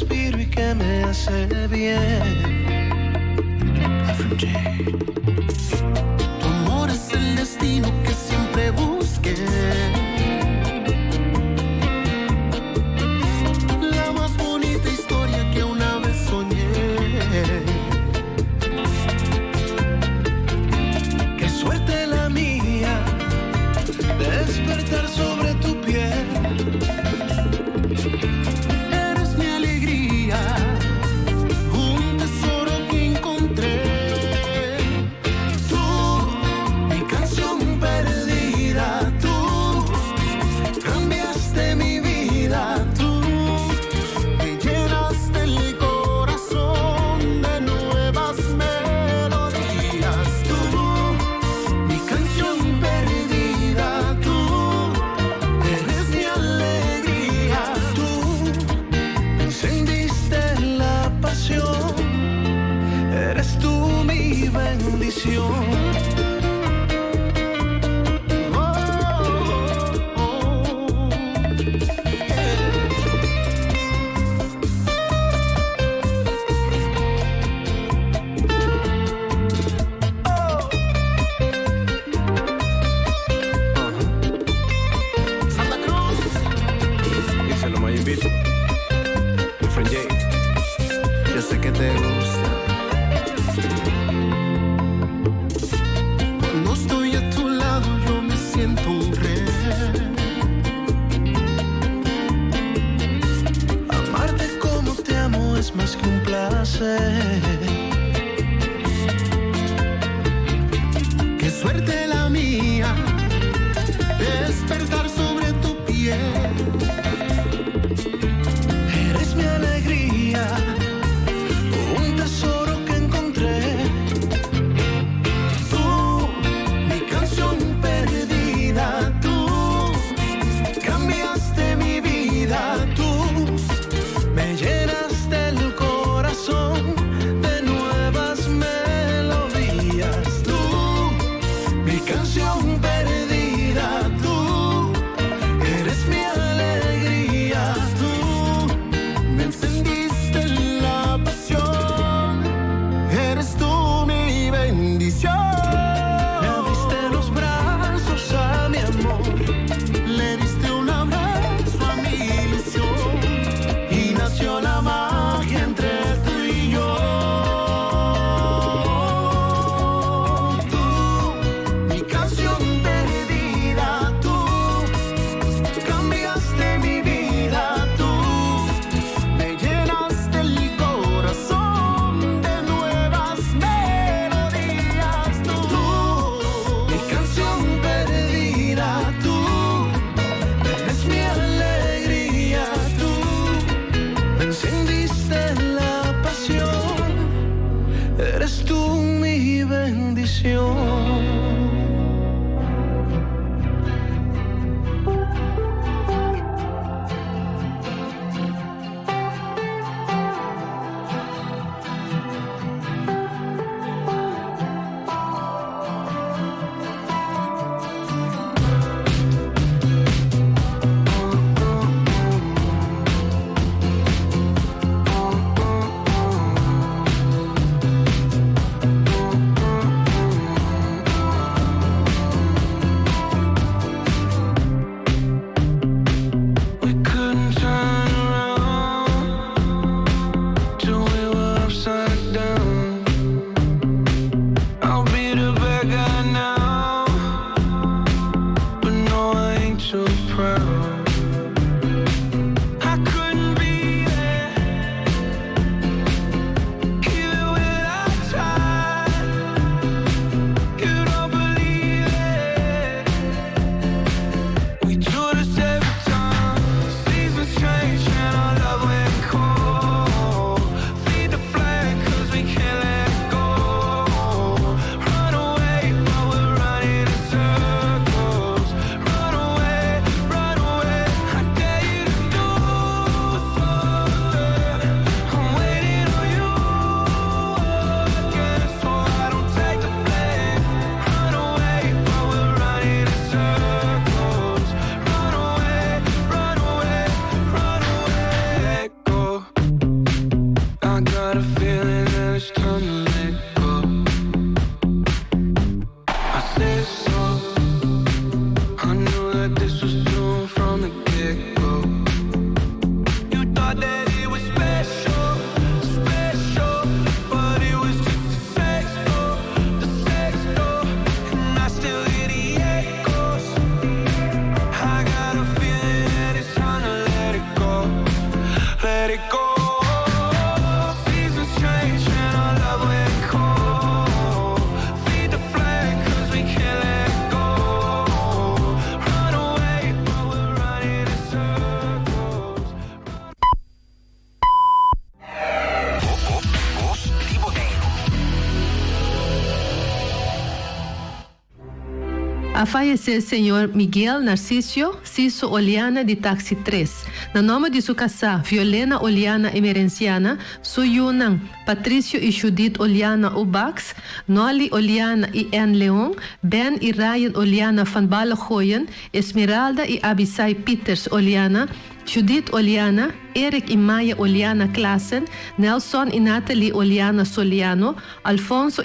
respiro y que me hace bien. Tu amor es el destino que siempre busqué. La más bonita historia que una vez soñé. Qué suerte la mía, despertar sobre tu piel. Eres mi alegría, un tesoro que encontré. Tú, mi canción perdida, tú cambiaste mi vida, tú me llenaste el corazón de nuevas melodías. Tú, mi canción perdida, tú eres mi alegría. Tú encendiste la pasión, eres tú mi bendición. Santa Cruz, Díselo, Mayimito. Mi friend Jay. yo sé que te gusta. Cuando estoy a tu lado yo me siento un rey. Amarte como te amo es más que un placer. Qué suerte la mía, despertar sobre tu piel. Eres mi alegría, un tesoro que encontré. Tú, mi canción perdida, tú cambiaste mi vida, tú me llenaste el corazón de let it go. Seasons change and our love went cold. Feed the flag 'cause we can't let go. Run away while we're running in circles. A fallecer o senhor Miguel Narciso Ciso Oliana de Taxi 3. No nome de sua casa, Violena Oliana Emerenciana, Suyunang, Patricio e Judith Oliana Ubax, Noli Oliana e Anne Leon, Ben e Ryan Oliana van Balagoyen, Esmeralda e Abisai Peters Oliana, Judith Oliana, Eric e Maya Oliana Klassen, Nelson e Natalie Oliana Soliano, Alfonso